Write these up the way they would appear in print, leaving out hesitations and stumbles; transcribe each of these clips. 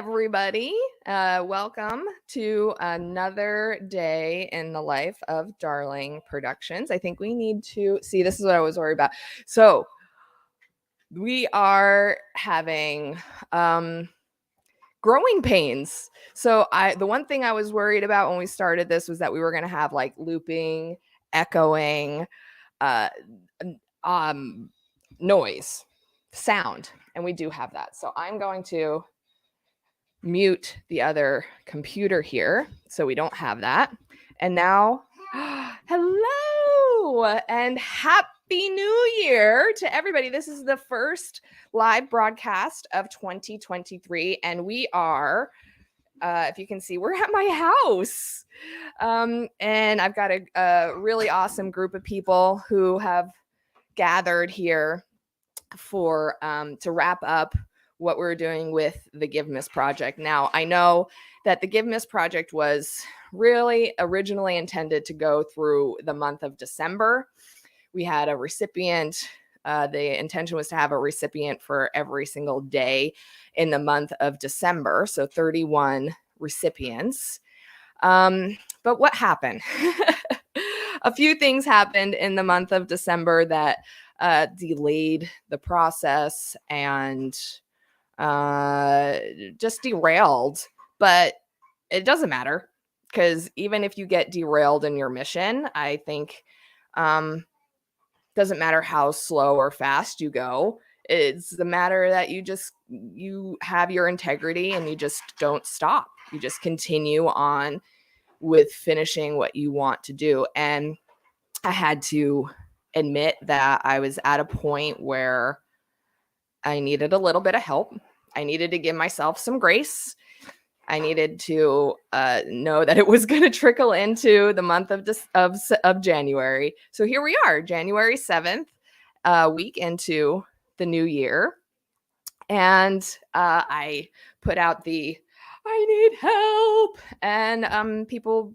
everybody. Welcome to another day in the life of Darling Productions. I think we need to see, this is what I was worried about. So we are having growing pains. So the one thing I was worried about when we started this was that we were going to have like looping, echoing, noise, sound, and we do have that. So I'm going to mute the other computer here so we don't have that. And now, hello and happy new year to everybody. This is the first live broadcast of 2023, and we are, if you can see, we're at my house. And I've got a really awesome group of people who have gathered here for to wrap up what we're doing with the GIVEMAS Project. Now, I know that the GIVEMAS Project was really originally intended to go through the month of December. We had a recipient. The intention was to have a recipient for every single day in the month of December, so 31 recipients. But what happened? A few things happened in the month of December that delayed the process and just derailed. But it doesn't matter, because even if you get derailed in your mission, I think doesn't matter how slow or fast you go. It's the matter that you have your integrity and you just don't stop. You just continue on with finishing what you want to do. And I had to admit that I was at a point where I needed a little bit of help. I needed to give myself some grace. I needed to know that it was going to trickle into the month of January. So here we are, January 7th, week into the new year. And I put out the I need help, and people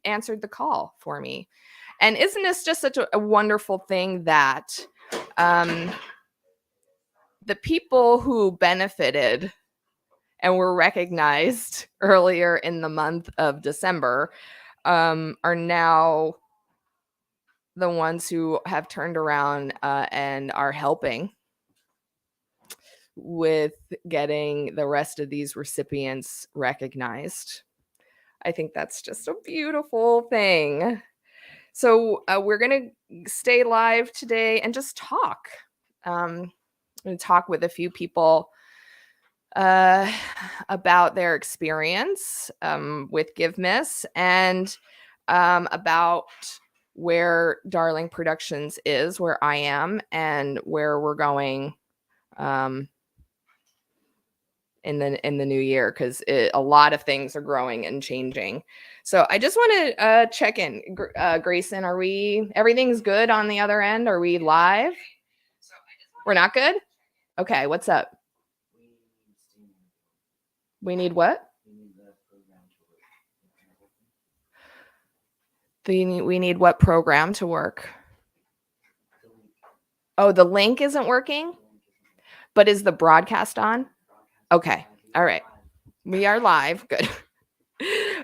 answered the call for me. And isn't this just such a wonderful thing that the people who benefited and were recognized earlier in the month of December are now the ones who have turned around and are helping with getting the rest of these recipients recognized. I think that's just a beautiful thing. So we're going to stay live today and just talk. I'm going to talk with a few people about their experience with GIVEMAS and about where Darling Productions is, where I am, and where we're going in the new year, because a lot of things are growing and changing. So I just want to check in. Grayson, everything's good on the other end? Are we live? We're not good? Okay, what's up? We need what? We need what program to work? Oh, the link isn't working? But is the broadcast on? Okay. All right. We are live. Good.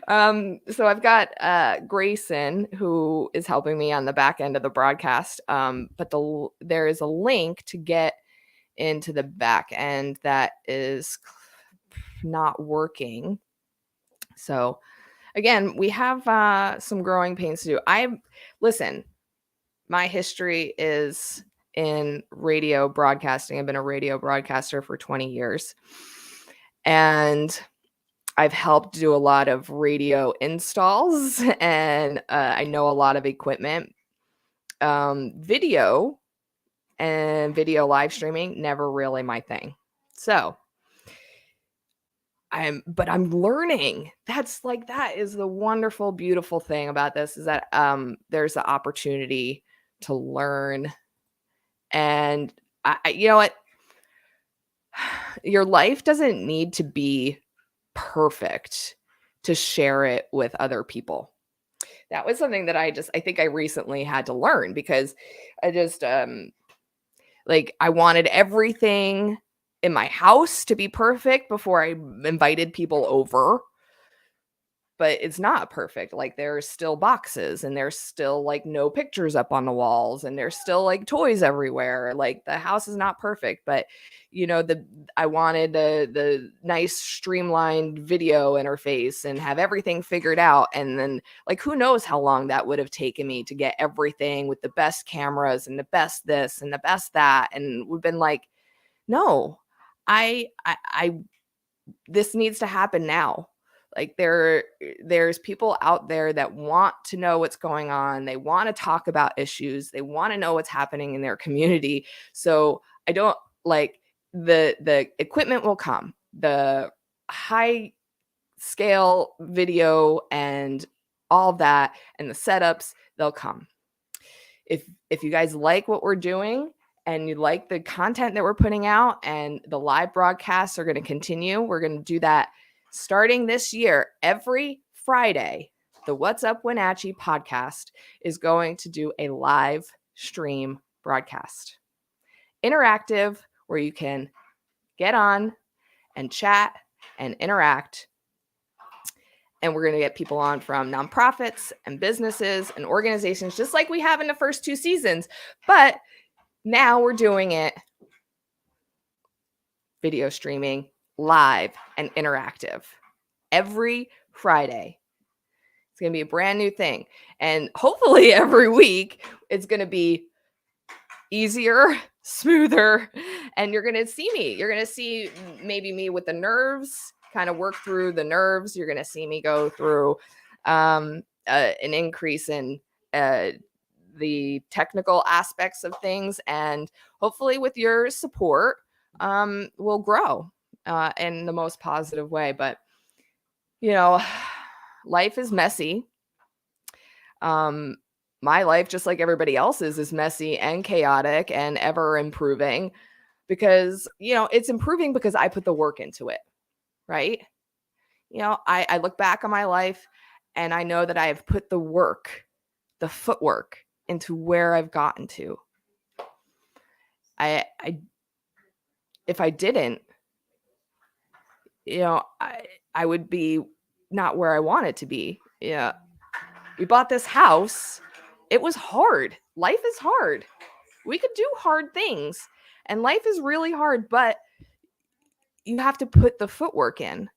So I've got Grayson, who is helping me on the back end of the broadcast. But there is a link to get into the back end that is not working. So again, we have some growing pains to do. Listen, my history is in radio broadcasting. I've been a radio broadcaster for 20 years. And I've helped do a lot of radio installs, and I know a lot of equipment. Video and video live streaming, never really my thing. So I'm learning. That is the wonderful, beautiful thing about this, is that there's the opportunity to learn. And you know what? Your life doesn't need to be perfect to share it with other people. That was something that I think I recently had to learn, because I just I wanted everything in my house to be perfect before I invited people over. But it's not perfect. Like, there's still boxes, and there's still like no pictures up on the walls, and there's still like toys everywhere. Like, the house is not perfect, but I wanted the nice streamlined video interface and have everything figured out. And then, like, who knows how long that would have taken me to get everything with the best cameras and the best this and the best that. And we've been like, no, I this needs to happen now. Like, there's people out there that want to know what's going on. They want to talk about issues. They want to know what's happening in their community. So I don't like the equipment will come. The high scale video and all that and the setups, they'll come. If you guys like what we're doing and you like the content that we're putting out, and the live broadcasts are going to continue, we're going to do that starting this year. Every Friday, the What's Up Wenatchee podcast is going to do a live stream broadcast. Interactive, where you can get on and chat and interact. And we're going to get people on from nonprofits and businesses and organizations, just like we have in the first 2 seasons. But now we're doing it video streaming, live, and interactive every Friday. It's going to be a brand new thing. And hopefully every week it's going to be easier, smoother, and you're going to see me. You're going to see maybe me with the nerves, kind of work through the nerves. You're going to see me go through an increase in the technical aspects of things. And hopefully with your support, we'll grow in the most positive way. But, life is messy. My life, just like everybody else's, is messy and chaotic and ever improving, because, it's improving because I put the work into it, right? I look back on my life and I know that I have put the work, the footwork into where I've gotten to. If I didn't, I would be not where I wanted to be. Yeah. We bought this house. It was hard. Life is hard. We could do hard things, and life is really hard, but you have to put the footwork in.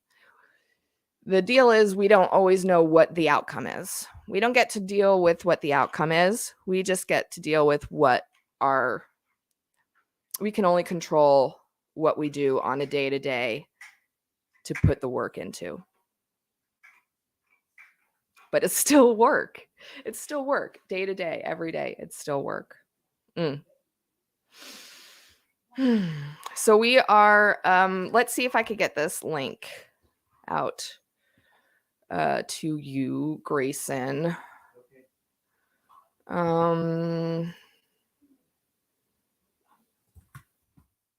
The deal is, we don't always know what the outcome is. We don't get to deal with what the outcome is. We just get to deal with we can only control what we do on a day-to-day to put the work into. But it's still work. It's still work day to day, every day. It's still work. So we are, let's see if I could get this link out to you, Grayson.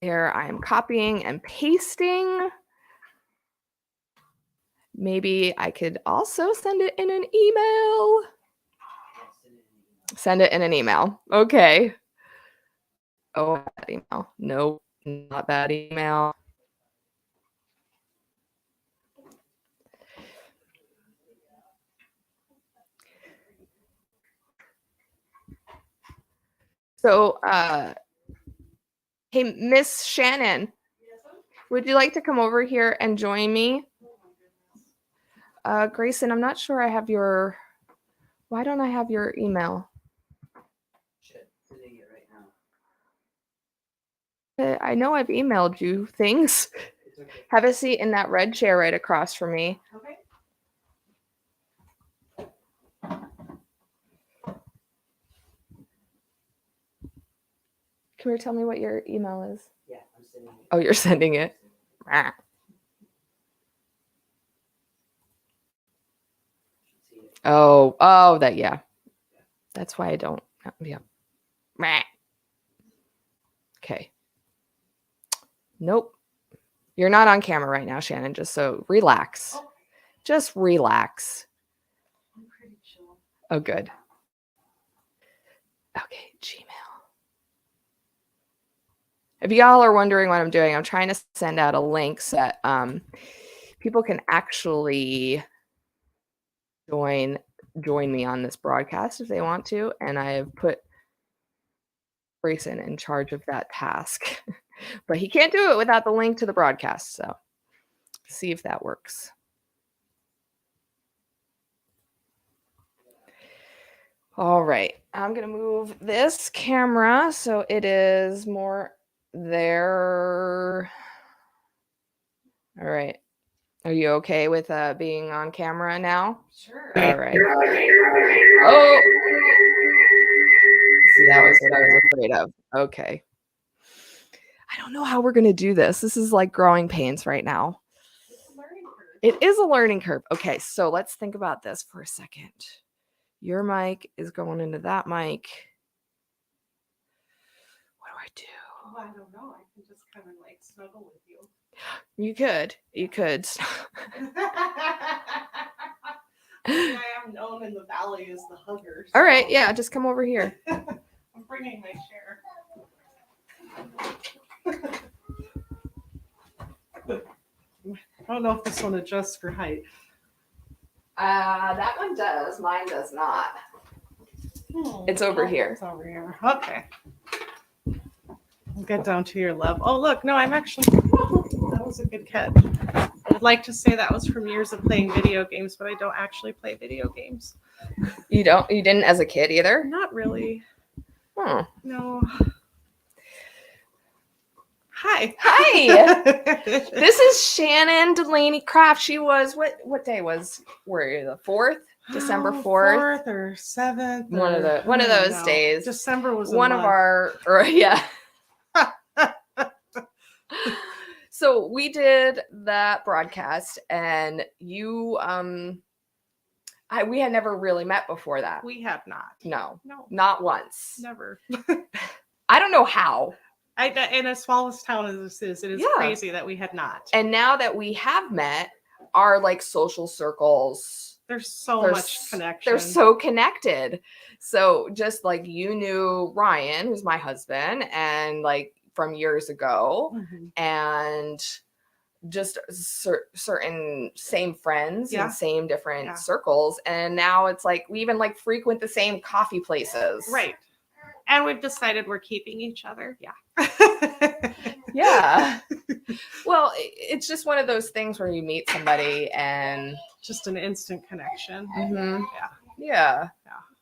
Here I am copying and pasting. Maybe I could also send it in an email. Send it in an email. Okay. Oh, bad email. Nope, not that email. So, hey, Miss Shannon, would you like to come over here and join me? Grayson, I'm not sure I have why don't I have your email? I know I've emailed you things. Okay. Have a seat in that red chair right across from me. Okay. Can you tell me what your email is? Yeah, I'm sending it. Oh, you're sending it? Oh, that, yeah. That's why I don't, yeah. Okay. Nope. You're not on camera right now, Shannon, just so relax. Oh. Just relax. I'm pretty chill. Oh, good. Okay, Gmail. If y'all are wondering what I'm doing, I'm trying to send out a link so that people can actually join me on this broadcast if they want to. And I have put Grayson in charge of that task. But he can't do it without the link to the broadcast. So see if that works. All right. I'm going to move this camera so it is more there. All right. Are you okay with being on camera now? Sure. All right. Oh. See, that was what I was afraid of. Okay. I don't know how we're going to do this. This is like growing pains right now. It's a learning curve. It is a learning curve. Okay, so let's think about this for a second. Your mic is going into that mic. What do I do? Oh, I don't know. I can just kind of like snuggle with you. You could. I am known in the valley as the hugger. All right, yeah, just come over here. I'm bringing my chair. I don't know if this one adjusts for height. That one does. Mine does not. It's over here. It's over here. Okay. I'll get down to your level. Oh, look. No, I'm actually... That was a good catch. I would like to say that was from years of playing video games, but I don't actually play video games. You don't? You didn't as a kid either? Not really. Oh. No. Hi. This is Shannon Delaney Craft. She was what day was? Were you the 4th? December 4th? 4th or 7th. One of those days. December was one of our yeah. So we did that broadcast, and you we had never really met before that. We have not. No, not once. Never. I don't know how. In as small as town as this is, it is crazy that we had not. And now that we have met, our like social circles, there's so much connection. They're so connected. So just like you knew Ryan, who's my husband, and like from years ago, and just certain same friends and same different circles. And now it's like we even like frequent the same coffee places. Right. And we've decided we're keeping each other. Yeah. Yeah. Well, it's just one of those things where you meet somebody and just an instant connection. Yeah.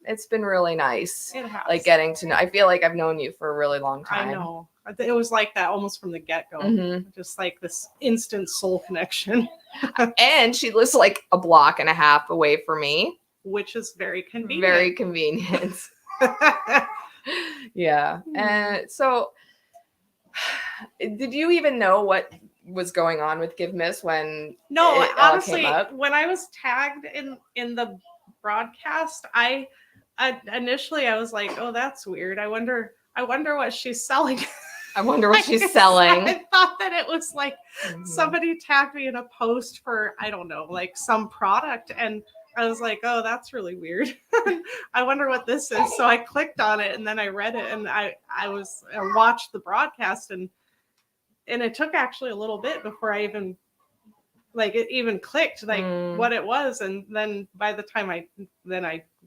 It's been really nice. It has. Like getting to know. I feel like I've known you for a really long time. I know. It was like that almost from the get-go. Just like this instant soul connection. And she lives like a block and a half away from me. Which is very convenient. Very convenient. Yeah. And so did you even know what was going on with GIVEMAS when honestly, came up? When I was tagged in the broadcast, I initially was like, oh, that's weird. I wonder what she's selling. I wonder what she's selling. I thought that it was like somebody tagged me in a post for, I don't know, like some product. And I was like, oh, that's really weird. I wonder what this is. So I clicked on it and then I read it and I watched the broadcast and it took actually a little bit before I even clicked what it was. And then by the time I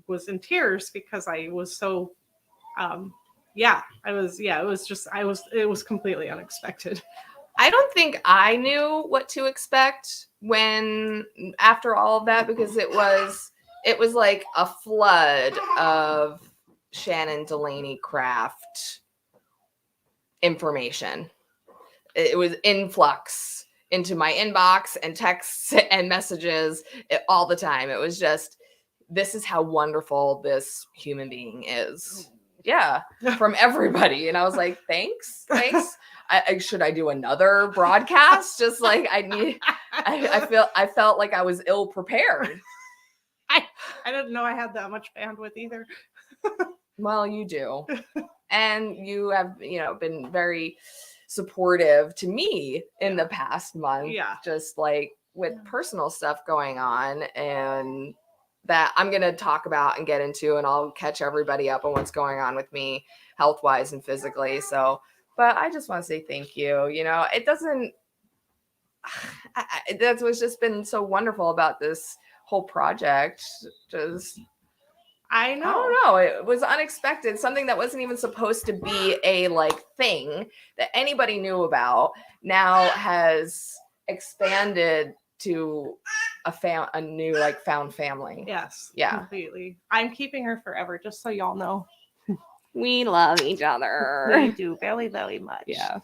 was in tears because I was so, it was completely unexpected. I don't think I knew what to expect after all of that, because it was like a flood of Shannon Delaney Craft information. It was influx into my inbox and texts and messages all the time. It was just, this is how wonderful this human being is. Yeah, from everybody. And I was like, thanks. Should I do another broadcast? Just like I felt like I was ill prepared. I didn't know I had that much bandwidth either. Well, you do. And you have, been very supportive to me in the past month. Yeah. Just like with personal stuff going on, and that I'm going to talk about and get into, and I'll catch everybody up on what's going on with me health-wise and physically. So, But I just want to say thank you. You know, it doesn't, that's what's just been so wonderful about this whole project. Just, I know. I don't know. It was unexpected. Something that wasn't even supposed to be a like thing that anybody knew about now has expanded to a new like found family. Yes. Yeah. Completely. I'm keeping her forever, just so y'all know. We love each other. They do very, very much. Yeah.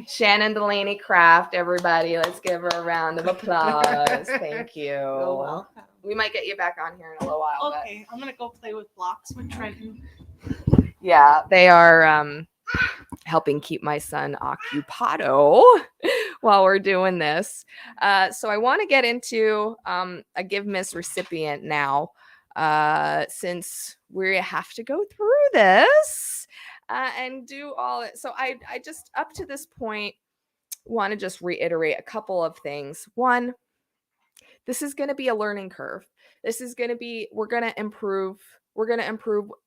Shannon Delaney Craft, everybody. Let's give her a round of applause. Thank you. You're welcome. We might get you back on here in a little while. Okay, I'm gonna go play with blocks with Trenton. Yeah, they are helping keep my son occupado while we're doing this. So I want to get into a GIVEMAS recipient now, since we have to go through this and do all it. So I just up to this point want to just reiterate a couple of things. One, this is going to be a learning curve. This is going to be, we're going to improve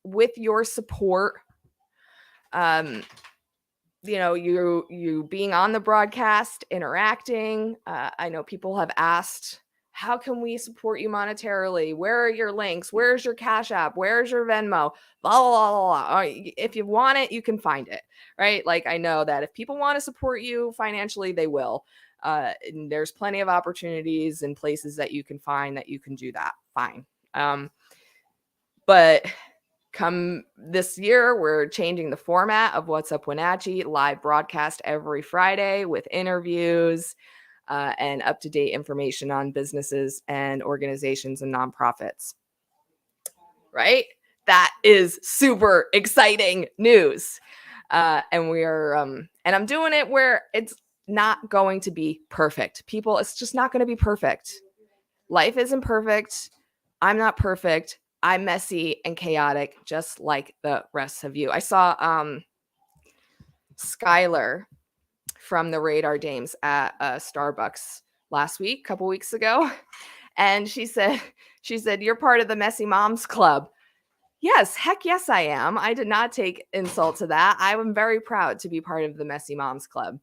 with your support. You know, you being on the broadcast, interacting. I know people have asked, how can we support you monetarily? Where are your links? Where's your Cash App? Where's your Venmo? Blah, blah, blah, blah. If you want it, you can find it, right? Like, I know that if people want to support you financially, they will. And there's plenty of opportunities and places that you can find that you can do that. Fine. But come this year, we're changing the format of What's Up Wenatchee, live broadcast every Friday with interviews and up-to-date information on businesses and organizations and nonprofits. Right? That is super exciting news. And we are, and I'm doing it where it's not going to be perfect. People, it's just not going to be perfect. Life isn't perfect. I'm not perfect. I'm messy and chaotic, just like the rest of you. I saw Skylar from the Radar Dames at Starbucks last week, a couple weeks ago. And she said, you're part of the Messy Moms Club. Yes, heck yes, I am. I did not take insult to that. I am very proud to be part of the Messy Moms Club.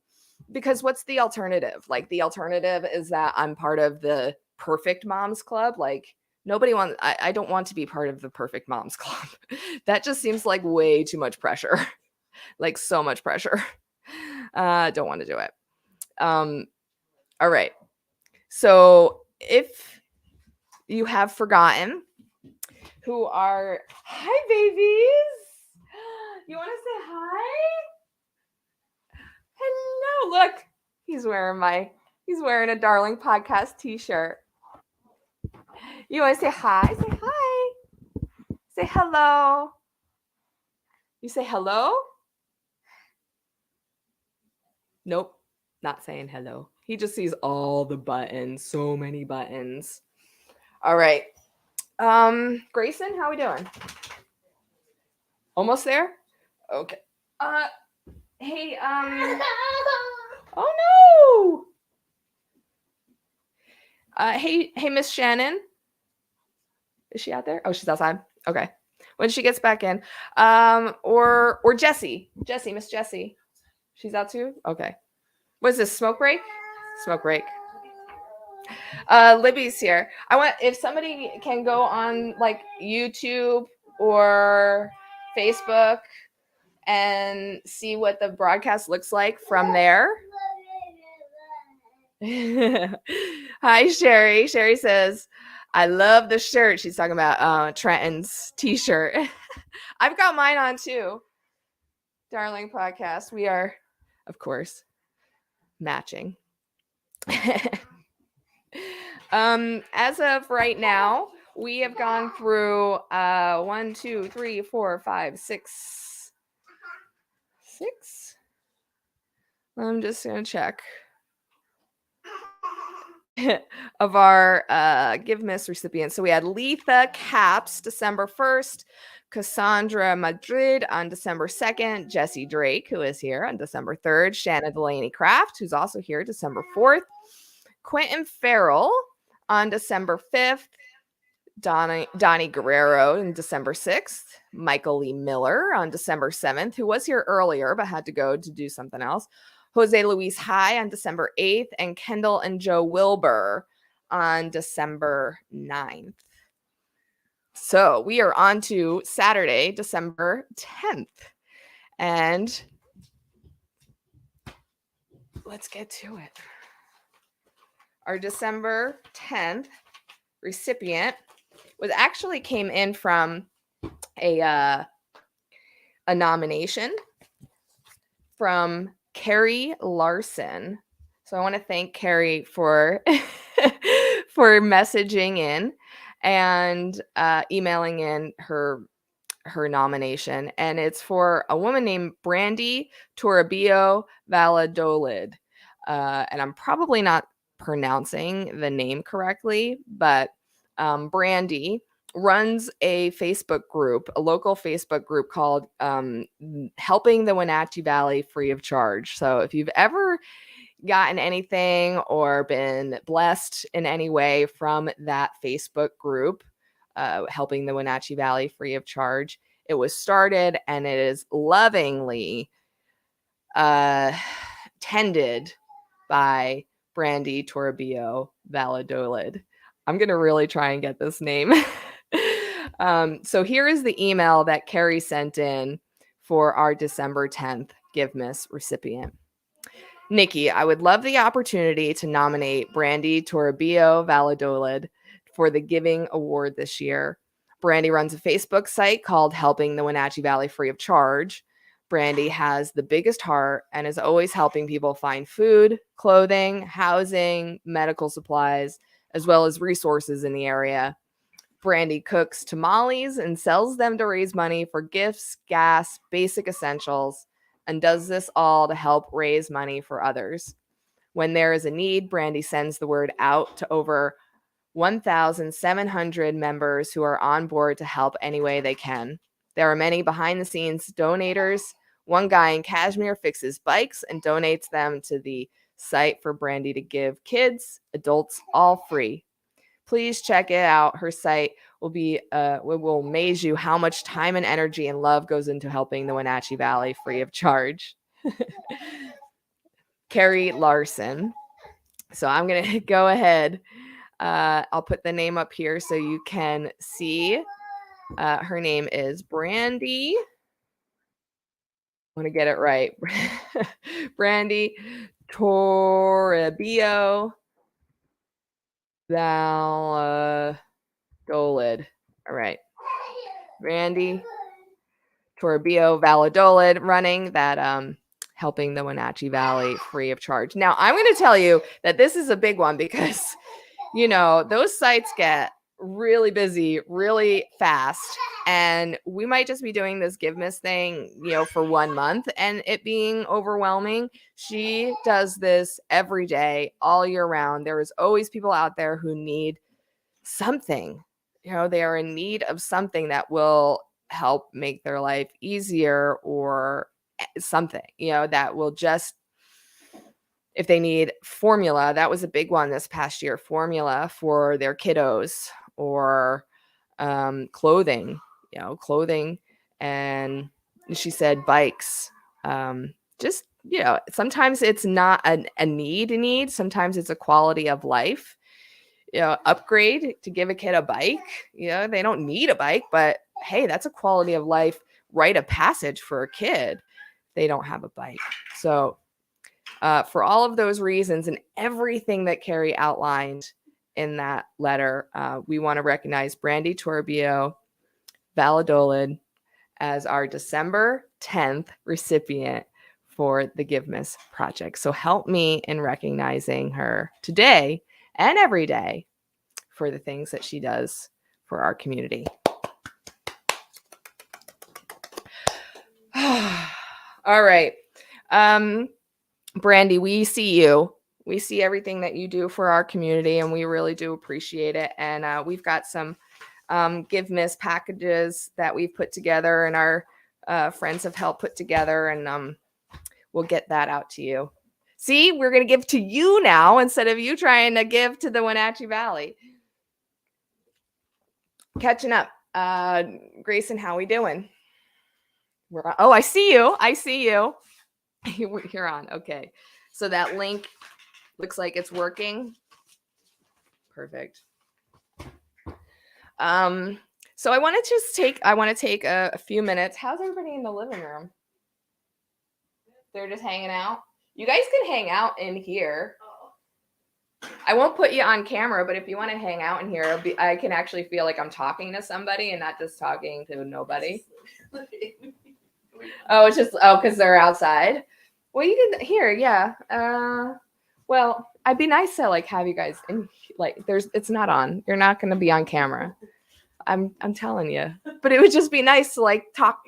Because what's the alternative? Like, the alternative is that I'm part of the Perfect Moms Club. Like, nobody wants, I don't want to be part of the Perfect Moms Club. That just seems like way too much pressure. Like, so much pressure. Don't want to do it. All right. So if you have forgotten who are, hi babies. You want to say hi? Hello. Look, he's wearing a Darling podcast t-shirt. You want to say hi? Say hi. Say hello. You say hello? Nope, not saying hello. He just sees all the buttons, so many buttons. All right. Grayson, how we doing? Almost there? Okay. Hey, oh no. Hey, Miss Shannon. Is she out there? Oh, she's outside. Okay. When she gets back in. Or Jessie. Miss Jessie. She's out too? Okay. What is this? Smoke break? Smoke break. Libby's here. I want, if somebody can go on like YouTube or Facebook and see what the broadcast looks like from there. Hi, Sherry. Sherry says, I love the shirt. She's talking about Trenton's t-shirt. I've got mine on too. Darling podcast. We are, of course, matching. As of right now, we have gone through 1, 2, 3, 4, 5, 6. I'm just gonna check of our GIVEMAS recipients. So we had Letha Caps December 1st, Cassandra Madrid on December 2nd, Jessie Drake, who is here on December 3rd, Shannon Delaney Craft, who's also here December 4th, Quentin Farrell on December 5th, Donnie Guerrero on December 6th, Michael Lee Miller on December 7th, who was here earlier but had to go to do something else, Jose Luis High on December 8th, and Kendall and Joe Wilbur on December 9th. So we are on to Saturday, December 10th. And let's get to it. Our December 10th recipient came in from a nomination from Carrie Larson. So I want to thank Carrie for for messaging in and emailing in her nomination, and it's for a woman named Brandy Toribio Valladolid, and I'm probably not pronouncing the name correctly, but Brandy runs a Facebook group, a local Facebook group called Helping the Wenatchee Valley Free of Charge. So if you've ever gotten anything or been blessed in any way from that Facebook group, Helping the Wenatchee Valley Free of Charge, it was started and it is lovingly tended by Brandy Toribio Valladolid. I'm going to really try and get this name. So here is the email that Carrie sent in for our December 10th GIVEMAS recipient. Nikki, I would love the opportunity to nominate Brandy Toribio Valladolid for the Giving Award this year. Brandy runs a Facebook site called Helping the Wenatchee Valley Free of Charge. Brandy has the biggest heart and is always helping people find food, clothing, housing, medical supplies, as well as resources in the area. Brandy cooks tamales and sells them to raise money for gifts, gas, basic essentials, and does this all to help raise money for others. When there is a need, Brandy sends the word out to over 1,700 members who are on board to help any way they can. There are many behind-the-scenes donators. One guy in Kashmir fixes bikes and donates them to the site for Brandy to give kids, adults, all free. Please check it out. Her site will amaze you how much time and energy and love goes into helping the Wenatchee Valley free of charge. Carrie Larson. So I'm going to go ahead. I'll put the name up here so you can see. Her name is Brandy. I want to get it right. Brandy Toribio Valladolid. All right. Brandy Toribio Valladolid running that Helping the Wenatchee Valley free of charge. Now, I'm going to tell you that this is a big one because, you know, those sites get really busy really fast, and we might just be doing this GIVEMAS thing, you know, for 1 month and it being overwhelming. She does this every day, all year round. There is always people out there who need something. You know, they are in need of something that will help make their life easier or something, you know, that will just, if they need formula, that was a big one this past year, formula for their kiddos, or clothing, and she said bikes. Just, you know, sometimes it's not a need, sometimes it's a quality of life. You know, upgrade to give a kid a bike. You know, they don't need a bike, but hey, that's a quality of life rite of passage for a kid. They don't have a bike. So for all of those reasons and everything that Carrie outlined in that letter, we want to recognize Brandy Toribio Valladolid as our December 10th recipient for the GIVEMAS Project. So help me in recognizing her today and every day for the things that she does for our community. All right. Brandy, we see you. We see everything that you do for our community, and we really do appreciate it. And we've got some GIVEMAS packages that we've put together, and our friends have helped put together, and we'll get that out to you. See, we're going to give to you now instead of you trying to give to the Wenatchee Valley. catching up. Grayson, how we doing? Oh, I see you. You're on. Okay. So that link looks like it's working. Perfect. So I want to take a few minutes. How's everybody in the living room? They're just hanging out. You guys can hang out in here. I won't put you on camera, but if you want to hang out in here, I can actually feel like I'm talking to somebody and not just talking to nobody. Oh, it's just because they're outside. Well, you can here, yeah. Well, I'd be nice to like have you guys in. Like, it's not on. You're not going to be on camera. I'm telling you. But it would just be nice to like talk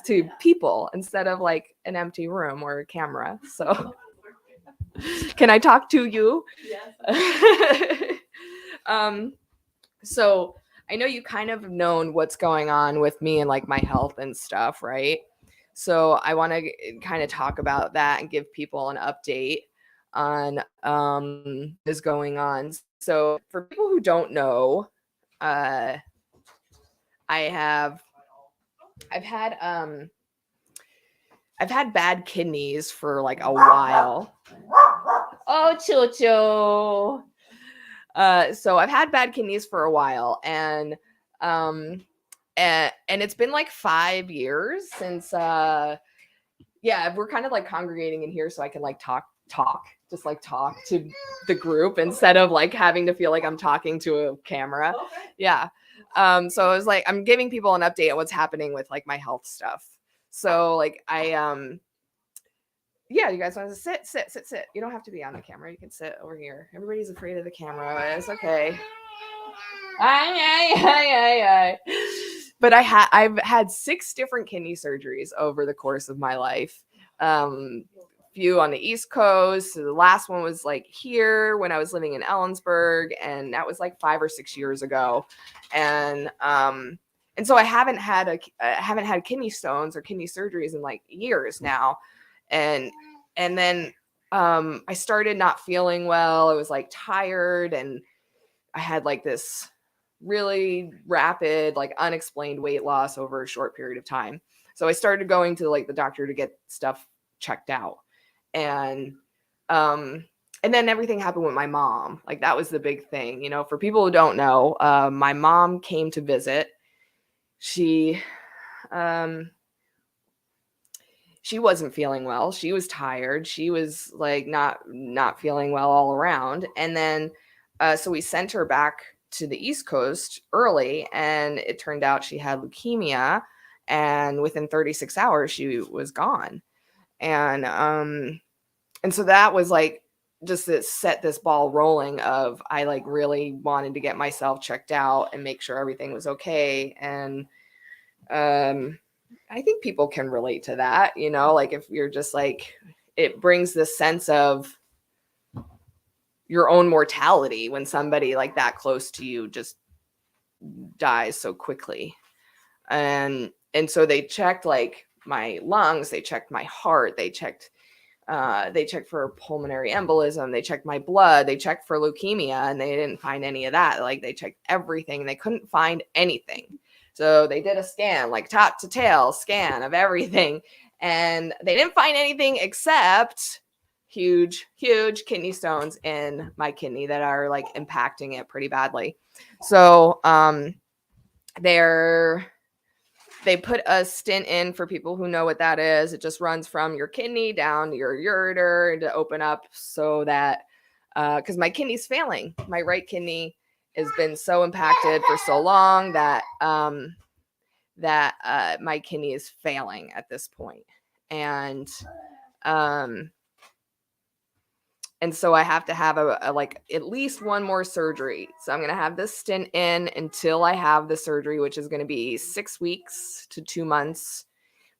to people instead of like an empty room or a camera. So, can I talk to you? Yes. So I know you kind of known what's going on with me and like my health and stuff, right? So I want to kind of talk about that and give people an update on is going on. So for people who don't know, I've had bad kidneys for like a while. Oh, Choo-choo. So I've had bad kidneys for a while, and it's been like 5 years since we're kind of like congregating in here so I can like talk to the group instead of like having to feel like I'm talking to a camera. Okay. Yeah. So I was like, I'm giving people an update on what's happening with like my health stuff. So like yeah, you guys want to sit. You don't have to be on the camera. You can sit over here. Everybody's afraid of the camera. It's okay. But I've had 6 different kidney surgeries over the course of my life. Few on the East Coast. So the last one was like here when I was living in Ellensburg, and that was like 5 or 6 years ago. And so I haven't had kidney stones or kidney surgeries in like years now. And then I started not feeling well. I was like tired, and I had like this really rapid, like unexplained weight loss over a short period of time. So I started going to like the doctor to get stuff checked out. And then everything happened with my mom. Like that was the big thing, you know, for people who don't know, my mom came to visit. She wasn't feeling well. She was tired. She was like not feeling well all around. And then so we sent her back to the East Coast early, and it turned out she had leukemia, and within 36 hours she was gone. And so that was like just to set this ball rolling of I like really wanted to get myself checked out and make sure everything was okay. And I think people can relate to that, you know, like if you're just like, it brings this sense of your own mortality when somebody like that close to you just dies so quickly. And so they checked like my lungs, they checked my heart, they checked for pulmonary embolism, they checked my blood, they checked for leukemia, and they didn't find any of that. Like they checked everything, they couldn't find anything. So they did a scan, like top to tail scan of everything, and they didn't find anything except huge kidney stones in my kidney that are like impacting it pretty badly. So they put a stent in. For people who know what that is, it just runs from your kidney down to your ureter to open up so that because my kidney's failing. My right kidney has been so impacted for so long that my kidney is failing at this point. And so I have to have a like at least one more surgery. So I'm going to have this stent in until I have the surgery, which is going to be 6 weeks to 2 months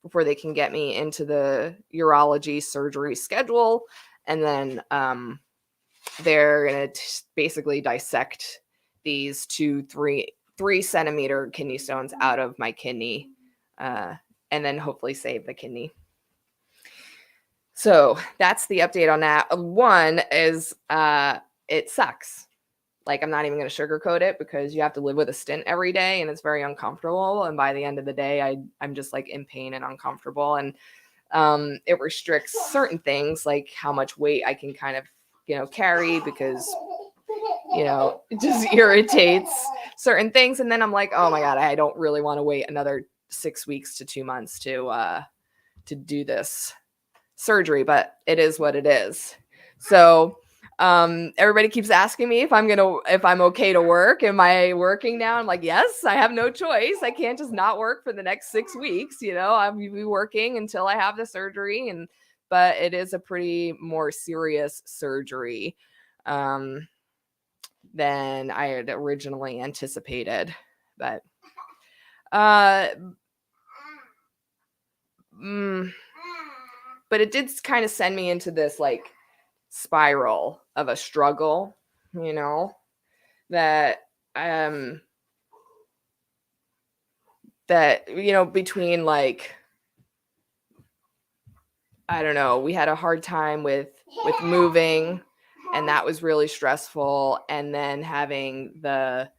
before they can get me into the urology surgery schedule. And then they're going to basically dissect these 3 centimeter kidney stones out of my kidney, and then hopefully save the kidney. So that's the update on that. One is it sucks. Like, I'm not even going to sugarcoat it, because you have to live with a stint every day, and it's very uncomfortable. And by the end of the day, I'm just like in pain and uncomfortable. And it restricts certain things, like how much weight I can kind of, carry, because, it just irritates certain things. And then I'm like, oh my God, I don't really want to wait another 6 weeks to 2 months to do this surgery, but it is what it is. So everybody keeps asking me if I'm okay to work. Am I working now? I'm like, yes, I have no choice. I can't just not work for the next 6 weeks. I'll be working until I have the surgery. But it is a pretty more serious surgery than I had originally anticipated. But but it did kind of send me into this like spiral of a struggle, that between, like, I don't know, we had a hard time with moving, and that was really stressful, and then having the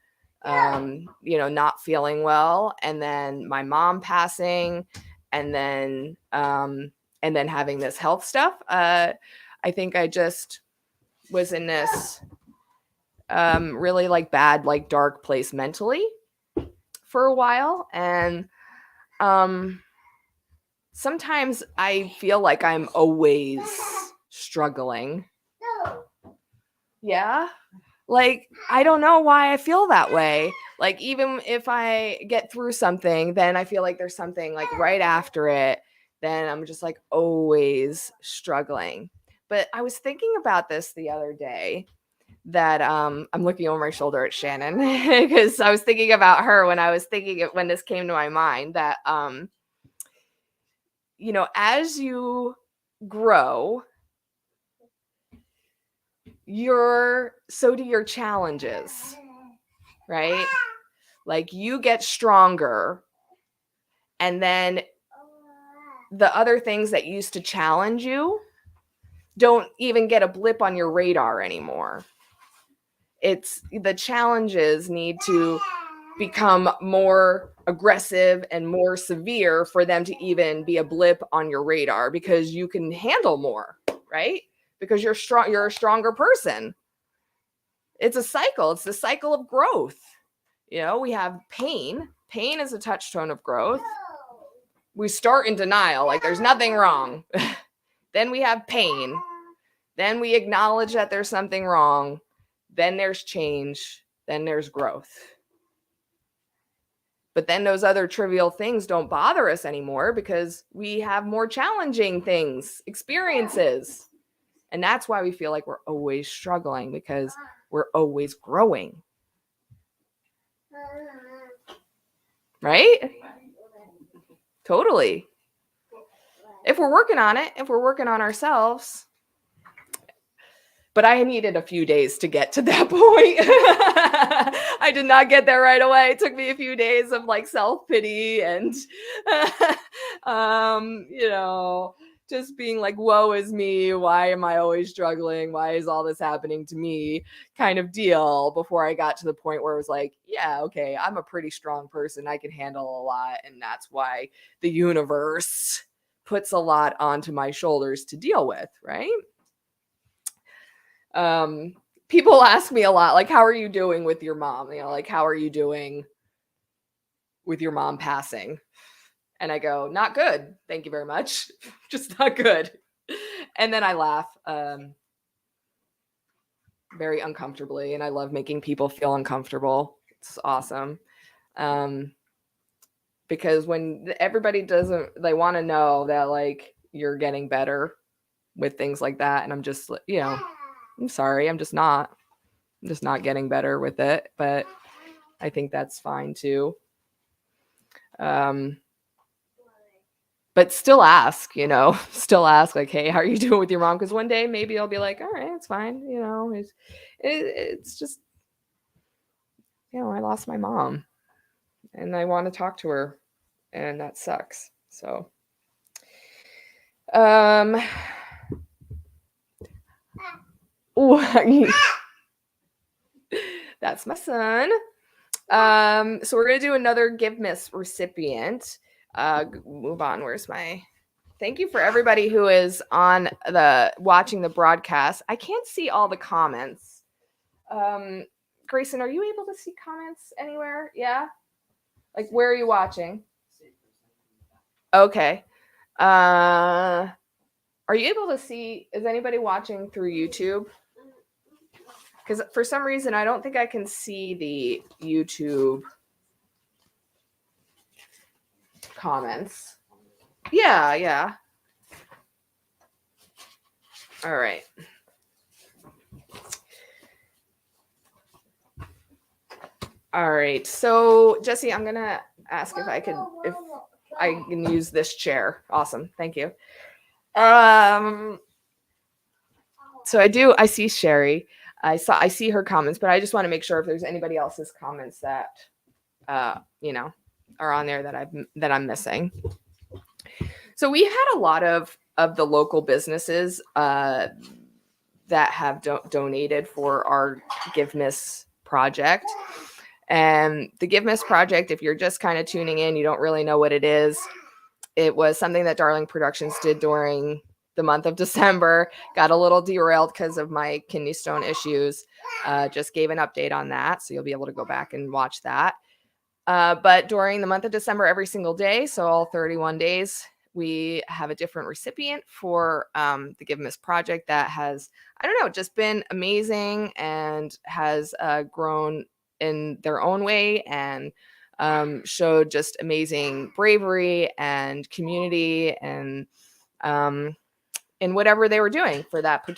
not feeling well, and then my mom passing, and then having this health stuff. I think I just was in this really like bad, like dark place mentally for a while. And sometimes I feel like I'm always struggling. Yeah. Like, I don't know why I feel that way. Like, even if I get through something, then I feel like there's something like right after it. Then I'm just like always struggling. But I was thinking about this the other day, that I'm looking over my shoulder at Shannon, because I was thinking about her when this came to my mind, that as you grow, so do your challenges, right? Like, you get stronger, and then the other things that used to challenge you don't even get a blip on your radar anymore. It's the challenges need to become more aggressive and more severe for them to even be a blip on your radar, because you can handle more, right? Because you're a stronger person. It's a cycle. It's the cycle of growth. We have pain. Pain is a touchstone of growth. We start in denial, like there's nothing wrong. Then we have pain. Then we acknowledge that there's something wrong. Then there's change. Then there's growth. But then those other trivial things don't bother us anymore, because we have more challenging things, experiences. And that's why we feel like we're always struggling, because we're always growing. Right? Totally. If we're working on it, if we're working on ourselves. But I needed a few days to get to that point. I did not get there right away. It took me a few days of like self-pity and, just being like, woe is me. Why am I always struggling? Why is all this happening to me? Kind of deal, before I got to the point where it was like, yeah, okay, I'm a pretty strong person. I can handle a lot. And that's why the universe puts a lot onto my shoulders to deal with, right? People ask me a lot, like, how are you doing with your mom? Like, how are you doing with your mom passing? And I go, not good. Thank you very much. Just not good. And then I laugh very uncomfortably. And I love making people feel uncomfortable. It's awesome. Because when everybody they want to know that like you're getting better with things like that. And I'm just, I'm sorry, I'm just not getting better with it, but I think that's fine too. But still ask, like, hey, how are you doing with your mom? Because one day maybe I'll be like, all right, it's fine. It's just, I lost my mom and I want to talk to her, and that sucks. So, That's my son. So we're gonna do another GiveMas recipient. Move on. Where's my? Thank you for everybody who is on watching the broadcast. I can't see all the comments. Grayson, are you able to see comments anywhere? Yeah. Like, where are you watching? Okay. Are you able to see? Is anybody watching through YouTube? Because for some reason, I don't think I can see the YouTube comments. Yeah. All right. All right. So, Jesse, I'm going to ask if I can use this chair. Awesome. Thank you. So I see Sherry. I see her comments, but I just want to make sure if there's anybody else's comments that are on there that I'm missing. So we had a lot of the local businesses that have donated for our GiveMas project. And the GiveMas project, if you're just kind of tuning in, you don't really know what it is. It was something that Darling Productions did during the month of December. Got a little derailed because of my kidney stone issues. Just gave an update on that, so you'll be able to go back and watch that. But during the month of December, every single day, so all 31 days, we have a different recipient for the GiveMas project that has, just been amazing and has grown in their own way and showed just amazing bravery and community and in whatever they were doing for that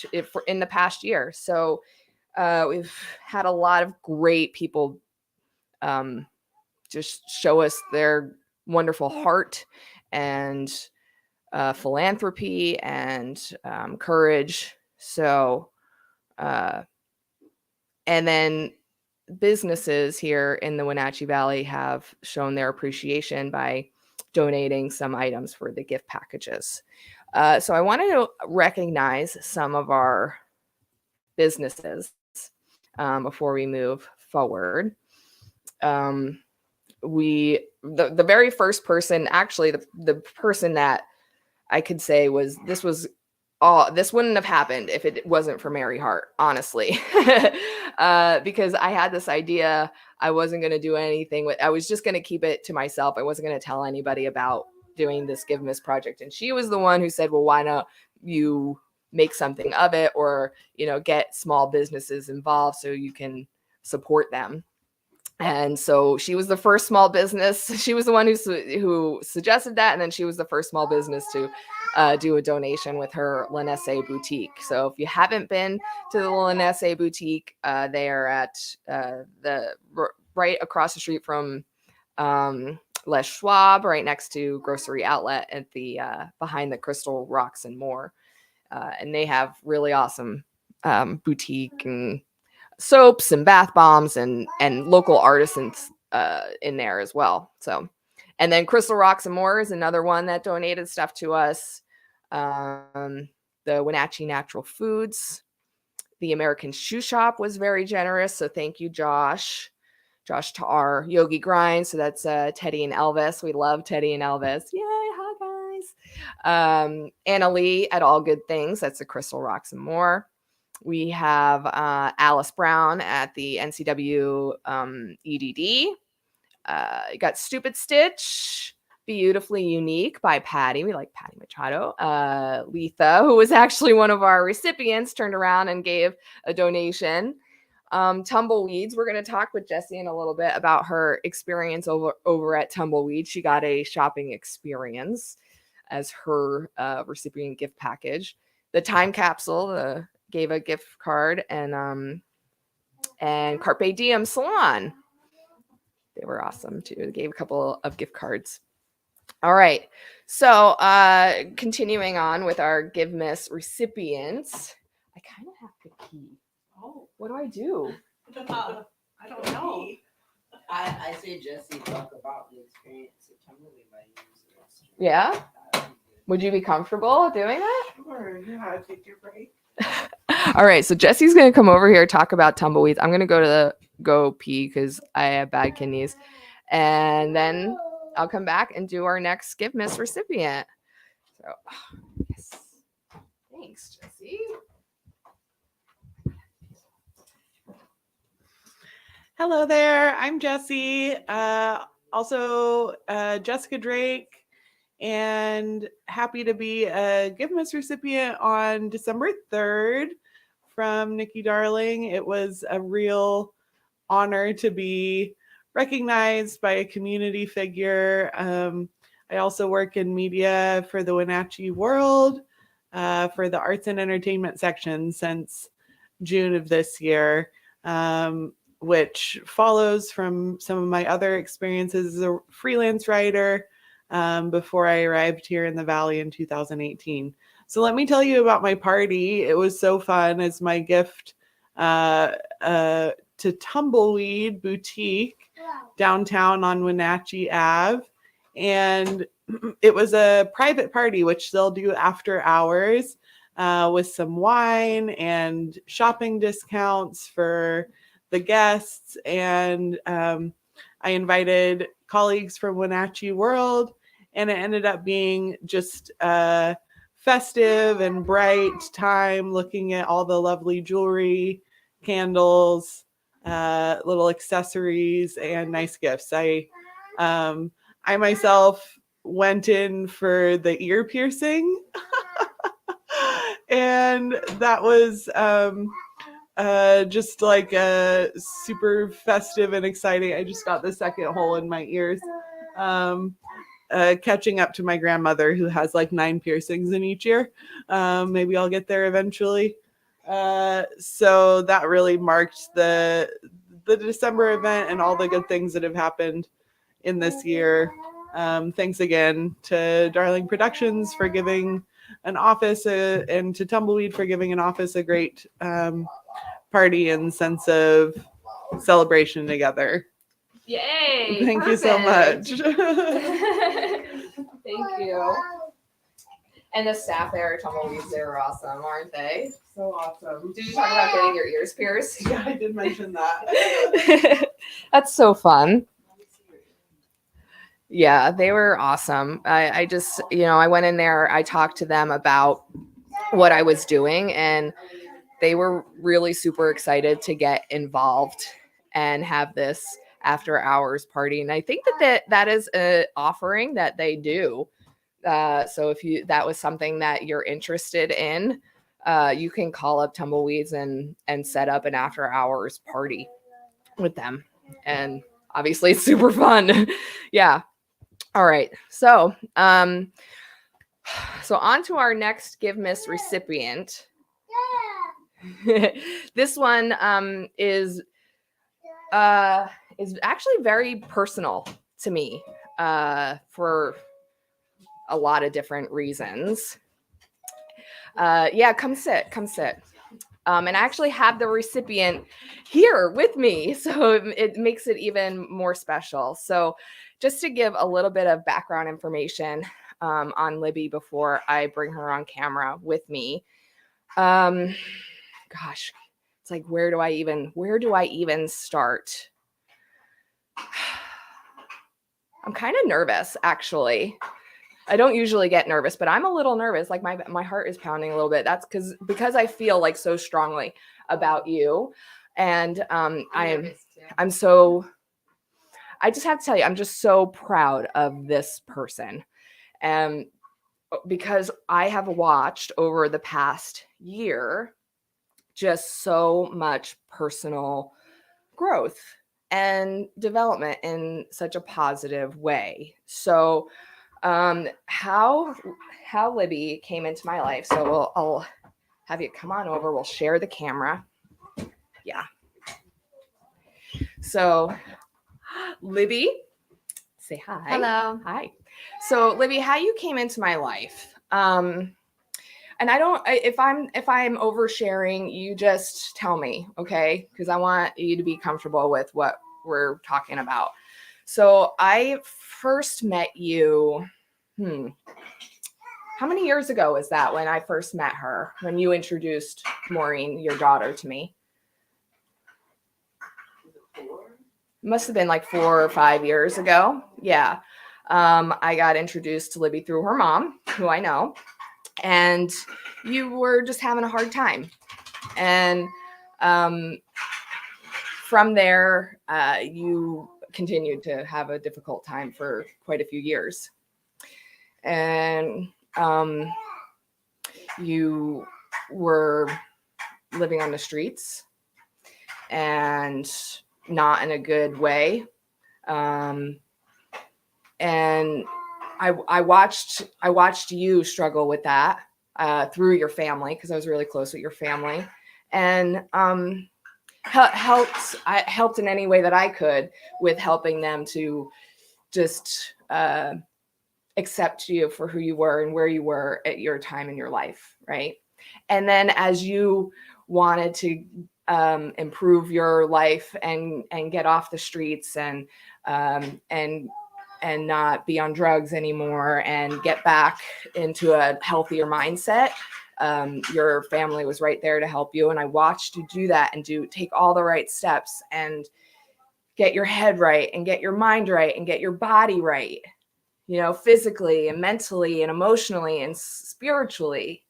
in the past year. So we've had a lot of great people just show us their wonderful heart and philanthropy and courage. So, and then businesses here in the Wenatchee Valley have shown their appreciation by donating some items for the gift packages. So I wanted to recognize some of our businesses before we move forward. The very first person, actually the person that I could say this wouldn't have happened if it wasn't for Mary Hart, honestly. Because I had this idea. I wasn't going to do anything I was just going to keep it to myself. I wasn't going to tell anybody about doing this GiveMas project. And she was the one who said, well, why not you make something of it or, get small businesses involved so you can support them. And so she was the first small business. She was the one who suggested that. And then she was the first small business to do a donation with her Lanesse boutique. So if you haven't been to the Lanesse boutique, they are at right across the street from Les Schwab, right next to Grocery Outlet at the behind the Crystal Rocks and More. And they have really awesome boutique and soaps and bath bombs and local artisans in there as well. So, and then Crystal Rocks and More is another one that donated stuff to us. The Wenatchee Natural Foods, the American Shoe Shop was very generous. So thank you, Josh to our Yogi Grind. So that's Teddy and Elvis. We love Teddy and Elvis. Yay, hi guys. Anna Lee at All Good Things. That's the Crystal Rocks and More. We have Alice Brown at the NCW EDD. You got Stupid Stitch, Beautifully Unique by Patty. We like Patty Machado. Letha, who was actually one of our recipients, turned around and gave a donation. Tumbleweeds. We're going to talk with Jessie in a little bit about her experience over at Tumbleweed. She got a shopping experience as her recipient gift package. The Time Capsule gave a gift card, and Carpe Diem Salon. They were awesome too. They gave a couple of gift cards. All right. So continuing on with our GiveMas recipients. I kind of have to pee. Oh, what do I do? I don't know. I say Jesse talk about the experience at Tumbleweed by using Yeah? Would you be comfortable doing that? Sure, yeah, take your break. All right, so Jesse's gonna come over here talk about tumbleweeds. I'm gonna go pee because I have bad kidneys, and then I'll come back and do our next Give Miss recipient. So, yes, thanks, Jesse. Hello there. I'm Jessie. Also, Jessica Drake, and happy to be a GIVEMAS recipient on December 3rd from Nikki Darling. It was a real honor to be recognized by a community figure. I also work in media for the Wenatchee World for the arts and entertainment section since June of this year. Which follows from some of my other experiences as a freelance writer before I arrived here in the Valley in 2018. So let me tell you about my party. It was so fun as my gift to Tumbleweed Boutique downtown on Wenatchee Ave. And it was a private party, which they'll do after hours with some wine and shopping discounts for the guests. And I invited colleagues from Wenatchee World, and it ended up being just a festive and bright time looking at all the lovely jewelry, candles, little accessories, and nice gifts. I myself went in for the ear piercing and that was just like super festive and exciting. I just got the second hole in my ears. Catching up to my grandmother who has like 9 piercings in each ear. Maybe I'll get there eventually. So that really marked the December event and all the good things that have happened in this year. Thanks again to Darling Productions for giving an office and to Tumbleweed for giving an office a great party and sense of celebration together. Yay! Thank you so much. Thank you. And the staff there at Tumbleweeds, they're awesome, aren't they? So awesome. Did you talk about getting your ears pierced? Yeah, I did mention that. That's so fun. Yeah, they were awesome. I just, I went in there, I talked to them about what I was doing, and they were really super excited to get involved and have this after hours party. And I think that is an offering that they do. So if that was something that you're interested in, you can call up Tumbleweeds and set up an after hours party with them. And obviously it's super fun. Yeah. All right. So, on to our next Give Miss recipient. This one is actually very personal to me for a lot of different reasons. Yeah, come sit. And I actually have the recipient here with me, so it makes it even more special. So just to give a little bit of background information on Libby before I bring her on camera with me. Gosh, it's like, where do I even start? I'm kind of nervous, actually. I don't usually get nervous, but I'm a little nervous. Like my heart is pounding a little bit. That's because I feel like so strongly about you. And I just have to tell you, I'm just so proud of this person. And because I have watched over the past year just so much personal growth and development in such a positive way. So how Libby came into my life. So I'll have you come on over. We'll share the camera. Yeah. So Libby, say hi. Hello. Hi. So Libby, how you came into my life. And if I'm oversharing, you just tell me, okay? Because I want you to be comfortable with what we're talking about. So I first met you, How many years ago was that when I first met her, when you introduced Maureen, your daughter, to me? Must have been like 4 or 5 years ago. Yeah. I got introduced to Libby through her mom, who I know, and you were just having a hard time. And from there, you continued to have a difficult time for quite a few years. And you were living on the streets and not in a good way. And I watched you struggle with that through your family, because I was really close with your family, and helped in any way that I could with helping them to just accept you for who you were and where you were at your time in your life, right? And then as you wanted to improve your life and get off the streets and not be on drugs anymore and get back into a healthier mindset, your family was right there to help you. And I watched you do that and take all the right steps and get your head right and get your mind right and get your body right, you know, physically and mentally and emotionally and spiritually.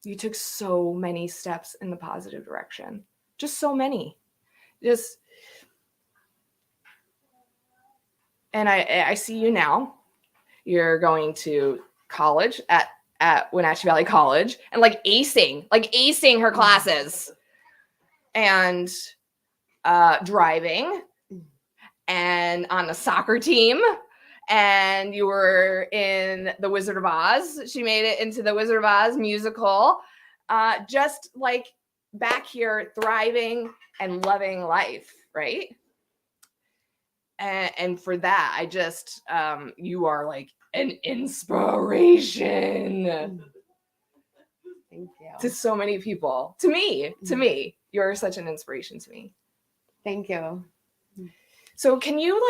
You took so many steps in the positive direction. Just so many. And I see you now. You're going to college at Wenatchee Valley College and like acing her classes and driving and on the soccer team. And you were in the Wizard of Oz. She made it into the Wizard of Oz musical. Just like back here, thriving and loving life, right? And for that, I just, you are like an inspiration. Thank you. To so many people. To me, you're such an inspiration to me. Thank you. So can you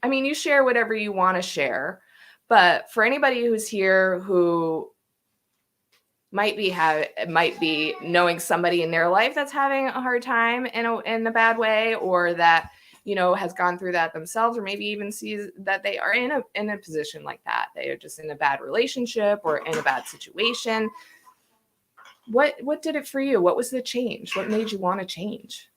you share whatever you want to share, but for anybody who's here who might be knowing somebody in their life that's having a hard time in a bad way, or that, you know, has gone through that themselves, or maybe even sees that they are in a position like that. They are just in a bad relationship or in a bad situation. What did it for you? What was the change? What made you want to change?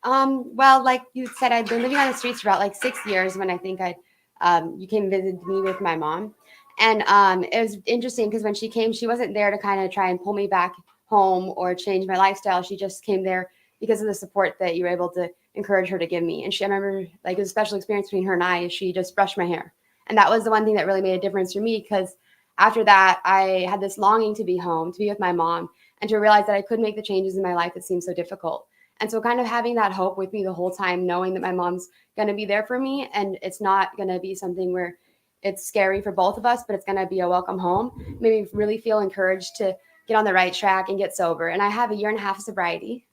Well, like you said, I'd been living on the streets for about like 6 years when I think you came and visited me with my mom. And it was interesting because when she came, she wasn't there to kind of try and pull me back home or change my lifestyle. She just came there because of the support that you were able to encourage her to give me. And I remember like it was a special experience between her and I. She just brushed my hair. And that was the one thing that really made a difference for me, because after that, I had this longing to be home, to be with my mom, and to realize that I could make the changes in my life that seemed so difficult. And so kind of having that hope with me the whole time, knowing that my mom's going to be there for me, and it's not going to be something where it's scary for both of us, but it's going to be a welcome home, made me really feel encouraged to get on the right track and get sober. And I have a 1.5 years of sobriety.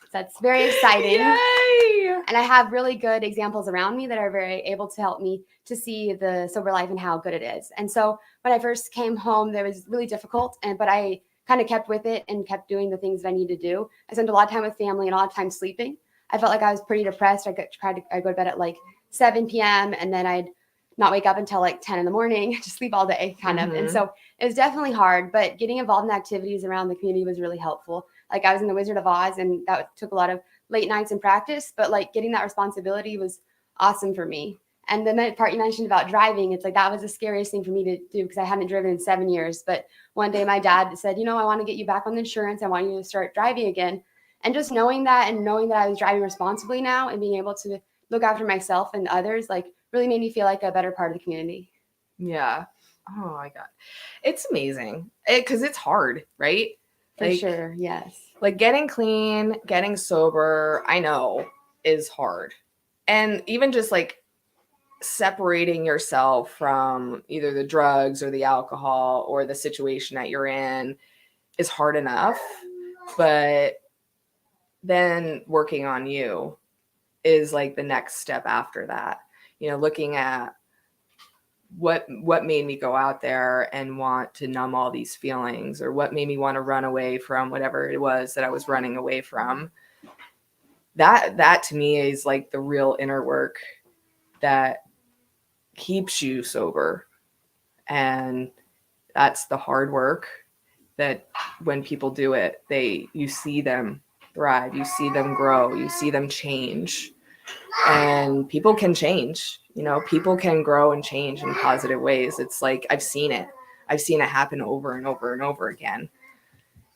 So that's very exciting. Yay! And I have really good examples around me that are very able to help me to see the sober life and how good it is. And so when I first came home, that was really difficult, but I kind of kept with it and kept doing the things that I need to do. I spent a lot of time with family and a lot of time sleeping. I felt like I was pretty depressed. I'd go to bed at like 7 p.m. and then I'd not wake up until like 10 in the morning, just sleep all day kind of. And so it was definitely hard, but getting involved in activities around the community was really helpful. Like I was in the Wizard of Oz, and that took a lot of late nights in practice, but like getting that responsibility was awesome for me. And the part you mentioned about driving, it's like that was the scariest thing for me to do because I hadn't driven in 7 years. But one day my dad said, you know, I want to get you back on the insurance. I want you to start driving again. And just knowing that and knowing that I was driving responsibly now and being able to look after myself and others, like really made me feel like a better part of the community. Yeah. Oh my God. It's amazing because it's hard, right? For sure. Yes. Like getting clean, getting sober, I know is hard. And even just like separating yourself from either the drugs or the alcohol or the situation that you're in is hard enough. But then working on you is like the next step after that. You know, looking at what made me go out there and want to numb all these feelings, or what made me want to run away from whatever it was that I was running away from. That to me is like the real inner work that keeps you sober. And that's the hard work that when people do it, you see them thrive, you see them grow, you see them change. And people can change, people can grow and change in positive ways. It's like, I've seen it happen over and over and over again.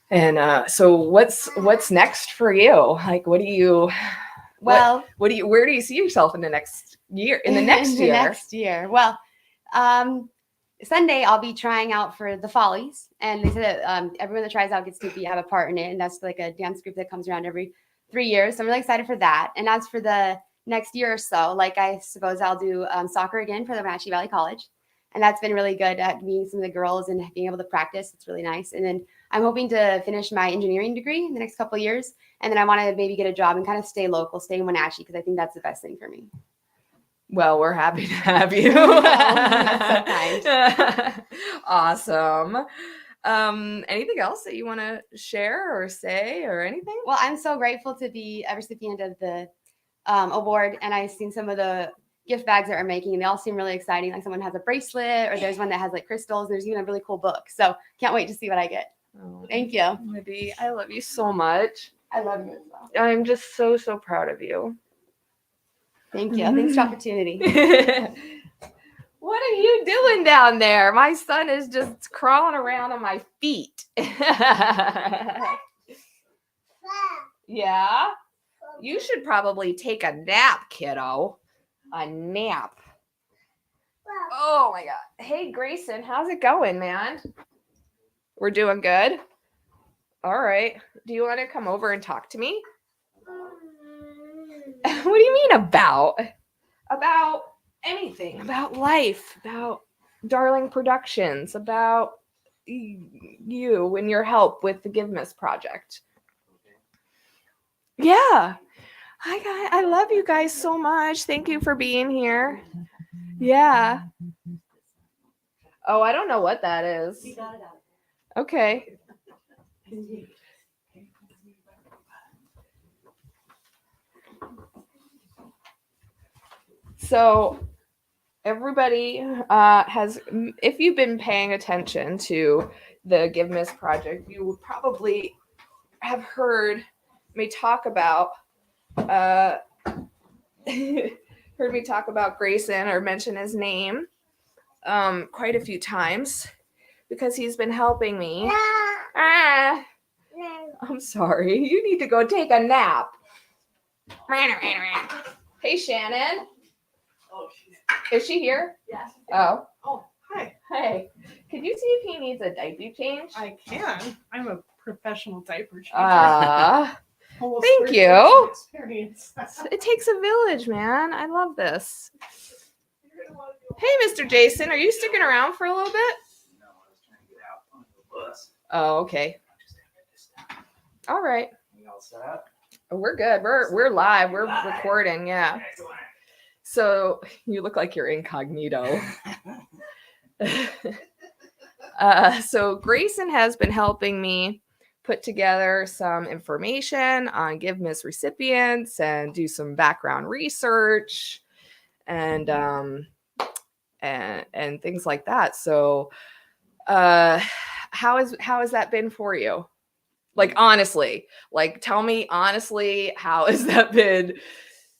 And so what's next for you? Like, where do you see yourself in the next year, next year? Well, Sunday I'll be trying out for the Follies, and they said that everyone that tries out gets to have a part in it, and that's like a dance group that comes around every 3 years. So I'm really excited for that. And as for the next year or so, like, I suppose I'll do soccer again for the Wenatchee Valley College, and that's been really good at meeting some of the girls and being able to practice. It's really nice. And then I'm hoping to finish my engineering degree in the next couple of years, and then I want to maybe get a job and kind of stay local, stay in Wenatchee, because I think that's the best thing for me. Well, we're happy to have you. That's so kind. Awesome. Anything else that you want to share or say or anything? Well, I'm so grateful to be a recipient of the award, and I've seen some of the gift bags that are making, and they all seem really exciting. Like, someone has a bracelet, or there's one that has like crystals. There's even a really cool book. So can't wait to see what I get. Oh, thank you. Libby, I love you so much. I love you as well. I'm just so proud of you. Thank you. Thanks for the opportunity. What are you doing down there? My son is just crawling around on my feet. Yeah? You should probably take a nap, kiddo. A nap. Oh my God. Hey, Grayson, how's it going, man? We're doing good? All right. Do you want to come over and talk to me? What do you mean about? About anything. About life. About Darling Productions. About you and your help with the GIVEMAS Project. Yeah. Hi, guys. I love you guys so much. Thank you for being here. Yeah. Oh, I don't know what that is. You got it out. Okay. So everybody has, if you've been paying attention to the GIVEMAS Project, you would probably have heard me talk about Grayson, or mention his name quite a few times, because he's been helping me. I'm sorry. You need to go take a nap. Hey, Shannon. Oh, Is she here? yes. Oh. Oh, hi. Hey. Could you see if he needs a diaper change? I can. I'm a professional diaper changer. Almost Thank 30 you. years of experience. It takes a village, man. I love this. Hey, Mr. Jason, are you sticking around for a little bit? No, I was trying to get out on the bus. Oh, okay. All right. We all set up? We're good. We're live. We're recording. Yeah. Excellent. So you look like you're incognito. So Grayson has been helping me put together some information on GIVEMAS recipients and do some background research and things like that. So how has that been for you? Like, honestly, like, tell me honestly, how has that been?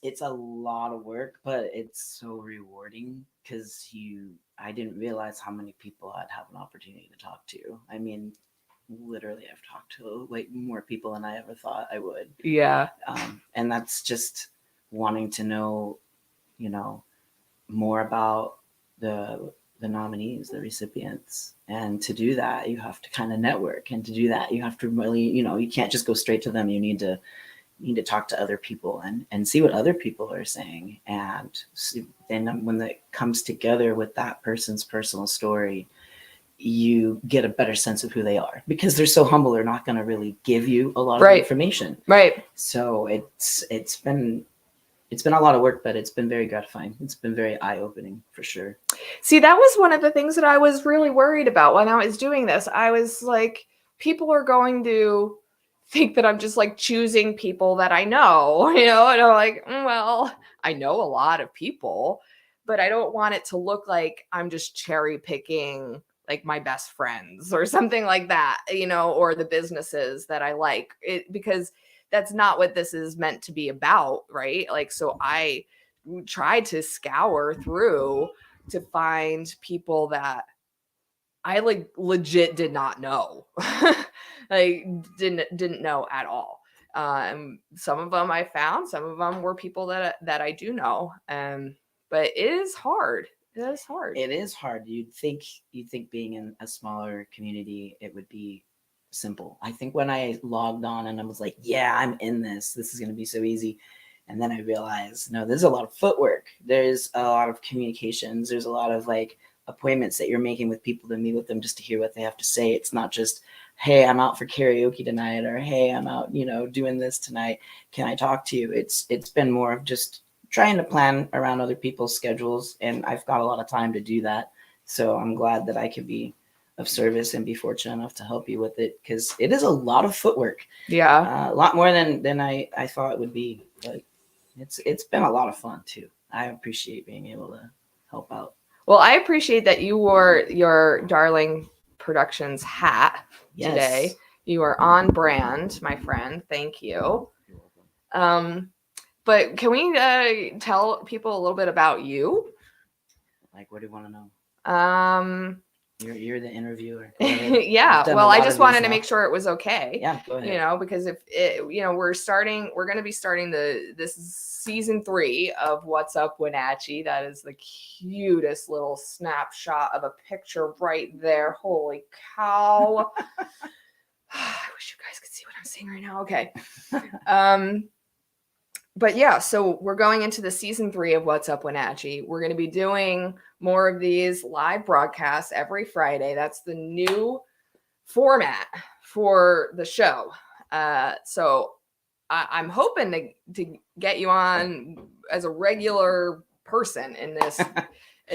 It's a lot of work, but it's so rewarding because I didn't realize how many people I'd have an opportunity to talk to. I mean, literally, I've talked to like more people than I ever thought I would. Yeah. And that's just wanting to know, more about the nominees, the recipients. And to do that, you have to kind of network. And to do that, you have to really, you can't just go straight to them. You need to talk to other people and see what other people are saying. And then when it comes together with that person's personal story, you get a better sense of who they are, because they're so humble. They're not going to really give you a lot of information. Right. So it's been it's been a lot of work, but it's been very gratifying. It's been very eye-opening for sure. See, that was one of the things that I was really worried about when I was doing this. I was like, people are going to think that I'm just like choosing people that I know, and I'm like, well, I know a lot of people, but I don't want it to look like I'm just cherry picking like my best friends or something like that, or the businesses that I like it, because that's not what this is meant to be about, right? Like, so I tried to scour through to find people that I like legit did not know. Like didn't know at all. Some of them I found, some of them were people that I do know. But it is hard. It is hard. It is hard. You'd think being in a smaller community, it would be simple. I think when I logged on and I was like, yeah, I'm in this. This is going to be so easy. And then I realized, no, there's a lot of footwork. There's a lot of communications. There's a lot of like appointments that you're making with people to meet with them just to hear what they have to say. It's not just, hey, I'm out for karaoke tonight, or hey, I'm out, doing this tonight. Can I talk to you? It's been more of just trying to plan around other people's schedules, and I've got a lot of time to do that. So I'm glad that I could be of service and be fortunate enough to help you with it, because it is a lot of footwork. Yeah. A lot more than I thought it would be. But it's been a lot of fun too. I appreciate being able to help out. Well, I appreciate that you wore your Darling Productions hat today. Yes. You are on brand, my friend. Thank you. But can we tell people a little bit about you? Like, what do you want to know? You're the interviewer. Yeah. Well, I just wanted to make sure it was okay. Yeah, go ahead. Because if it, we're going to be starting this season 3 of What's Up Wenatchee. That is the cutest little snapshot of a picture right there. Holy cow. I wish you guys could see what I'm seeing right now. Okay. But yeah, so we're going into the season 3 of What's Up Wenatchee. We're going to be doing more of these live broadcasts every Friday. That's the new format for the show. So I'm hoping to get you on as a regular person in this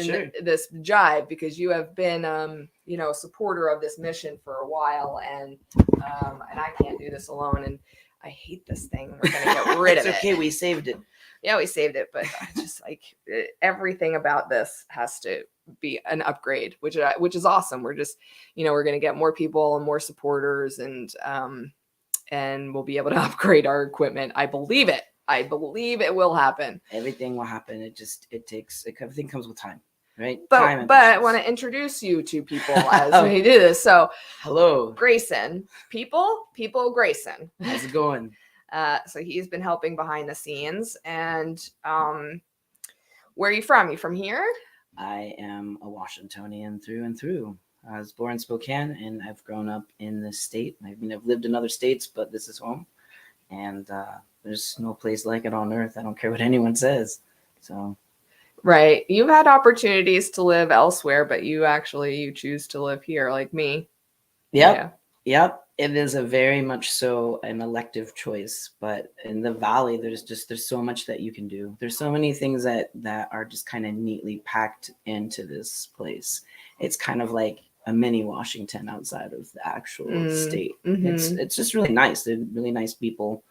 Sure. this jive, because you have been a supporter of this mission for a while, and I can't do this alone, and I hate this thing. We're gonna get rid of it. It's okay, we saved it. Yeah, we saved it, but I just like everything about this has to be an upgrade, which is awesome. We're just, we're gonna get more people and more supporters, and we'll be able to upgrade our equipment. I believe it. I believe it will happen. Everything will happen. Everything comes with time, right? But I patience. want to introduce you to people as we do this. So, hello, Grayson. People, Grayson. how's it going? So he's been helping behind the scenes. And where are you from? You from here? I am a Washingtonian through and through. I was born in Spokane, and I've grown up in this state. I mean, I've lived in other states, but this is home. And there's no place like it on earth. I don't care what anyone says. So, right. You've had opportunities to live elsewhere, but you choose to live here, like me. Yep. It is a very much so an elective choice, but in the Valley, there's so much that you can do. There's so many things that are just kind of neatly packed into this place. It's kind of like a mini Washington outside of the actual state. Mm-hmm. It's just really nice. They're really nice people.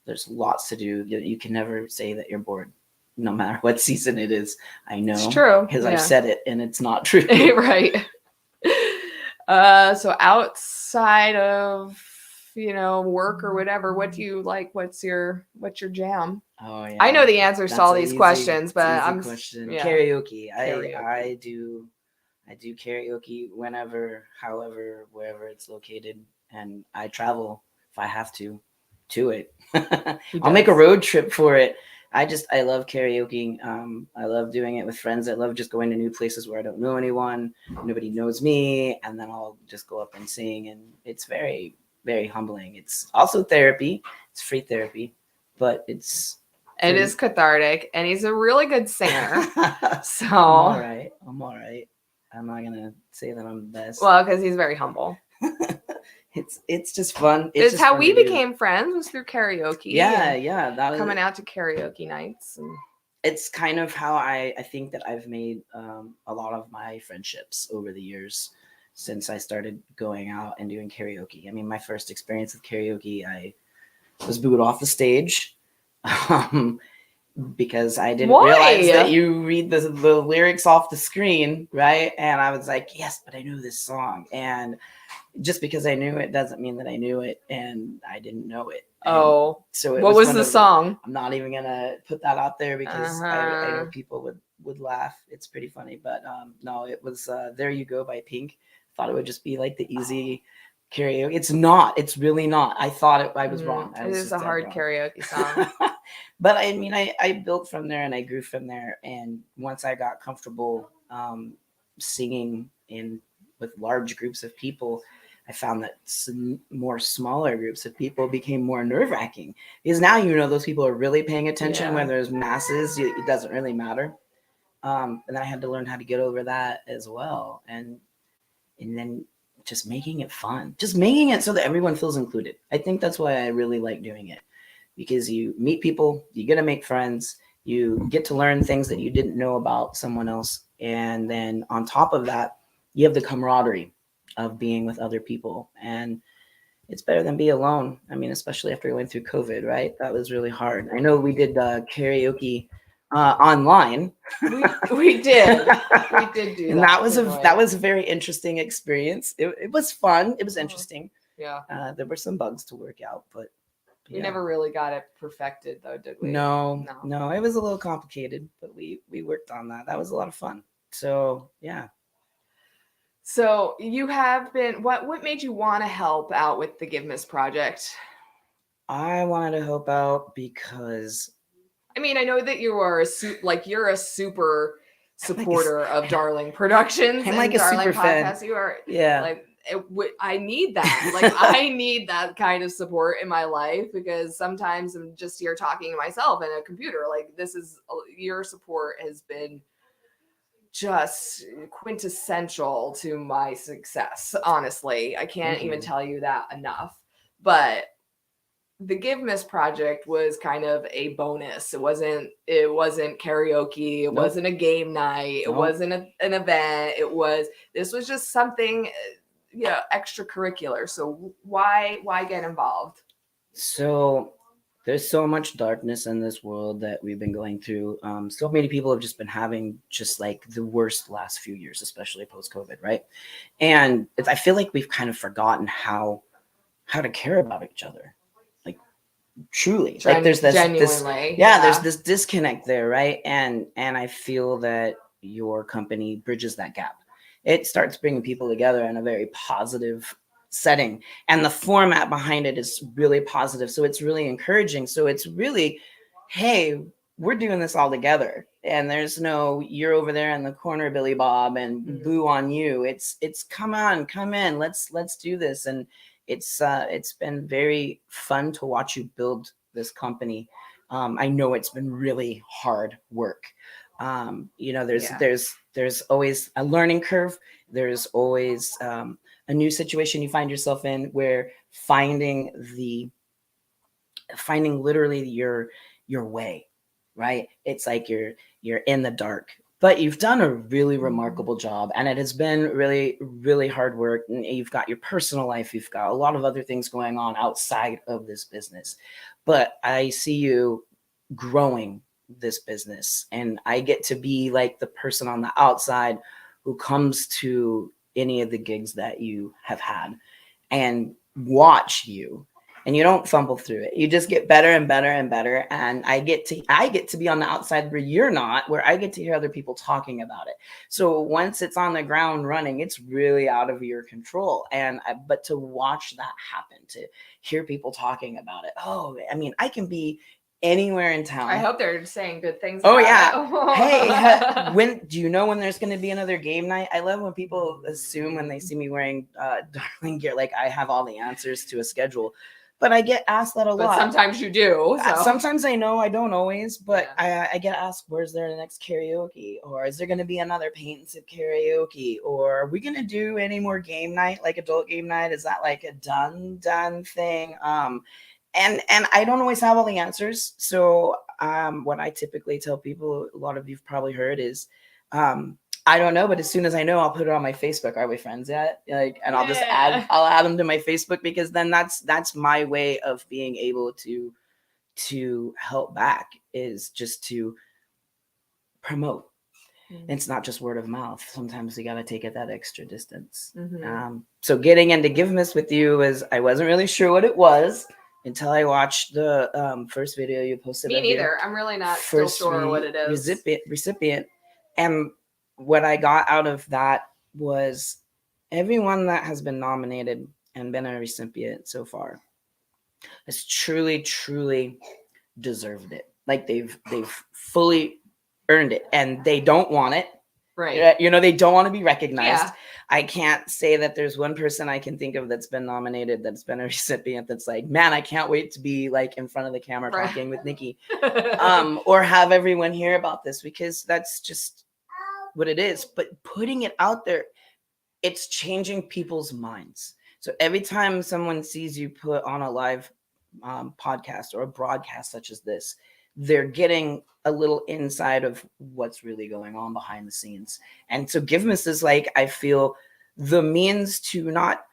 There's lots to do. You can never say that you're bored, no matter what season it is. I know. It's true. Because I've said it and it's not true. Right. So outside of, work or whatever, what do you like? What's your jam? Oh yeah. I know the answers to all these easy, questions, but question. Yeah. Karaoke. Karaoke. I do karaoke whenever, however, wherever it's located, and I travel if I have to it. I'll make a road trip for it. I love karaoke. I love doing it with friends. I love just going to new places where I don't know anyone. Nobody knows me. And then I'll just go up and sing. And it's very, very humbling. It's also therapy. It's free therapy, but it is cathartic. And he's a really good singer. So I'm all right. I'm not going to say that I'm the best. Well, because he's very humble. it's just fun. It's just how fun we to do. became friends, was through karaoke. Yeah, and yeah. That was coming out to karaoke nights. And it's kind of how I think that I've made a lot of my friendships over the years since I started going out and doing karaoke. I mean, my first experience with karaoke, I was booed off the stage because I didn't realize Why? that you read the lyrics off the screen, right? And I was like, yes, but I know this song. And just because I knew it doesn't mean that I knew it, and I didn't know it. And Oh, so it what was one the of song? I'm not even gonna put that out there because I know Uh-huh. people would laugh. It's pretty funny, but no, it was "There You Go" by Pink. Thought it would just be like the easy karaoke. It's not. It's really not. I thought it. I was wrong. I It was is just a dead hard wrong. karaoke song. But I mean, I built from there and I grew from there. And once I got comfortable singing with large groups of people, I found that some more smaller groups of people became more nerve-wracking because now those people are really paying attention. Yeah. When there's masses, it doesn't really matter. And then I had to learn how to get over that as well, and then just making it fun, just making it so that everyone feels included. I think that's why I really like doing it, because you meet people, you get to make friends, you get to learn things that you didn't know about someone else, and then on top of that, you have the camaraderie of being with other people, and it's better than be alone. I mean, especially after going through COVID, right? That was really hard. I know we did karaoke online. We did. We did do And that. that was a very interesting experience. It was fun. It was interesting. Yeah. There were some bugs to work out, but We yeah. never really got it perfected though, did we? No, it was a little complicated, but we worked on that. That was a lot of fun. So yeah. So you have been, what made you want to help out with the GIVEMAS Project? I wanted to help out because I mean, I know that you are you're a super supporter of Darling Productions. I'm like and a Darling super fan. Podcast. You are, yeah. like, I need that. Like, I need that kind of support in my life, because sometimes I'm just here talking to myself and a computer. Like, your support has been just quintessential to my success. Honestly, I can't even tell you that enough. But the GIVEMAS Project was kind of a bonus. It wasn't karaoke. It wasn't a game night. It wasn't an event. This was just something, extracurricular. So why get involved? So there's so much darkness in this world that we've been going through. So many people have just been having just like the worst last few years, especially post-COVID, right? And I feel like we've kind of forgotten how to care about each other. Like, truly. Like, there's this there's this disconnect there, right? And I feel that your company bridges that gap. It starts bringing people together in a very positive setting, and the format behind it is really positive, so it's really encouraging. So it's really, hey, we're doing this all together, and there's no you're over there in the corner, Billy Bob, and boo on you. It's come on, come in, let's do this. And it's been very fun to watch you build this company. I know it's been really hard work. There's always a learning curve. There's always a new situation you find yourself in, where finding literally your way, right? It's like you're in the dark, but you've done a really remarkable job, and it has been really, really hard work. And you've got your personal life, you've got a lot of other things going on outside of this business, but I see you growing this business, and I get to be like the person on the outside who comes to any of the gigs that you have had and watch you, and you don't fumble through it. You just get better and better and better. And I get to be on the outside where you're not, where I get to hear other people talking about it. So once it's on the ground running, it's really out of your control. But to watch that happen, to hear people talking about it. Oh, I mean, I can be anywhere in town. I hope they're saying good things. Oh, about yeah. it. Hey, when do you know when there's going to be another game night? I love when people assume when they see me wearing Darling gear, like I have all the answers to a schedule. but I get asked that a But lot. sometimes you do. So. Sometimes I know, I don't always, but Yeah. I get asked, where's there the next karaoke? Or is there going to be another paint and sip karaoke? Or are we going to do any more game night, like adult game night? Is that like a done thing? And I don't always have all the answers. So what I typically tell people, a lot of you've probably heard, is I don't know, but as soon as I know, I'll put it on my Facebook. Are we friends yet? Like, and I'll just I'll add them to my Facebook, because then that's my way of being able to help back, is just to promote. It's not just word of mouth. Sometimes you got to take it that extra distance. So getting into GIVEMAS with you is, I wasn't really sure what it was until I watched the first video you posted. Me neither. I'm really not still sure what it is. Recipient. And what I got out of that was everyone that has been nominated and been a recipient so far has truly deserved it. Like they've fully earned it, and they don't want it. Right. You know, they don't want to be recognized. Yeah. I can't say that there's one person I can think of that's been nominated, that's been a recipient, that's like, man, I can't wait to be like in front of the camera talking with Nikki, or have everyone hear about this, because that's just what it is. But putting it out there, it's changing people's minds. So every time someone sees you put on a live podcast or a broadcast such as this, they're getting a little inside of what's really going on behind the scenes. And so GIVEMAS is like, I feel, the means to not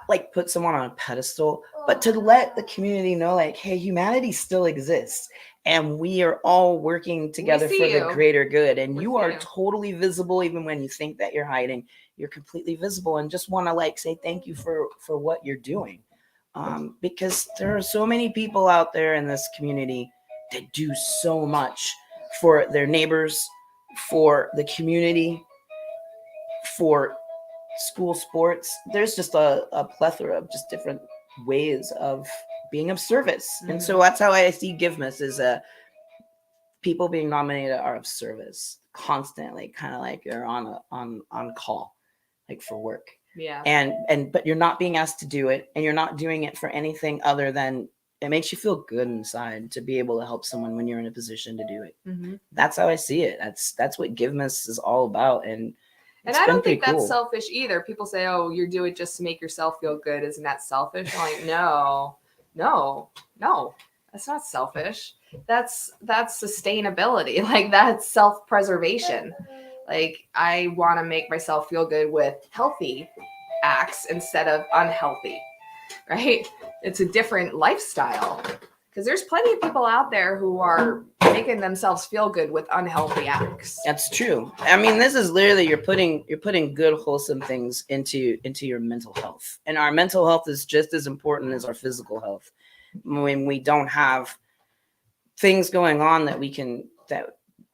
like put someone on a pedestal, but to let the community know, like, hey, humanity still exists, and we are all working together for the greater good. And you are totally visible, even when you think that you're hiding. You're completely visible, and just want to like say thank you for what you're doing. Because there are so many people out there in this community that do so much for their neighbors, for the community, for school sports. There's just a plethora of just different ways of being of service. And so that's how I see GIVEMAS, is people being nominated are of service constantly, kind of like you're on call, like for work. Yeah. And but you're not being asked to do it, and you're not doing it for anything other than it makes you feel good inside to be able to help someone when you're in a position to do it. That's how I see it. That's what GIVEMAS is all about. And I don't think that's selfish either. People say, oh, you do it just to make yourself feel good. Isn't that selfish? I'm like, no, that's not selfish. That's sustainability. Like, that's self-preservation. Like, I want to make myself feel good with healthy acts instead of unhealthy, right? It's a different lifestyle, because there's plenty of people out there who are making themselves feel good with unhealthy acts. That's true. I mean, this is literally, you're putting good, wholesome things into your mental health. And our mental health is just as important as our physical health. When we don't have things going on that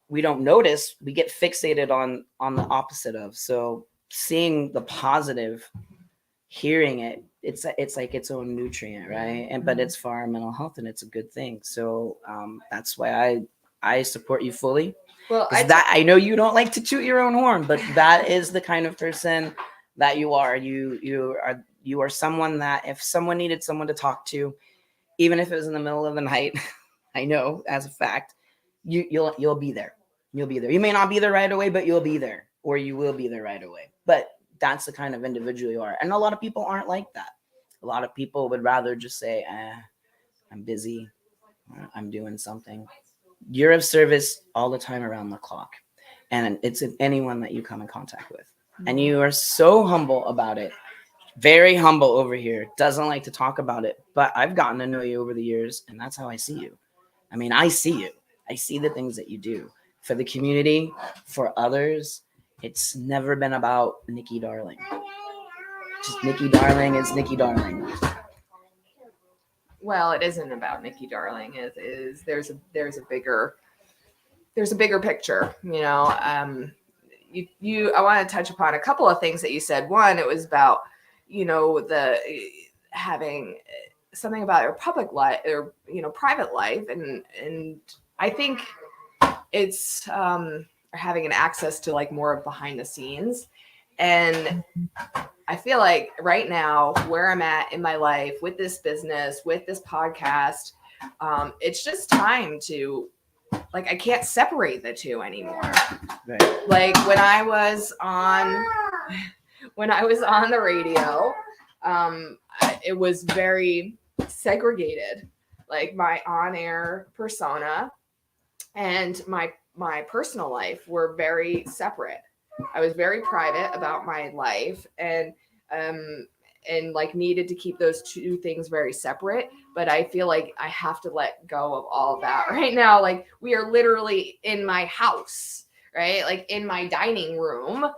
we don't notice, we get fixated on the opposite of. So seeing the positive, hearing it, it's like its own nutrient, right? And but it's for our mental health, and it's a good thing. So that's why I support you fully. Well, I know you don't like to toot your own horn, but that is the kind of person that you are. You are someone that if someone needed someone to talk to, even if it was in the middle of the night, I know as a fact, you'll be there. You'll be there. You may not be there right away, but you'll be there, or you will be there right away. But that's the kind of individual you are. And a lot of people aren't like that. A lot of people would rather just say, I'm busy, I'm doing something. You're of service all the time, around the clock. And it's anyone that you come in contact with. And you are so humble about it. Very humble over here. Doesn't like to talk about it. But I've gotten to know you over the years, and that's how I see you. I mean, I see you. I see the things that you do for the community, for others. It's never been about Nikki Darling. Just Nikki Darling is Nikki Darling. Well, it isn't about Nikki Darling. It is. There's a bigger picture. You know. I want to touch upon a couple of things that you said. One, it was about, you know, the having something about your public life or, you know, private life, and I think it's having an access to like more of behind the scenes. And I feel like right now, where I'm at in my life with this business, with this podcast, it's just time to, like, I can't separate the two anymore. Right. Like when I was on the radio, it was very segregated. Like my on-air persona and my personal life were very separate. I was very private about my life and like needed to keep those two things very separate. But I feel like I have to let go of all of that right now. Like we are literally in my house, right? Like in my dining room,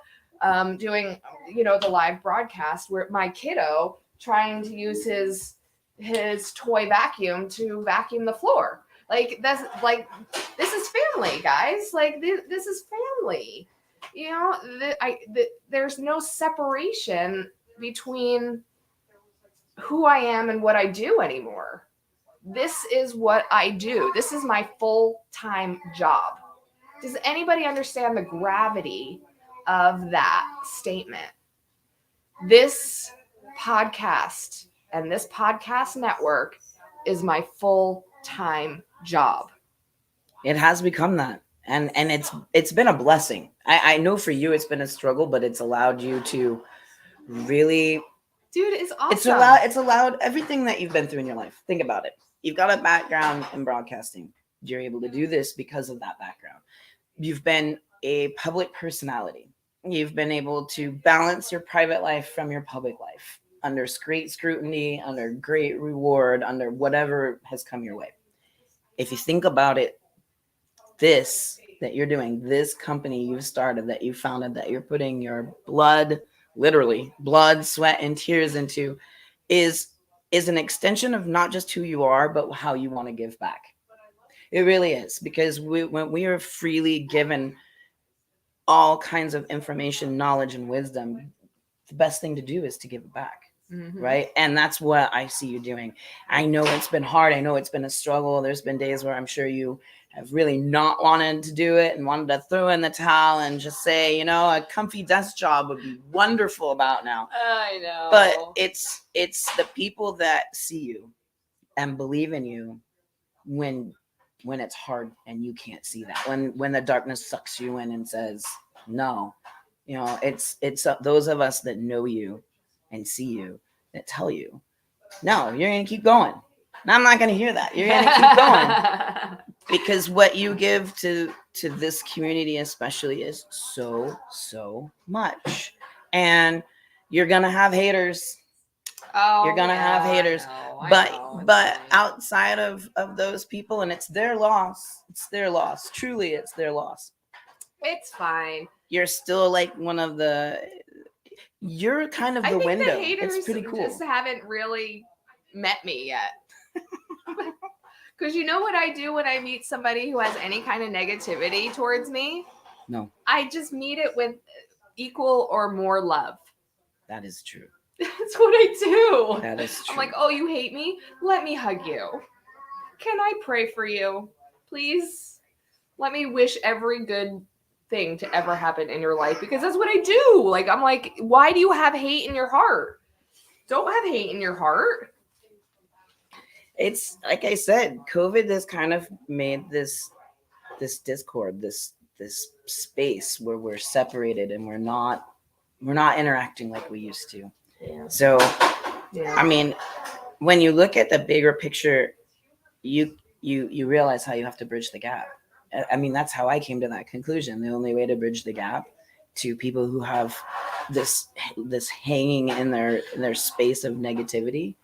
doing, the live broadcast where my kiddo trying to use his toy vacuum to vacuum the floor. Like that's like, this is family, guys. Like this is family. There's no separation between who I am and what I do anymore. This is what I do. This is my full-time job. Does anybody understand the gravity of that statement? This podcast and this podcast network is my full-time job. It has become that. And it's been a blessing. I know for you it's been a struggle, but it's allowed you to really, dude, it's awesome. It's allowed everything that you've been through in your life. Think about it. You've got a background in broadcasting. You're able to do this because of that background. You've been a public personality. You've been able to balance your private life from your public life under great scrutiny, under great reward, under whatever has come your way. If you think about it, this that you're doing, this company you've started, that you founded, that you're putting your blood, literally blood, sweat, and tears into, is an extension of not just who you are, but how you want to give back. It really is, because when we are freely given all kinds of information, knowledge, and wisdom, the best thing to do is to give it back. Mm-hmm. Right. And that's what I see you doing. I know it's been hard. I know it's been a struggle. There's been days where I'm sure you have really not wanted to do it and wanted to throw in the towel and just say, a comfy desk job would be wonderful about now. I know. But it's the people that see you and believe in you when it's hard and you can't see that. When the darkness sucks you in and says, no, it's those of us that know you and see you that tell you, no, you're going to keep going. And I'm not going to hear that. You're going to keep going. Because what you give to this community especially is so much. And you're going to have haters. Oh, you're going to have haters. But outside of those people, and it's their loss. It's their loss. Truly, it's their loss. It's fine. You're still like one of the... You're kind of the window. The haters it's pretty cool. Just haven't really met me yet. Because you know what I do when I meet somebody who has any kind of negativity towards me? No. I just meet it with equal or more love. That is true. That's what I do. That is true. I'm like, oh, you hate me? Let me hug you. Can I pray for you? Please? Let me wish every good thing to ever happen in your life, because that's what I do. Like, I'm like, why do you have hate in your heart? Don't have hate in your heart. It's like I said, COVID has kind of made this discord, this space where we're separated and we're not interacting like we used to. Yeah. So, yeah. I mean, when you look at the bigger picture, you realize how you have to bridge the gap. I mean, that's how I came to that conclusion. The only way to bridge the gap to people who have this hanging in their space of negativity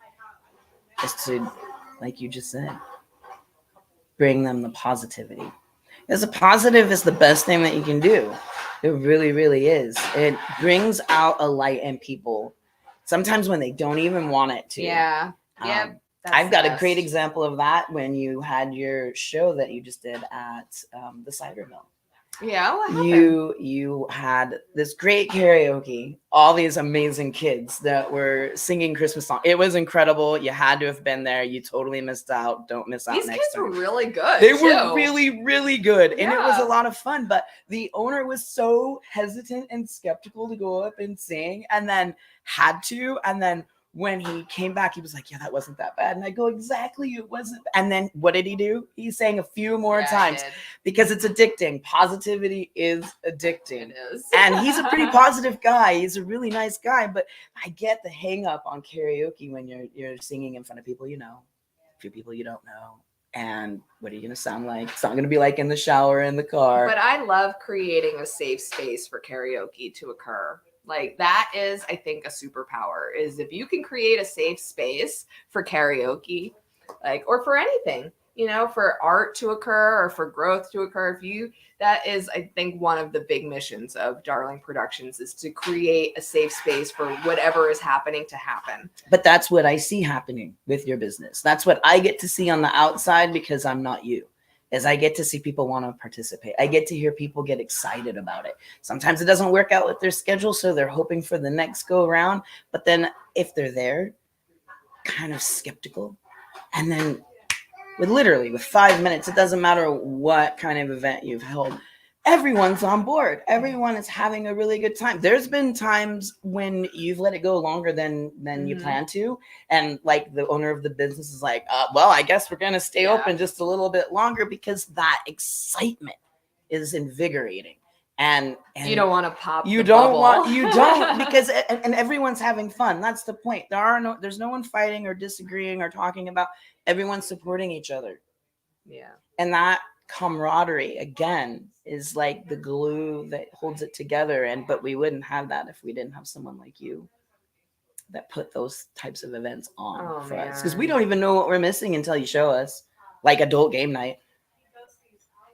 is to, like you just said, bring them the positivity. Because the positive is the best thing that you can do. It really, really is. It brings out a light in people, sometimes when they don't even want it to. Yeah. Yeah. I've got a great example of that when you had your show that you just did at the Cider Mill. Yeah, what happened? You had this great karaoke, all these amazing kids that were singing Christmas songs. It was incredible. You had to have been there. You totally missed out. Don't miss out These next kids time. were really good. They were too. really, really good. And it was a Yeah. lot of fun. But the owner was so hesitant and skeptical to go up and sing, and then had to. And then when he came back, he was like, yeah, that wasn't that bad. And I go, exactly, it wasn't. And then what did he do? He sang a few more Yeah, times I did. because it's addicting. Positivity is addicting. It is. And he's a pretty positive guy. He's a really nice guy. But I get the hang up on karaoke when you're singing in front of people you know, a few people you don't know. And what are you going to sound like? It's not going to be like in the shower, in the car. But I love creating a safe space for karaoke to occur. Like that is, I think, a superpower is if you can create a safe space for karaoke, like, or for anything, you know, for art to occur or for growth to occur. That is, I think, one of the big missions of Darling Productions is to create a safe space for whatever is happening to happen. But that's what I see happening with your business. That's what I get to see on the outside because I'm not you. Is I get to see people want to participate. I get to hear people get excited about it. Sometimes it doesn't work out with their schedule, so they're hoping for the next go around. But then if they're there, kind of skeptical, and then with 5 minutes, it doesn't matter what kind of event you've held, everyone's on board. Everyone is having a really good time. There's been times when you've let it go longer than you plan to, and like the owner of the business is like, well, I guess we're gonna stay open just a little bit longer because that excitement is invigorating. And you don't want to pop. You the don't bubble. because and everyone's having fun. That's the point. There's no one fighting or disagreeing or talking about. Everyone's supporting each other. Yeah. And that camaraderie again is like the glue that holds it together. But we wouldn't have that if we didn't have someone like you that put those types of events on for us. Because we don't even know what we're missing until you show us, like adult game night,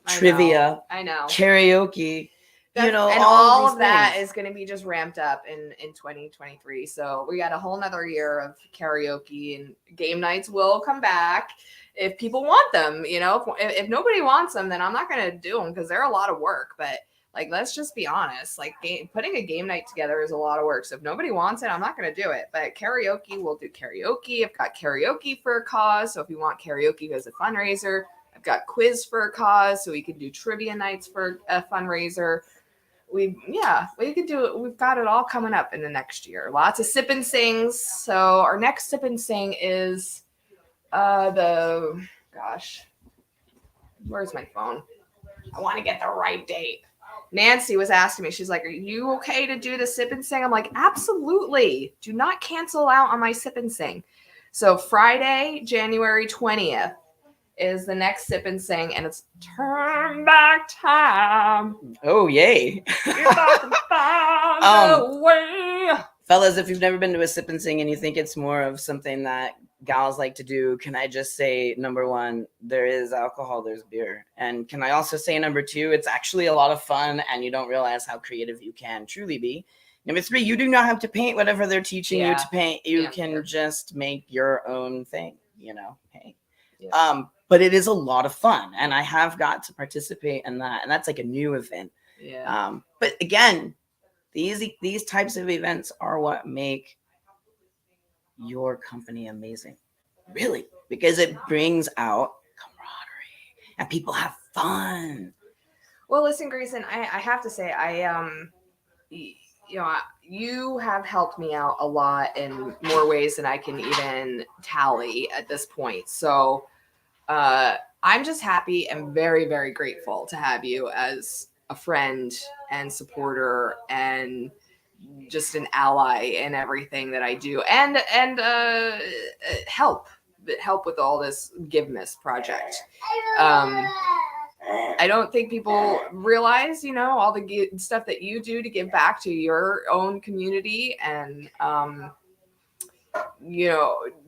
trivia, I know. karaoke. And all of that is going to be just ramped up in 2023. So we got a whole nother year of karaoke, and game nights will come back if people want them. You know, if nobody wants them, then I'm not going to do them because they're a lot of work. But like, let's just be honest. Like, putting a game night together is a lot of work. So if nobody wants it, I'm not going to do it. But karaoke, we'll do karaoke. I've got karaoke for a cause. So if you want karaoke as a fundraiser, I've got quiz for a cause. So we can do trivia nights for a fundraiser. We could do it. We've got it all coming up in the next year. Lots of sip and sings. So our next sip and sing is where's my phone? I want to get the right date. Nancy was asking me, she's like, are you okay to do the sip and sing? I'm like, absolutely. Do not cancel out on my sip and sing. So Friday, January 20th is the next sip and sing, and it's turn back time. Oh, yay. Fellas, if you've never been to a sip and sing and you think it's more of something that gals like to do, can I just say, number one, there is alcohol, there's beer. And can I also say, number two, it's actually a lot of fun and you don't realize how creative you can truly be. Number three, you do not have to paint whatever they're teaching you to paint. You can just make your own thing, paint. Yeah. But it is a lot of fun, and I have got to participate in that, and that's like a new event. Yeah. But again, these types of events are what make your company amazing, really, because it brings out camaraderie and people have fun. Well, listen, Grayson, I have to say, you have helped me out a lot in more ways than I can even tally at this point. So I'm just happy and very, very grateful to have you as a friend and supporter and just an ally in everything that I do, and help with all this GIVEMAS project. I don't think people realize, all the stuff that you do to give back to your own community, and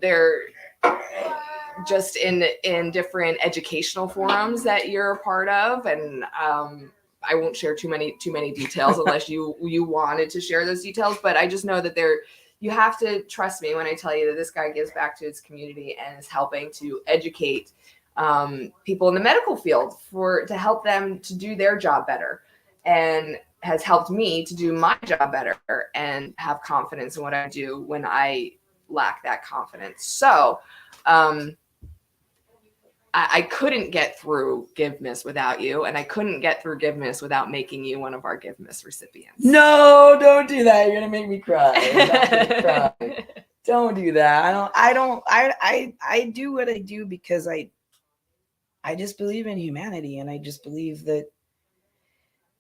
they're just in different educational forums that you're a part of, and I won't share too many details unless you wanted to share those details, but I just know that you have to trust me when I tell you that this guy gives back to his community and is helping to educate people in the medical field to help them to do their job better. and has helped me to do my job better and have confidence in what I do when I lack that confidence. So I couldn't get through GiveMas without you, and I couldn't get through GiveMas without making you one of our GiveMas recipients. No, don't do that. You're gonna make me cry. I'm gonna cry. Don't do that. I do what I do because I just believe in humanity, and I just believe that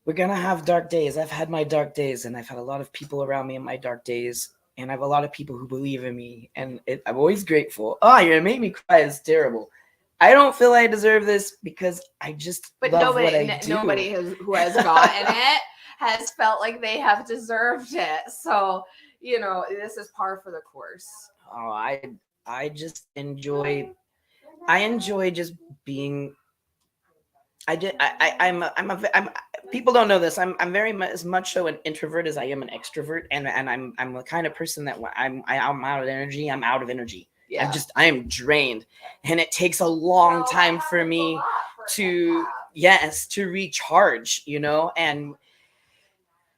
we're gonna have dark days. I've had my dark days, and I've had a lot of people around me in my dark days, and I have a lot of people who believe in me, and I'm always grateful. Oh, you're gonna make me cry. It's terrible. I don't feel I deserve this because I just love what I do. Nobody who has gotten it has felt like they have deserved it. So, this is par for the course. Oh, I just enjoy just being. I'm people don't know this. I'm very much as much so an introvert as I am an extrovert, and I'm the kind of person that when I'm out of energy, I'm out of energy. Yeah. I am drained, and it takes a long time for me to recharge, and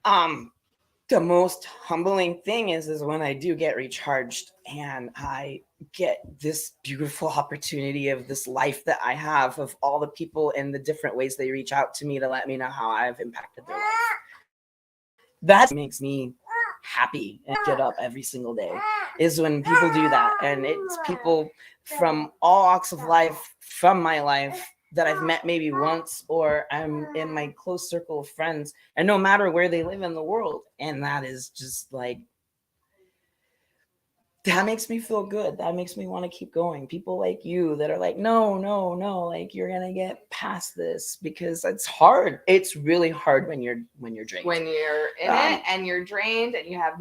the most humbling thing is when I do get recharged and I get this beautiful opportunity of this life that I have, of all the people and the different ways they reach out to me to let me know how I've impacted their life. That makes me happy and get up every single day, is when people do that. And it's people from all walks of life, from my life, that I've met maybe once, or I'm in my close circle of friends, and no matter where they live in the world. And that is just like, that makes me feel good. That makes me want to keep going. People like you that are like, no, like, you're gonna get past this, because it's hard. It's really hard when you're drained. When you're in it and you're drained and you have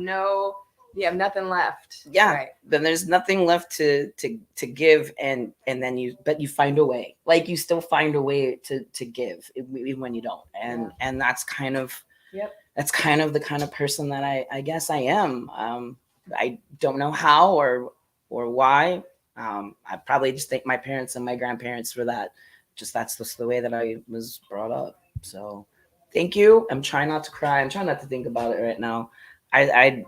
nothing left. Yeah. Right. Then there's nothing left to give, and then you find a way. Like, you still find a way to give even when you don't. And that's kind of that's kind of the kind of person that I guess I am. I don't know how or why. I probably just thank my parents and my grandparents for that. That's just the way that I was brought up. So thank you. I'm trying not to cry. I'm trying not to think about it right now. I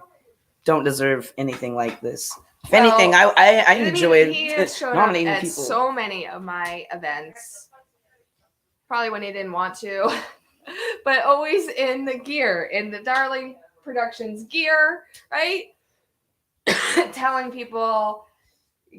don't deserve anything like this. If anything, I enjoy nominating people. So many of my events, probably when he didn't want to, but always in the gear, in the Darling Productions gear, right? Telling people,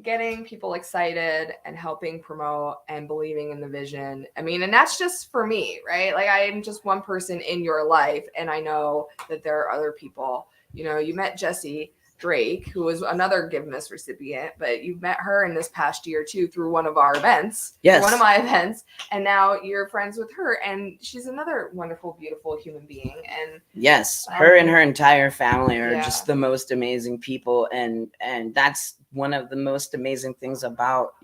getting people excited and helping promote and believing in the vision. I mean, and that's just for me, right? Like, I am just one person in your life, and I know that there are other people. You met Jessie Drake, who was another GiveMas recipient, but you've met her in this past year too through one of our events. Yes. One of my events. And now you're friends with her, and she's another wonderful, beautiful human being. And yes, her and her entire family are just the most amazing people. And that's one of the most amazing things about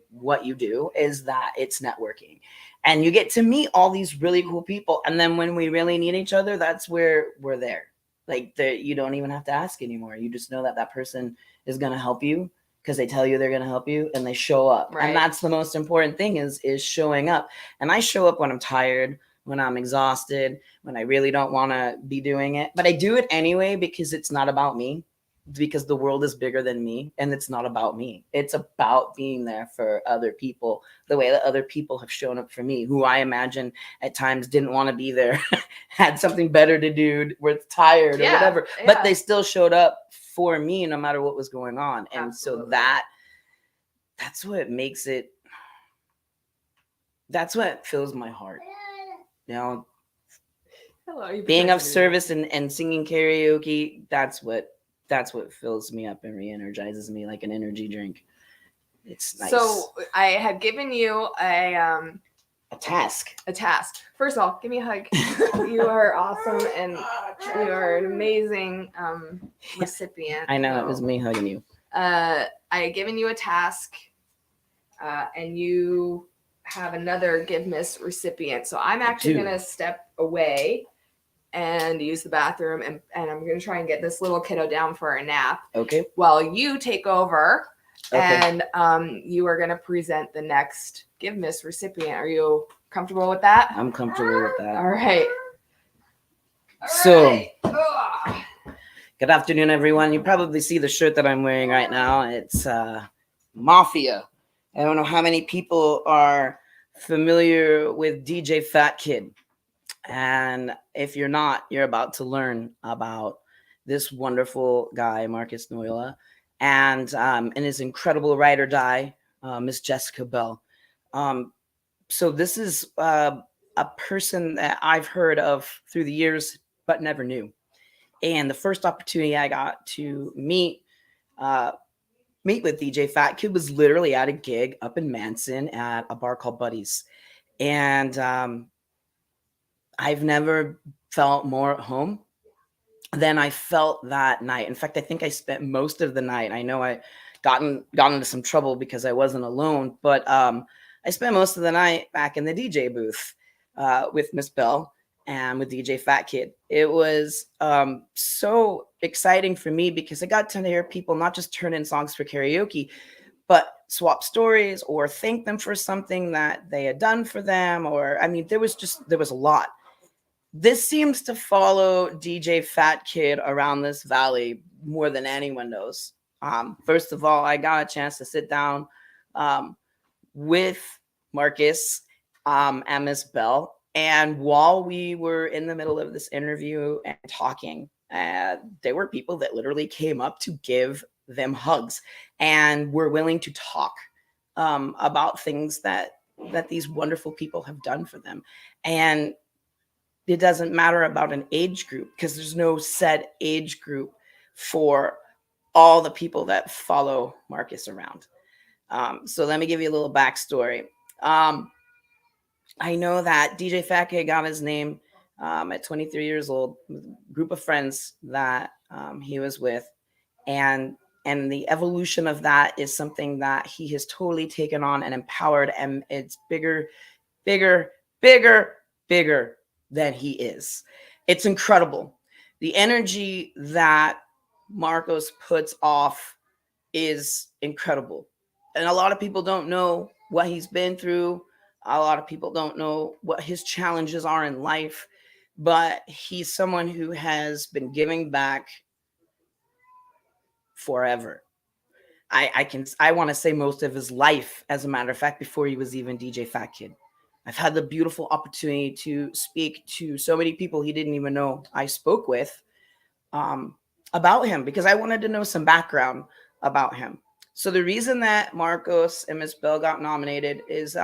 what you do, is that it's networking. And you get to meet all these really cool people. And then when we really need each other, that's where we're there. Like, you don't even have to ask anymore. You just know that person is going to help you because they tell you they're going to help you, and they show up. Right. And that's the most important thing, is showing up. And I show up when I'm tired, when I'm exhausted, when I really don't want to be doing it. But I do it anyway, because it's not about me, because the world is bigger than me, and it's not about me. It's about being there for other people, the way that other people have shown up for me, who I imagine at times didn't want to be there, had something better to do, were tired or whatever, but they still showed up for me no matter what was going on. And Absolutely. So that's what makes it, that's what fills my heart. Hello, being of service and singing karaoke, that's what fills me up and re-energizes me like an energy drink. It's nice. So I had given you a task. First of all, give me a hug. You are awesome, and you are an amazing recipient. I know, it was me hugging you. I had given you a task, and you have another GiveMas recipient. So I'm actually going to step away and use the bathroom, and I'm going to try and get this little kiddo down for a nap. Okay. While you take over and you are going to present the next GIVEMAS recipient. Are you comfortable with that? I'm comfortable with that. All right. So, good afternoon, everyone. You probably see the shirt that I'm wearing right now. It's Mafia. I don't know how many people are familiar with DJ Fat Kid. And if you're not, you're about to learn about this wonderful guy, Marcus Noyola, and his incredible ride or die, Miss Jessica Bell. So this is a person that I've heard of through the years, but never knew. And the first opportunity I got to meet with DJ Fat Kid was literally at a gig up in Manson at a bar called Buddy's. And I've never felt more at home than I felt that night. In fact, I think I spent most of the night. I know I got into some trouble because I wasn't alone, but I spent most of the night back in the DJ booth with Miss Bell and with DJ Fat Kid. It was so exciting for me because I got to hear people not just turn in songs for karaoke, but swap stories or thank them for something that they had done for them. Or, I mean, there was a lot. This seems to follow DJ Fat Kid around this valley more than anyone knows. First of all, I got a chance to sit down with Marcus and Miss Bell. And while we were in the middle of this interview and talking, there were people that literally came up to give them hugs and were willing to talk about things that these wonderful people have done for them. And it doesn't matter about an age group because there's no set age group for all the people that follow Marcus around. So let me give you a little backstory. I know that DJ Fat Kid got his name at 23 years old, with a group of friends that he was with. And the evolution of that is something that he has totally taken on and empowered. And it's bigger than he is. It's incredible. The energy that Marcos puts off is incredible. And a lot of people don't know what he's been through. A lot of people don't know what his challenges are in life, but he's someone who has been giving back forever. I want to say most of his life, as a matter of fact, before he was even DJ Fat Kid. I've had the beautiful opportunity to speak to so many people he didn't even know I spoke with about him because I wanted to know some background about him. So the reason that Marcos and Miss Bell got nominated is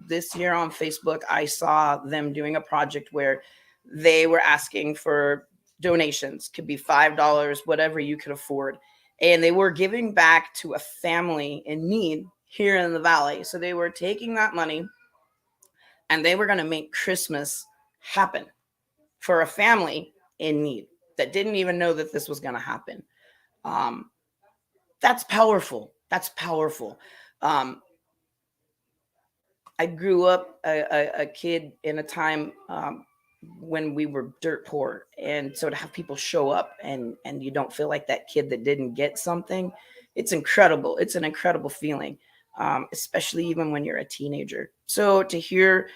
this year on Facebook, I saw them doing a project where they were asking for donations, could be $5, whatever you could afford. And they were giving back to a family in need here in the Valley. So they were taking that money and they were going to make Christmas happen for a family in need that didn't even know that this was going to happen. That's powerful. That's powerful. I grew up a kid in a time when we were dirt poor. And so to have people show up and you don't feel like that kid that didn't get something, it's incredible. It's an incredible feeling, especially even when you're a teenager. So to hear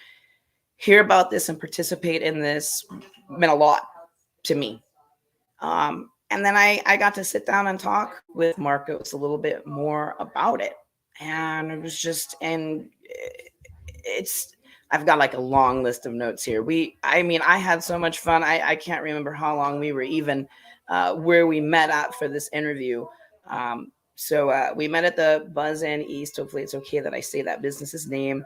about this and participate in this meant a lot to me. And then I got to sit down and talk with Marcos a little bit more about it. And it was just, and I've got like a long list of notes here. I had so much fun. I can't remember how long we were even where we met at for this interview. So we met at the Buzz Inn East. Hopefully it's okay that I say that business's name.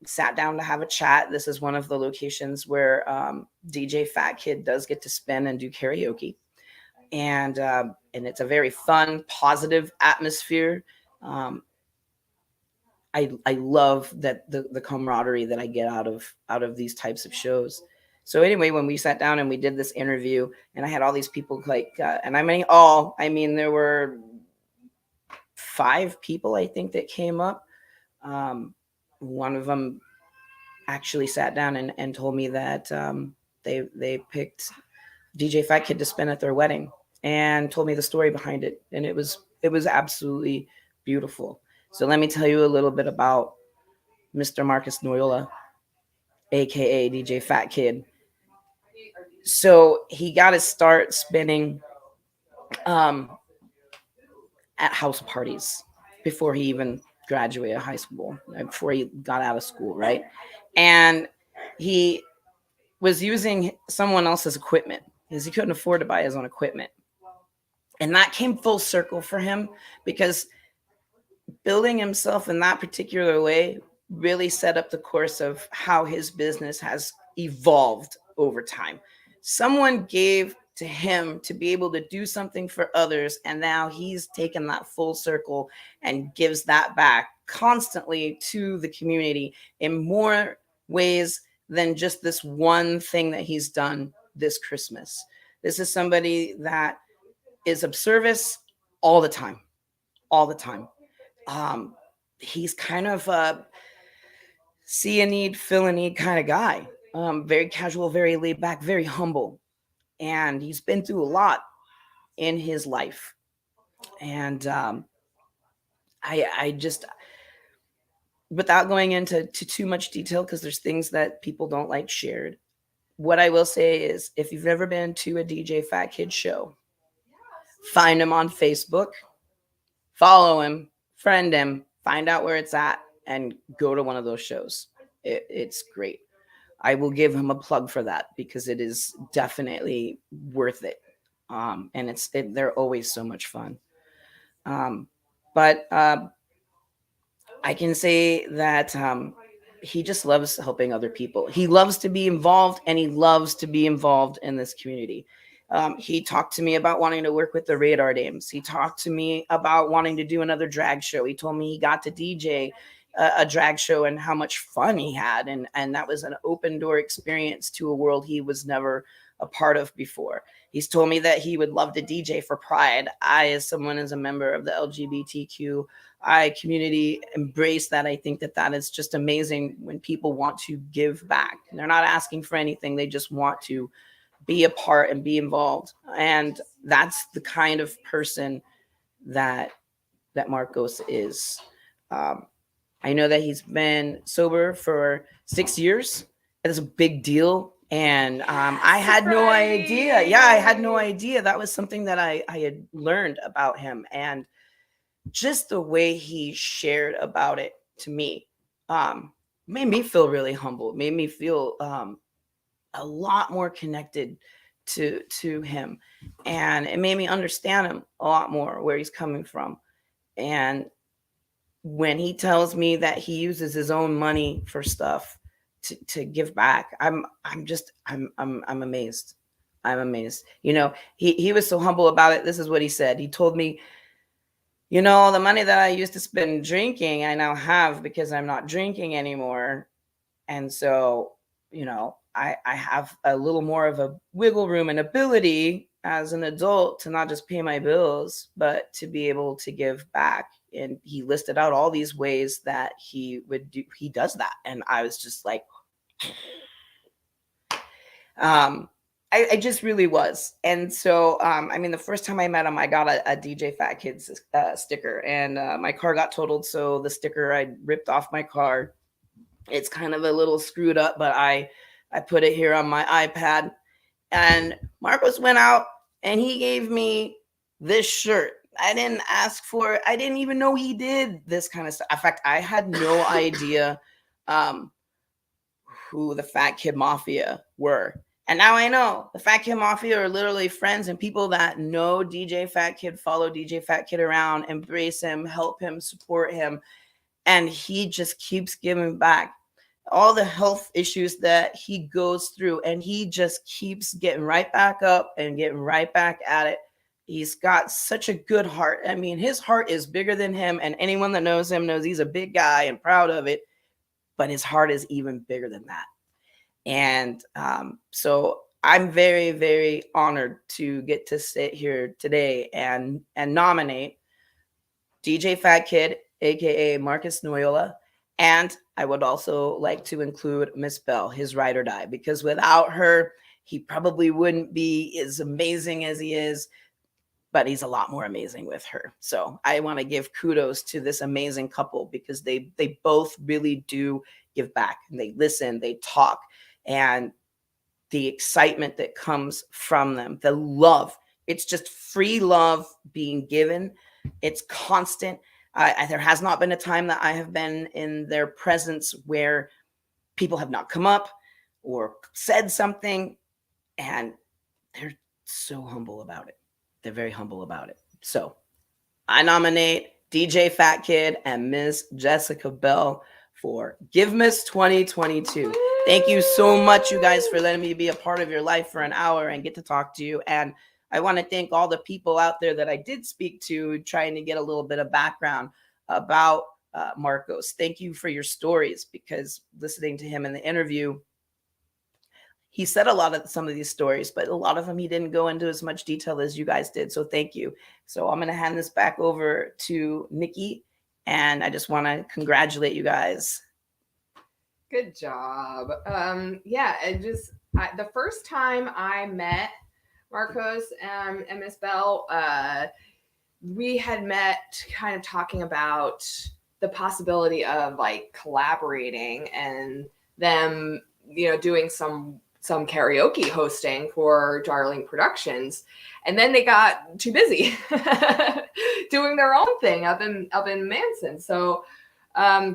Sat down to have a chat. This is one of the locations where DJ Fat Kid does get to spin and do karaoke. And it's a very fun, positive atmosphere. I love that the camaraderie that I get out of these types of shows. So anyway, when we sat down and we did this interview, and I had all these people and I mean there were 5 people I think that came up. One of them actually sat down and told me that they picked DJ Fat Kid to spin at their wedding, and told me the story behind it. And it was absolutely beautiful. So let me tell you a little bit about Mr. Marcus Noyola, aka DJ Fat Kid. So he got his start spinning at house parties before he even graduated high school, before he got out of school, right? And he was using someone else's equipment because he couldn't afford to buy his own equipment. And that came full circle for him because building himself in that particular way really set up the course of how his business has evolved over time. Someone gave to him to be able to do something for others, and now he's taken that full circle and gives that back constantly to the community in more ways than just this one thing that he's done this Christmas. This is somebody that is of service all the time, all the time. He's kind of a see a need, fill a need kind of guy. Very casual, very laid back, very humble. And he's been through a lot in his life. And I just, without going into too much detail, because there's things that people don't like shared, what I will say is if you've never been to a DJ Fat Kid show, find him on Facebook, follow him, friend him, find out where it's at, and go to one of those shows. It's great. I will give him a plug for that because it is definitely worth it. And they're always so much fun. But I can say that he just loves helping other people. He loves to be involved, and he loves to be involved in this community. He talked to me about wanting to work with the Radar Dames. He talked to me about wanting to do another drag show. He told me he got to DJ a drag show and how much fun he had. And that was an open door experience to a world he was never a part of before. He's told me that he would love to DJ for Pride. As a member of the LGBTQI community, embrace that. I think that is just amazing when people want to give back. They're not asking for anything. They just want to be a part and be involved. And that's the kind of person that Marcos is. I know that he's been sober for 6 years. It's a big deal. And I had no idea. Yeah, I had no idea. That was something that I had learned about him. And just the way he shared about it to me made me feel really humble, made me feel a lot more connected to him. And it made me understand him a lot more, where he's coming from. And when he tells me that he uses his own money for stuff to give back, I'm amazed. I'm amazed. You know, he was so humble about it. This is what he said. He told me, you know, the money that I used to spend drinking, I now have because I'm not drinking anymore. And so, you know, I have a little more of a wiggle room and ability as an adult to not just pay my bills, but to be able to give back. And he listed out all these ways that he does that. And I was just like, I just really was. And so, I mean, the first time I met him, I got a DJ Fat Kids sticker, and my car got totaled. So the sticker I ripped off my car. It's kind of a little screwed up, but I put it here on my iPad. And Marcos went out and he gave me this shirt. I didn't ask for it. I didn't even know he did this kind of stuff. In fact, I had no idea who the Fat Kid Mafia were. And now I know the Fat Kid Mafia are literally friends and people that know DJ Fat Kid, follow DJ Fat Kid around, embrace him, help him, support him. And he just keeps giving back all the health issues that he goes through. And he just keeps getting right back up and getting right back at it. He's got such a good heart. I mean, his heart is bigger than him. And anyone that knows him knows he's a big guy and proud of it. But his heart is even bigger than that. And so I'm very, very honored to get to sit here today and nominate DJ Fat Kid, aka Marcus Noyola. And I would also like to include Miss Bell, his ride or die, because without her, he probably wouldn't be as amazing as he is. but he's a lot more amazing with her. So I want to give kudos to this amazing couple because they both really do give back, and they listen, they talk, and the excitement that comes from them, the love, it's just free love being given. It's constant. There has not been a time that I have been in their presence where people have not come up or said something, and they're so humble about it. They're very humble about it. So I nominate DJ Fat Kid and Ms. Jessica Bell for GIVEMAS 2022. Thank you so much, you guys, for letting me be a part of your life for an hour and get to talk to you. And I want to thank all the people out there that I did speak to, trying to get a little bit of background about Marcos. Thank you for your stories, because listening to him in the interview, he said some of these stories, but a lot of them he didn't go into as much detail as you guys did. So thank you. So I'm going to hand this back over to Nikki, and I just want to congratulate you guys. Good job. Yeah, the first time I met Marcos and Miss Bell, we had met kind of talking about the possibility of like collaborating and them, doing some karaoke hosting for Darling Productions, and then they got too busy doing their own thing up in Manson. So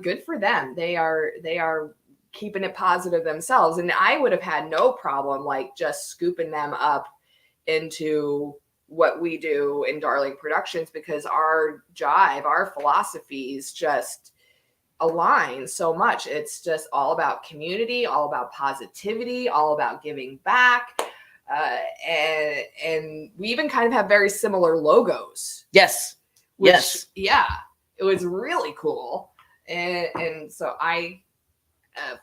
good for them. They are keeping it positive themselves, and I would have had no problem like just scooping them up into what we do in Darling Productions, because our philosophies just align so much. It's just all about community, all about positivity, all about giving back, and we even kind of have very similar logos. Yes. Yes. Yeah, it was really cool, and so I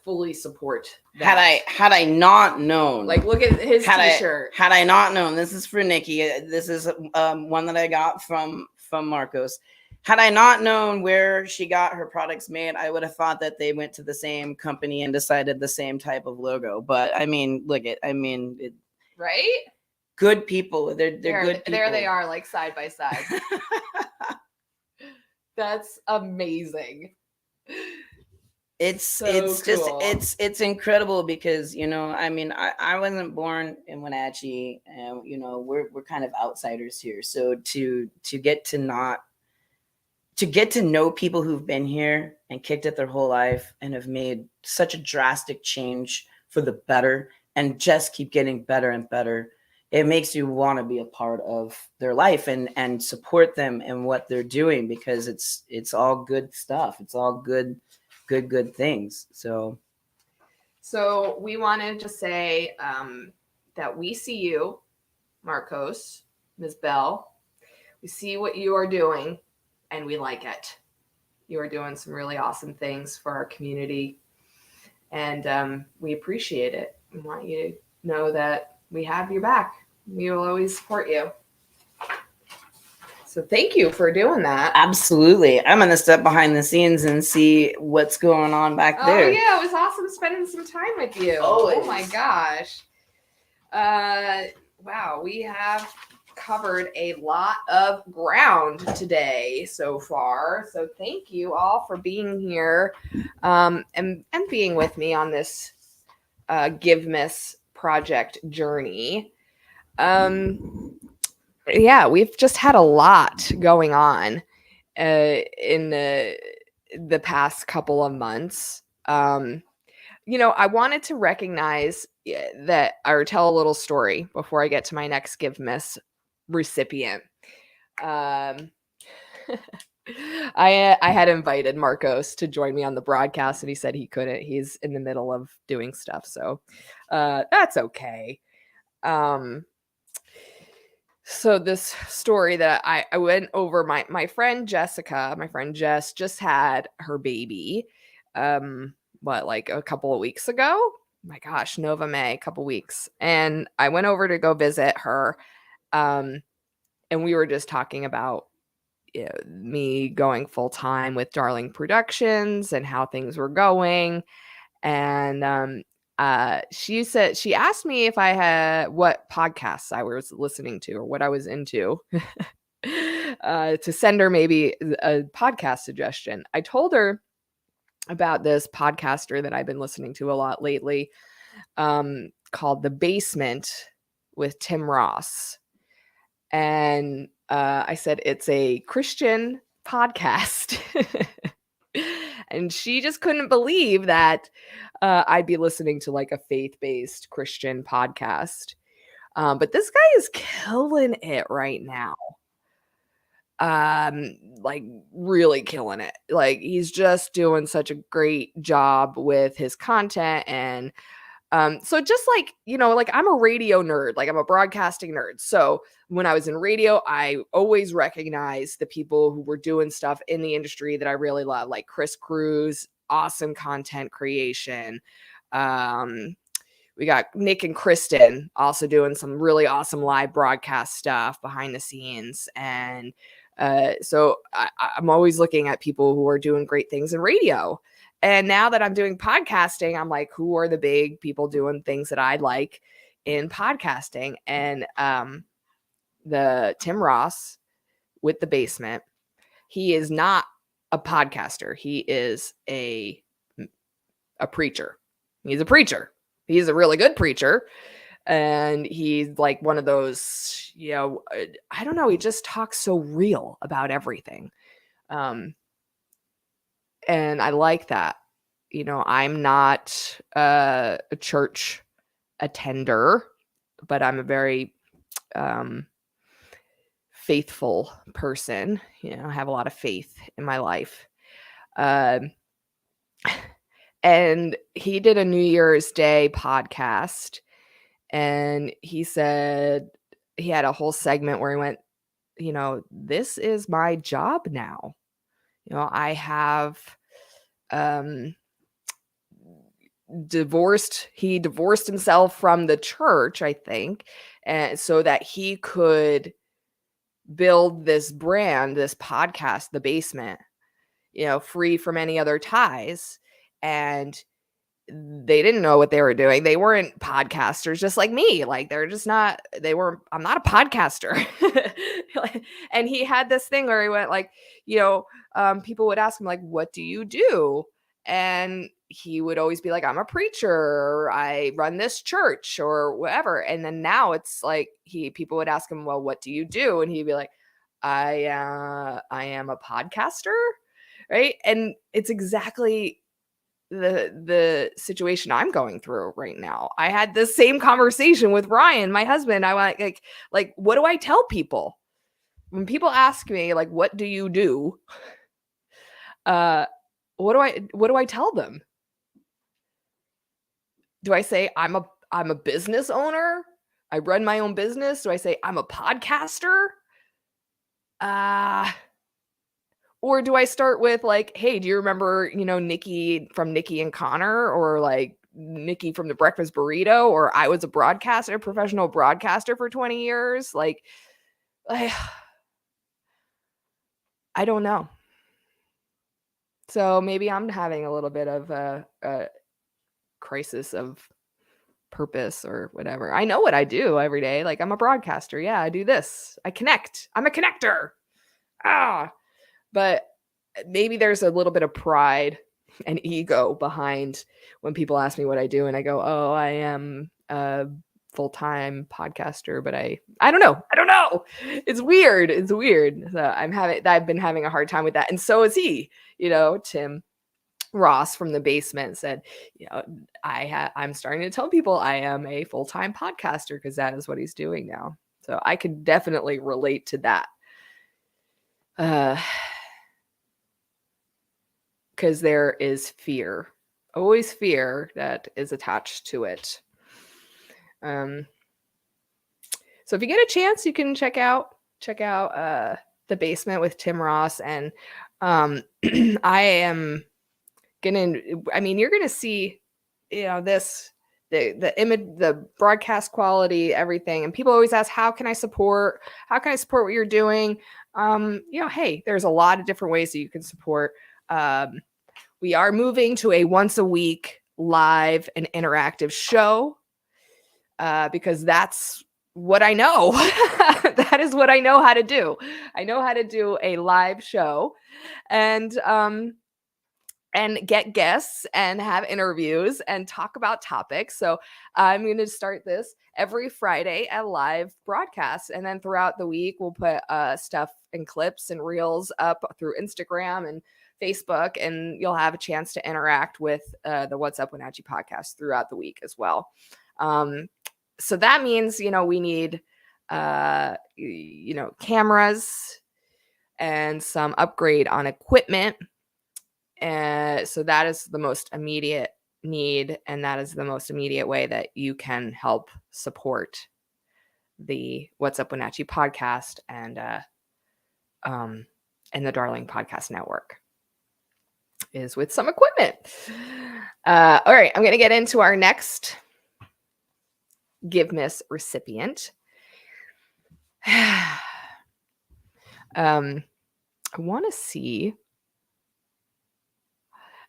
fully support that. Had I not known, like, look at his t-shirt. Had I not known, this is for Nikki. This is one that I got from Marcos. Had I not known where she got her products made, I would have thought that they went to the same company and decided the same type of logo. But I mean, Right? Good people. They're good people. There they are, like side by side. That's amazing. It's cool. it's incredible because I wasn't born in Wenatchee, and we're kind of outsiders here. So to get to know people who've been here and kicked it their whole life and have made such a drastic change for the better and just keep getting better and better, it makes you want to be a part of their life and support them in what they're doing, because it's all good stuff. It's all good things. So we wanted to say that we see you, Marcos, Ms. Bell. We see what you are doing, and we like it. You are doing some really awesome things for our community, and we appreciate it. We want you to know that we have your back. We will always support you. So thank you for doing that. Absolutely. I'm going to step behind the scenes and see what's going on back there. Oh, yeah. It was awesome spending some time with you. Always. Oh, my gosh. Wow. We have covered a lot of ground today so far. So thank you all for being here and being with me on this GIVEMAS Project journey. Yeah, we've just had a lot going on in the past couple of months. I wanted to recognize that, or tell a little story before I get to my next GIVEMAS recipient. I had invited Marcos to join me on the broadcast, and he said he couldn't. He's in the middle of doing stuff, so that's okay. So this story that I went over, my friend Jessica, my friend Jess just had her baby, like a couple of weeks ago? My gosh, Nova May, a couple weeks. And I went over to go visit her. And we were just talking about me going full time with Darling Productions and how things were going. And she asked me if I had what podcasts I was listening to or what I was into. To send her maybe a podcast suggestion. I told her about this podcaster that I've been listening to a lot lately, called The Basement with Tim Ross. And I said, it's a Christian podcast. And she just couldn't believe that I'd be listening to like a faith-based Christian podcast. But this guy is killing it right now. Like really killing it. Like he's just doing such a great job with his content. And so just like, like I'm a radio nerd, like I'm a broadcasting nerd. So when I was in radio, I always recognized the people who were doing stuff in the industry that I really love, like Chris Cruz, awesome content creation. We got Nick and Kristen also doing some really awesome live broadcast stuff behind the scenes. And so I'm always looking at people who are doing great things in radio. And now that I'm doing podcasting, I'm like, who are the big people doing things that I like in podcasting? And the Tim Ross with The Basement, he is not a podcaster. He is a preacher. He's a preacher. He's a really good preacher. And he's like one of those, I don't know. He just talks so real about everything. And I like that. I'm not a church attender, but I'm a very faithful person. I have a lot of faith in my life. And he did a New Year's Day podcast. And he said he had a whole segment where he went, this is my job now. I have he divorced himself from the church, I think, and so that he could build this brand, this podcast, The Basement, free from any other ties. And they didn't know what they were doing. They weren't podcasters just like me. Like I'm not a podcaster. And he had this thing where he went like, people would ask him like, what do you do? And he would always be like, I'm a preacher, or I run this church or whatever. And then now it's like people would ask him, well, what do you do? And he'd be like, I am a podcaster. Right. And it's exactly the situation I'm going through right now. I had the same conversation with Ryan, my husband. I went like, what do I tell people when people ask me like, what do you do? What do I tell them? Do I say I'm a business owner? I run my own business? Do I say I'm a podcaster? Or do I start with like, hey, do you remember, Nikki from Nikki and Connor, or like Nikki from the Breakfast Burrito, or I was a professional broadcaster for 20 years? Like, I don't know. So maybe I'm having a little bit of a crisis of purpose or whatever. I know what I do every day. Like I'm a broadcaster. Yeah, I do this. I connect. I'm a connector. But maybe there's a little bit of pride and ego behind when people ask me what I do. And I go, oh, I am a full-time podcaster, but I don't know. It's weird. So I've been having a hard time with that. And so is he, Tim Ross from The Basement said, I'm starting to tell people I am a full-time podcaster because that is what he's doing now. So I could definitely relate to that. Because there is fear, always fear that is attached to it. So if you get a chance, you can check out The Basement with Tim Ross. And you're gonna see, the image, the broadcast quality, everything. And people always ask, how can I support what you're doing? Hey, there's a lot of different ways that you can support. We are moving to a once a week live and interactive show because that's what I know. That is what I know how to do. I know how to do a live show and get guests and have interviews and talk about topics. So I'm going to start this every Friday at live broadcast. And then throughout the week, we'll put stuff and clips and reels up through Instagram and Facebook. And you'll have a chance to interact with the What's Up Wenatchee podcast throughout the week as well. So that means, we need, cameras and some upgrade on equipment. So that is the most immediate need, and that is the most immediate way that you can help support the What's Up Wenatchee podcast and the Darling Podcast Network is with some equipment. All right, I'm going to get into our next GIVEMAS recipient. I want to see.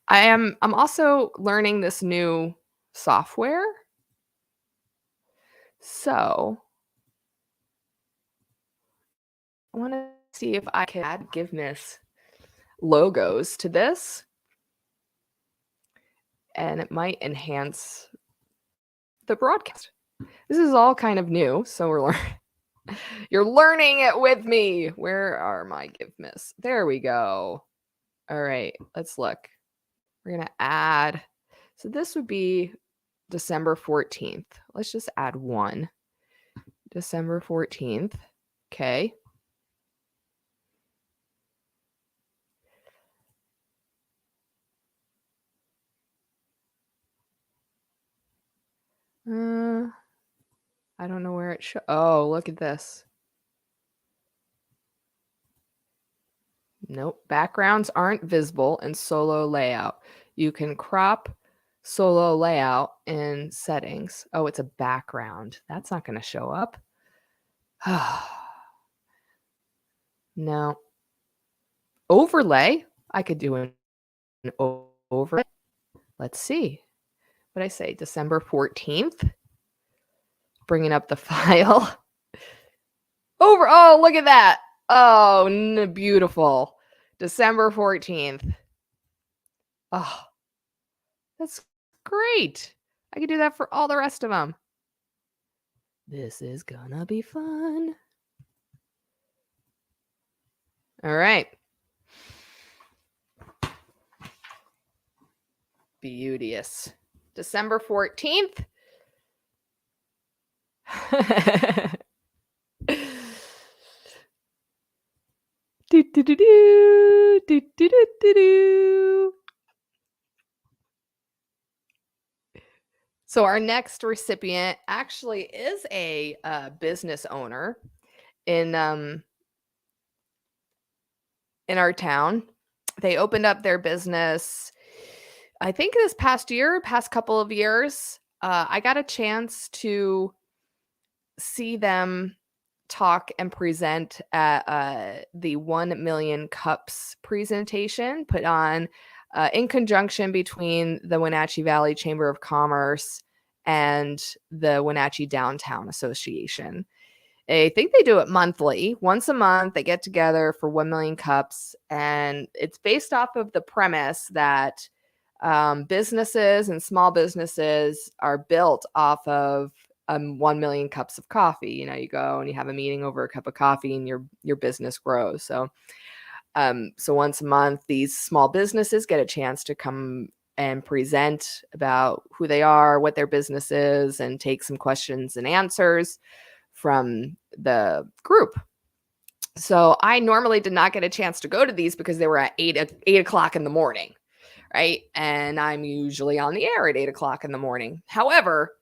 I'm also learning this new software. So I want to see if I can add GIVEMAS logos to this. And it might enhance the broadcast. This is all kind of new, so you're learning it with me. Where are my GIVEMAS? There we go. All right, let's look. We're going to add, so this would be December 14th. Let's just add one. December 14th. Okay. I don't know where it shows. Oh, look at this. Nope. Backgrounds aren't visible in solo layout. You can crop solo layout in settings. Oh, it's a background. That's not going to show up. No. Overlay. I could do an overlay. Let's see. What did I say? December 14th. Bringing up the file. Oh, look at that. Oh, beautiful. December 14th. Oh, that's great. I could do that for all the rest of them. This is gonna be fun. All right. Beauteous. December 14th. So our next recipient actually is a business owner in our town. They opened up their business, I think this past couple of years. I got a chance to see them talk and present at the 1 million cups presentation put on in conjunction between the Wenatchee Valley Chamber of Commerce and the Wenatchee Downtown Association. I think they do it monthly. Once a month, they get together for 1 million cups, and it's based off of the premise that businesses and small businesses are built off of 1 million cups of coffee. You go and you have a meeting over a cup of coffee and your business grows. So once a month, these small businesses get a chance to come and present about who they are, what their business is, and take some questions and answers from the group. So I normally did not get a chance to go to these because they were at 8 o'clock in the morning, right? And I'm usually on the air at 8 o'clock in the morning. However,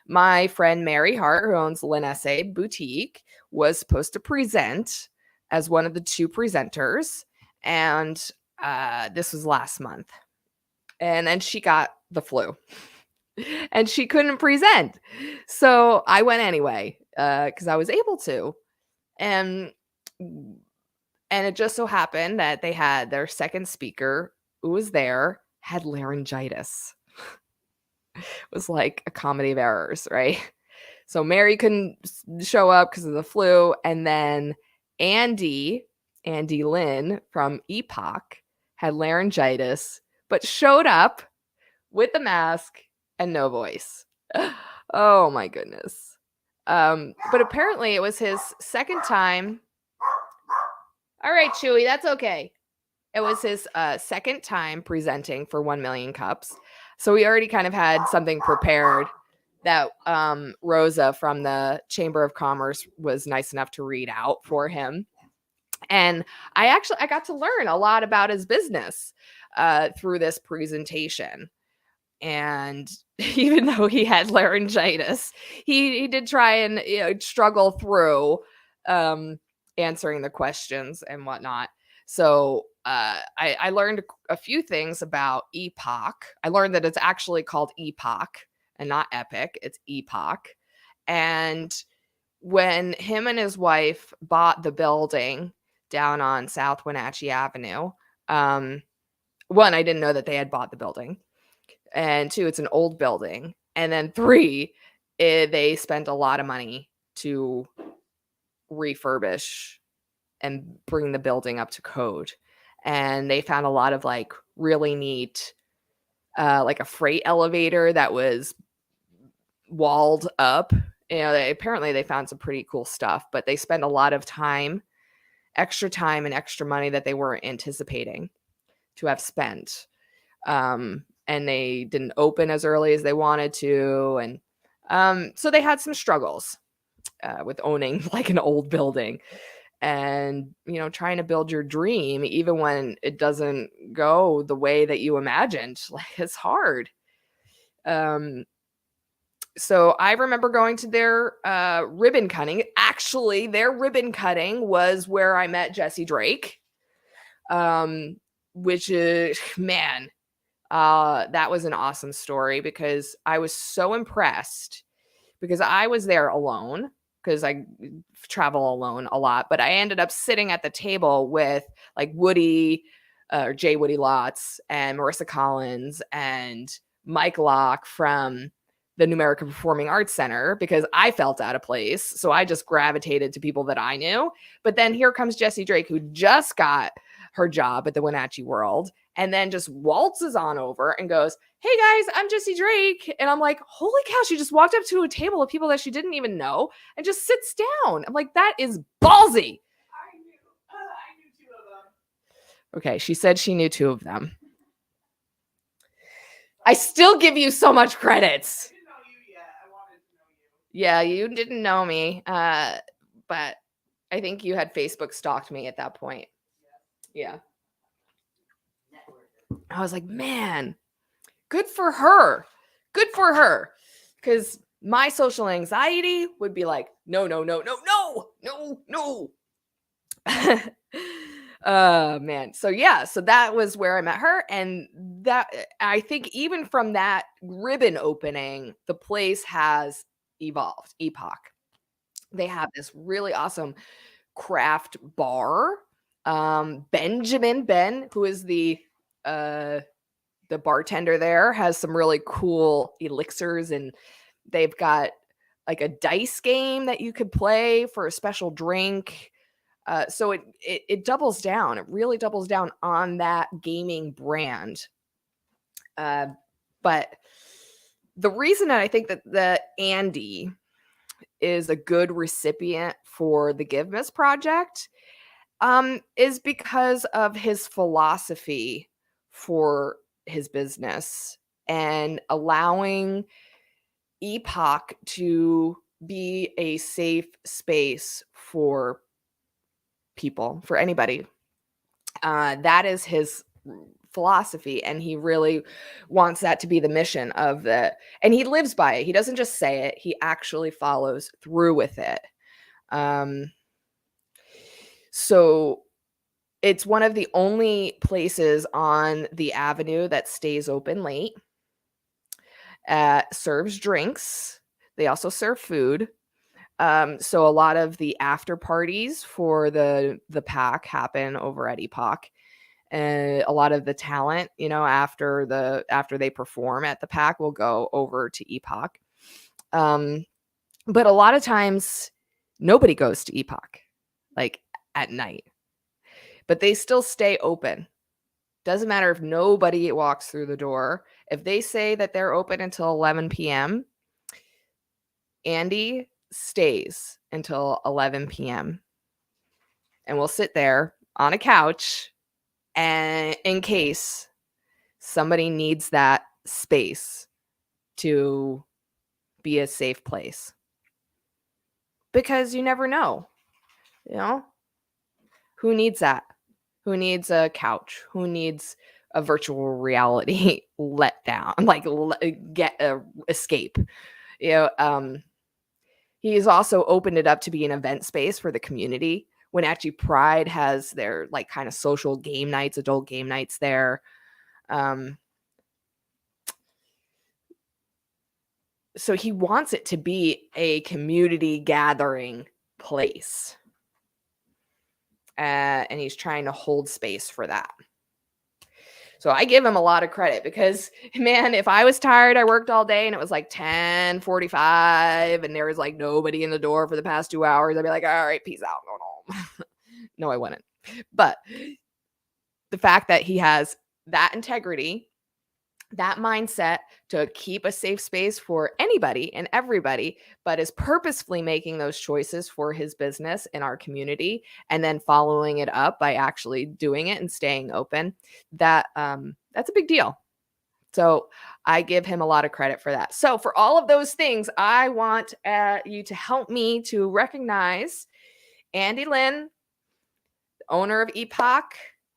my friend Mary Hart, who owns Lynn Essay Boutique, was supposed to present as one of the two presenters. And this was last month. And then she got the flu and she couldn't present. So I went anyway because I was able to. And it just so happened that they had their second speaker who was there had laryngitis. was like a comedy of errors, right? So Mary couldn't show up because of the flu, and then Andy Lynn from Epoch had laryngitis, but showed up with the mask and no voice. Oh my goodness. But apparently it was his second time. All right, Chewy, that's okay. It was his second time presenting for 1 million cups. So we already kind of had something prepared that Rosa from the Chamber of Commerce was nice enough to read out for him. And I got to learn a lot about his business through this presentation. And even though he had laryngitis, he did try and struggle through answering the questions and whatnot. So I learned a few things about Epoch. I learned that it's actually called Epoch and not Epic. It's Epoch. And when him and his wife bought the building down on South Wenatchee Avenue, one, I didn't know that they had bought the building. And two, it's an old building. And then three, they spent a lot of money to refurbish and bring the building up to code. And they found a lot of like really neat, like a freight elevator that was walled up. Apparently they found some pretty cool stuff, but they spent a lot of extra time and extra money that they weren't anticipating to have spent. And they didn't open as early as they wanted to. And so they had some struggles with owning like an old building and, trying to build your dream, even when it doesn't go the way that you imagined. Like, it's hard. So I remember going to their ribbon cutting. Actually, their ribbon cutting was where I met Jesse Drake, which is, man, that was an awesome story because I was so impressed because I was there alone because I travel alone a lot, but I ended up sitting at the table with like Woody, or J. Woody Lotz and Marissa Collins and Mike Locke from the New American Performing Arts Center because I felt out of place. So I just gravitated to people that I knew. But then here comes Jessie Drake, who just got her job at the Wenatchee World, and then just waltzes on over and goes, "Hey guys, I'm Jessie Drake." And I'm like, holy cow, she just walked up to a table of people that she didn't even know and just sits down. I'm like, that is ballsy. I knew 2 of them. Okay, she said she knew 2 of them. I still give you so much credits. I didn't know you yet. I wanted to know you. Yeah, you didn't know me, but I think you had Facebook stalked me at that point. Yeah. I was like, man, good for her. Good for her. Because my social anxiety would be like, no. Man. So yeah, so that was where I met her. And that, I think even from that ribbon opening, the place has evolved. Epoch. They have this really awesome craft bar. Benjamin Ben, who is the bartender there, has some really cool elixirs, and they've got like a dice game that you could play for a special drink. So it doubles down. It really doubles down on that gaming brand. But the reason that I think that Andy is a good recipient for the GIVEMAS Project is because of his philosophy for his business and allowing Epoch to be a safe space for people, for anybody. That is his philosophy, and he really wants that to be the mission of the, and he lives by it. He doesn't just say it, he actually follows through with it. So it's one of the only places on the avenue that stays open late, serves drinks. They also serve food. So a lot of the after parties for the pack happen over at Epoch. And a lot of the talent, after they perform at the PAC will go over to Epoch. But a lot of times nobody goes to Epoch like at night, but they still stay open. Doesn't matter if nobody walks through the door. If they say that they're open until 11 p.m., Andy stays until 11 p.m. and we'll sit there on a couch, and in case somebody needs that space to be a safe place. Because you never know, who needs that? Who needs a couch? Who needs a virtual reality letdown, like escape? He's also opened it up to be an event space for the community. Wenatchee Pride has their like kind of social game nights, adult game nights there. So he wants it to be a community gathering place. And he's trying to hold space for that. So I give him a lot of credit because, man, if I was tired, I worked all day and it was like 10:45 and there was like nobody in the door for the past 2 hours, I'd be like, all right, peace out, I'm going home. No, I wouldn't. But the fact that he has that integrity, that mindset to keep a safe space for anybody and everybody, but is purposefully making those choices for his business in our community and then following it up by actually doing it and staying open, that's a big deal. So I give him a lot of credit for that. So for all of those things, I want you to help me to recognize Andy Lynn, owner of Epoch,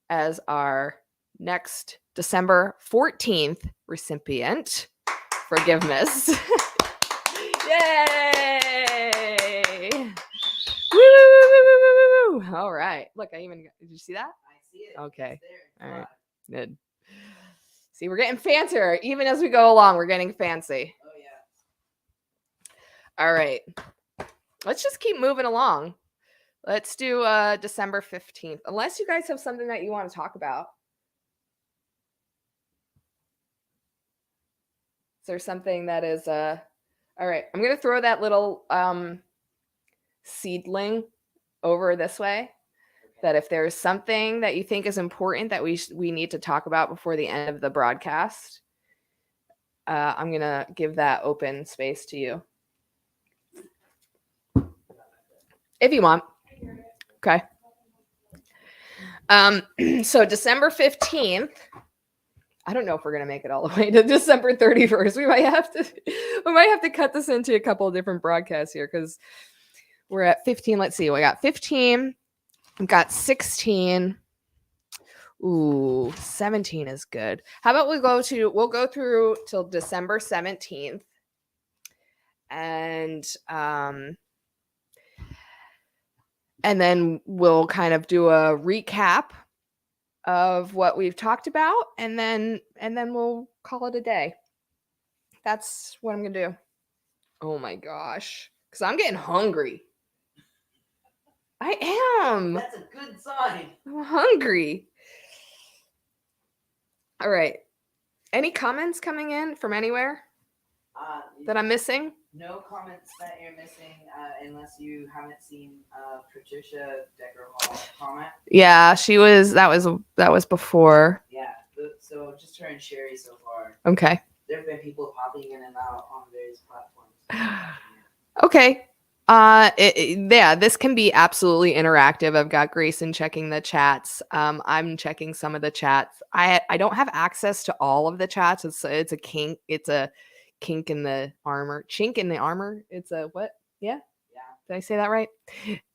as our next December 14th recipient for GIVEMAS. Yay! Woo! All right. Look, did you see that? I see it. Okay. It's there. It's All right. live. Good. See, we're getting fancier. Even as we go along, we're getting fancy. Oh yeah. All right. Let's just keep moving along. Let's do December 15th. Unless you guys have something that you want to talk about. Is there something that is all right, I'm going to throw that little seedling over this way. That if there's something that you think is important that we need to talk about before the end of the broadcast, I'm going to give that open space to you. If you want. Okay. So December 15th, I don't know if we're going to make it all the way to December 31st. We might have to cut this into a couple of different broadcasts here because we're at 15. Let's see. We got 15. We've got 16. Ooh, 17 is good. How about we'll go through till December 17th. And then we'll kind of do a recap of what we've talked about, and then we'll call it a day. That's what I'm gonna do. Oh my gosh, because I'm getting hungry. I am. That's a good sign. I'm hungry. All right. Any comments coming in from anywhere that I'm missing? No comments that you're missing, unless you haven't seen Patricia Decker Hall comment. Yeah, she was. That was before. Yeah. So just her and Sherry so far. Okay. There have been people popping in and out on various platforms. Okay. This can be absolutely interactive. I've got Grayson checking the chats. I'm checking some of the chats. I don't have access to all of the chats. It's a kink. It's a kink in the armor. Chink in the armor. It's a what? Yeah. Yeah. Did I say that right?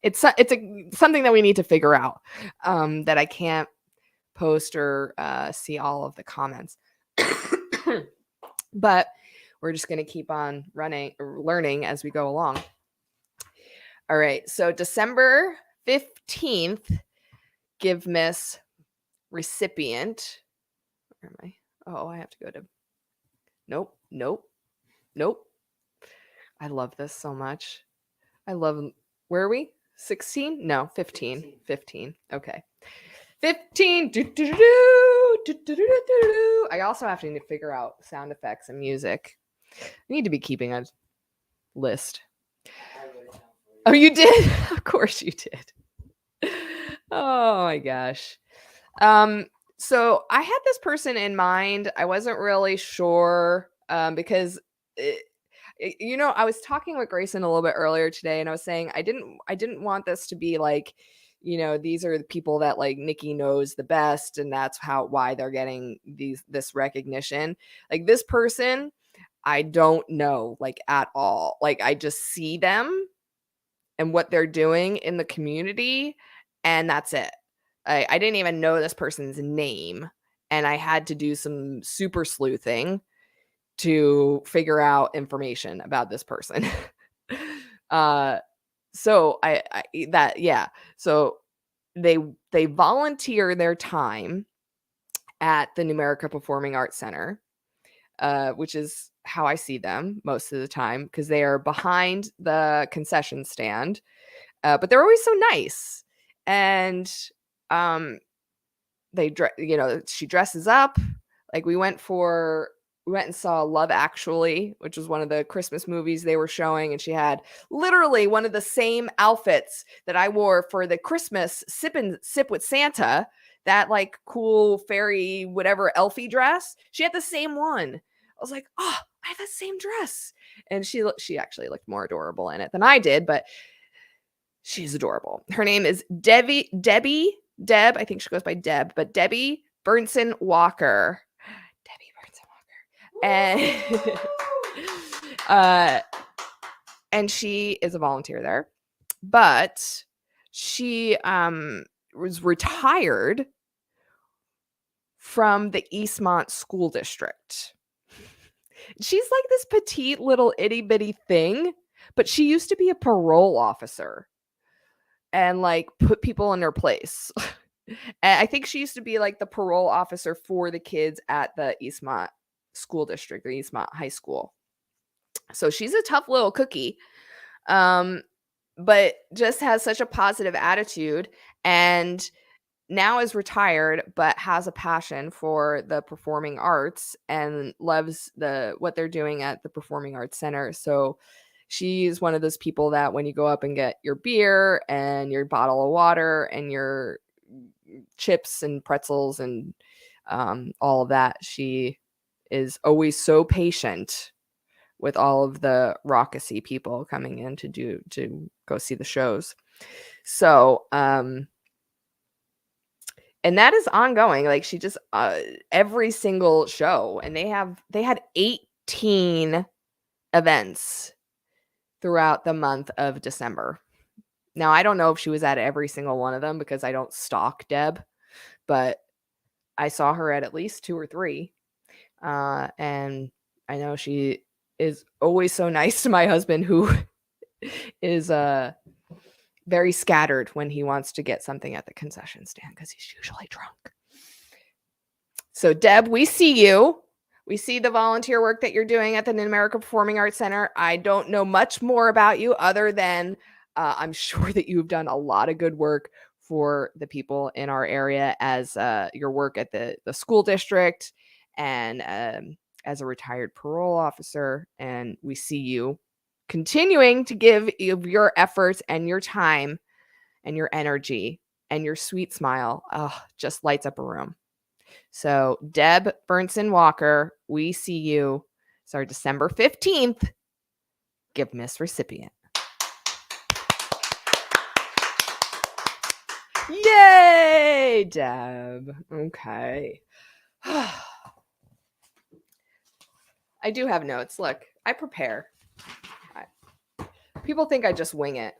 It's something that we need to figure out. That I can't post or see all of the comments. But we're just going to keep on learning as we go along. All right. So December 15th, GIVEMAS recipient. Where am I? Oh, I have to go to. Nope. I love this so much. Where are we? 16? No, 15. 15. Okay. 15. I also have to figure out sound effects and music. I need to be keeping a list. Oh, you did? Of course you did. Oh my gosh. So I had this person in mind. I wasn't really sure because I was talking with Grayson a little bit earlier today, and I was saying I didn't want this to be like, these are the people that like Nikki knows the best, and that's why they're getting this recognition. Like this person, I don't know like at all. Like I just see them and what they're doing in the community, and that's it. I didn't even know this person's name, and I had to do some super sleuthing to figure out information about this person. So so they volunteer their time at the Numerica Performing Arts Center, which is how I see them most of the time, because they are behind the concession stand, but they're always so nice. And she dresses up. Like we went and saw Love Actually, which was one of the Christmas movies they were showing, and she had literally one of the same outfits that I wore for the Christmas Sip with Santa, that like cool fairy whatever elfie dress. She had the same one. I was like, oh, I have that same dress. And she actually looked more adorable in it than I did, but she's adorable. Her name is Deb, I think she goes by Deb, but Debbie Burnson Walker. And and she is a volunteer there, but she was retired from the Eastmont School District. She's like this petite little itty bitty thing, but she used to be a parole officer and like put people in their place. And I think she used to be like the parole officer for the kids at the Eastmont School District, the Eastmont High School. So she's a tough little cookie, but just has such a positive attitude, and now is retired, but has a passion for the performing arts and loves what they're doing at the Performing Arts Center. So she's one of those people that when you go up and get your beer and your bottle of water and your chips and pretzels and all of that, she is always so patient with all of the raucous people coming in to go see the shows. So and that is ongoing. Like she just every single show, and they had 18 events throughout the month of December. Now I don't know if she was at every single one of them because I don't stalk Deb, but I saw her at least 2 or 3. And I know she is always so nice to my husband, who is very scattered when he wants to get something at the concession stand because he's usually drunk. So Deb, we see you. We see the volunteer work that you're doing at the Numerica Performing Arts Center. I don't know much more about you other than I'm sure that you've done a lot of good work for the people in our area as your work at the school district and as a retired parole officer. And we see you continuing to give your efforts and your time and your energy and your sweet smile. Just lights up a room. So Deb Burnson Walker, we see you. It's our December 15th GIVEMAS recipient. Yay, Deb. Okay. I do have notes. Look, I prepare. People think I just wing it.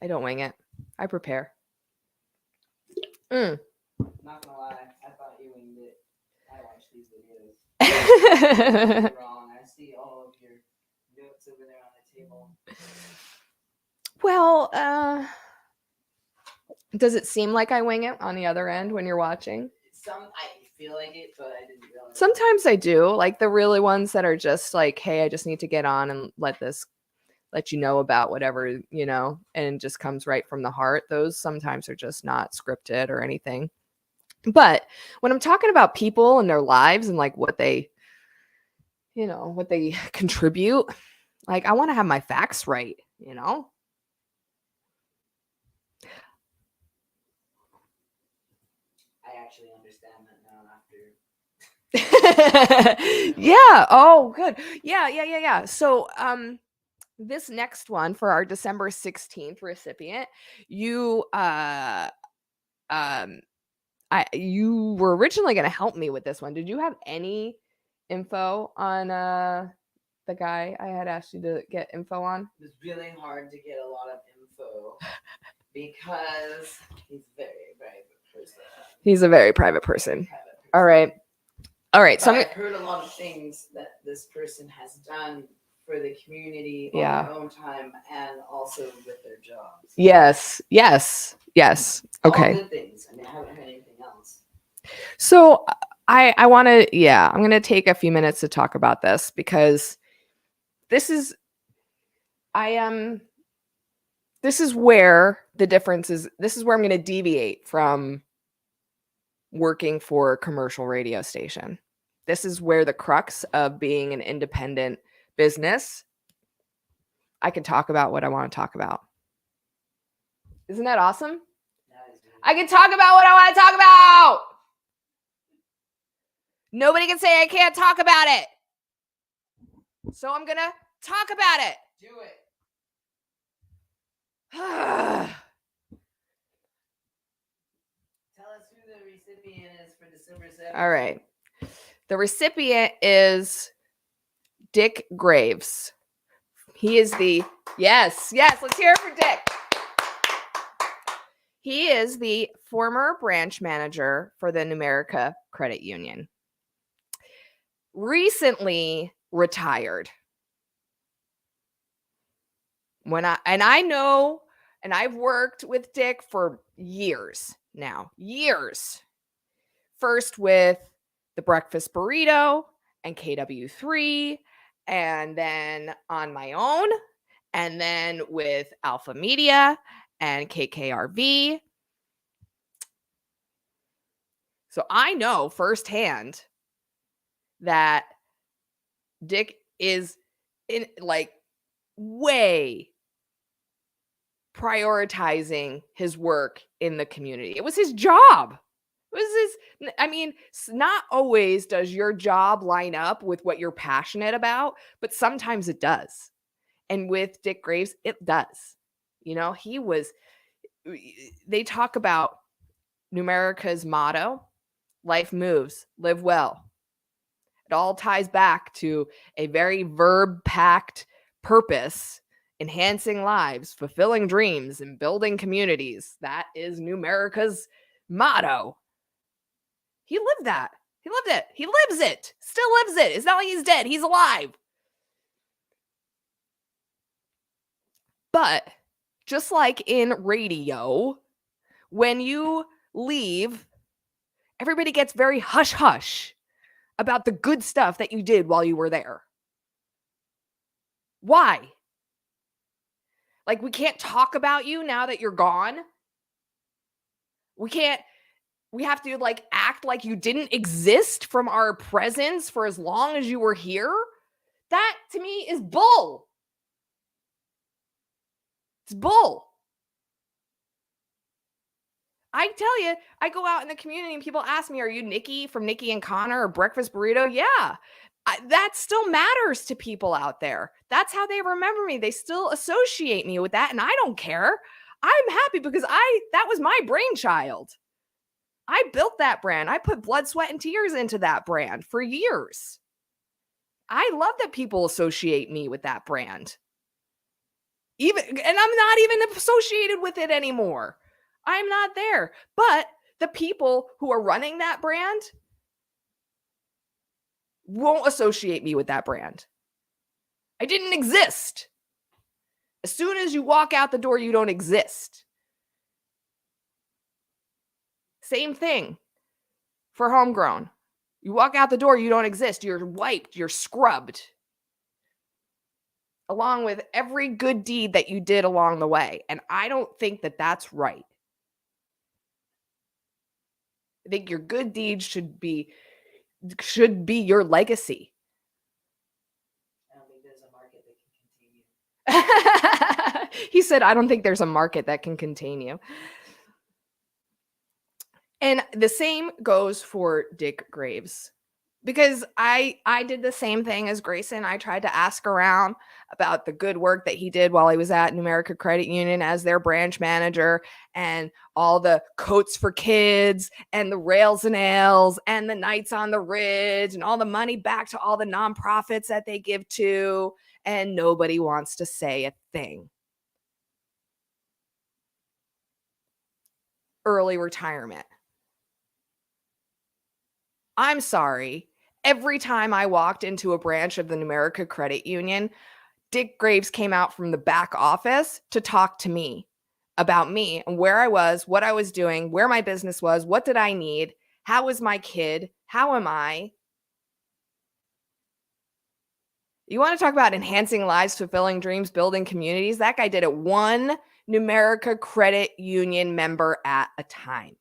I don't wing it. I prepare. Not gonna lie, I thought you winged it. I watch these videos. You're wrong. I see all of your notes over there on the table. Well, does it seem like I wing it on the other end when you're watching? I feel like it, but I didn't realize. Sometimes I do, like the really ones that are just like, hey, I just need to get on and let this let you know about whatever, you know, and just comes right from the heart. Those sometimes are just not scripted or anything. But when I'm talking about people and their lives and like what they, you know, what they contribute, like I want to have my facts right, you know? I actually understand that now after. Yeah. Oh, good. Yeah. So, this next one for our December 16th recipient, you you were originally going to help me with this one. Did you have any info on the guy I had asked you to get info on? It was really hard to get a lot of info because he's very private person. He's a very private person. Private person. All right. So I've heard a lot of things that this person has done for the community on Yeah. their own time and also with their jobs. Yes. All Okay. good things. I mean, I haven't heard anything else. So I want to, I'm going to take a few minutes to talk about this because this is where the difference is. This is where I'm going to deviate from working for a commercial radio station. This is where the crux of being an independent business. I can talk about what I want to talk about. Isn't that awesome? I can talk about what I want to talk about. Nobody can say I can't talk about it. So I'm going to talk about it. Do it. Tell us who the recipient is for December 7th. All right. The recipient is Dick Graves. He is the, yes, let's hear it for Dick. He is the former branch manager for the Numerica Credit Union. Recently retired. I know, and I've worked with Dick for years now. Years. First with the Breakfast Burrito and KW3, and then on my own, and then with Alpha Media and KKRV. So I know firsthand that Dick is in like way prioritizing his work in the community. It was his job. It was his, I mean, not always does your job line up with what you're passionate about, but sometimes it does. And with Dick Graves, it does. You know, they talk about Numerica's motto, life moves, live well. It all ties back to a very verb-packed purpose, enhancing lives, fulfilling dreams, and building communities. That is Numerica's motto. He lived that. He lived it. He lives it. Still lives it. It's not like he's dead. He's alive. But just like in radio, when you leave, everybody gets very hush-hush about the good stuff that you did while you were there. Why? Like, we can't talk about you now that you're gone? We have to like act like you didn't exist from our presence for as long as you were here? That to me is bull. It's bull. I tell you, I go out in the community and people ask me, are you Nikki from Nikki and Connor or Breakfast Burrito? Yeah. That still matters to people out there. That's how they remember me. They still associate me with that, and I don't care. I'm happy because that was my brainchild. I built that brand. I put blood, sweat, and tears into that brand for years. I love that people associate me with that brand. And I'm not even associated with it anymore. I'm not there. But the people who are running that brand won't associate me with that brand. I didn't exist. As soon as you walk out the door, you don't exist. Same thing for homegrown. You walk out the door, you don't exist. You're wiped, you're scrubbed. along with every good deed that you did along the way. And I don't think that that's right. I think your good deeds should be your legacy. I don't think there's a market that can contain you. He said, I don't think there's a market that can contain you. And the same goes for Dick Graves, because I did the same thing as Grayson. I tried to ask around about the good work that he did while he was at Numerica Credit Union as their branch manager, and all the coats for kids and the rails and ales and the nights on the ridge and all the money back to all the nonprofits that they give to, and nobody wants to say a thing. Early retirement. I'm sorry. Every time I walked into a branch of the Numerica Credit Union, Dick Graves came out from the back office to talk to me about me and where I was, what I was doing, where my business was, what did I need, how was my kid, how am I? You want to talk about enhancing lives, fulfilling dreams, building communities? That guy did it one Numerica Credit Union member at a time.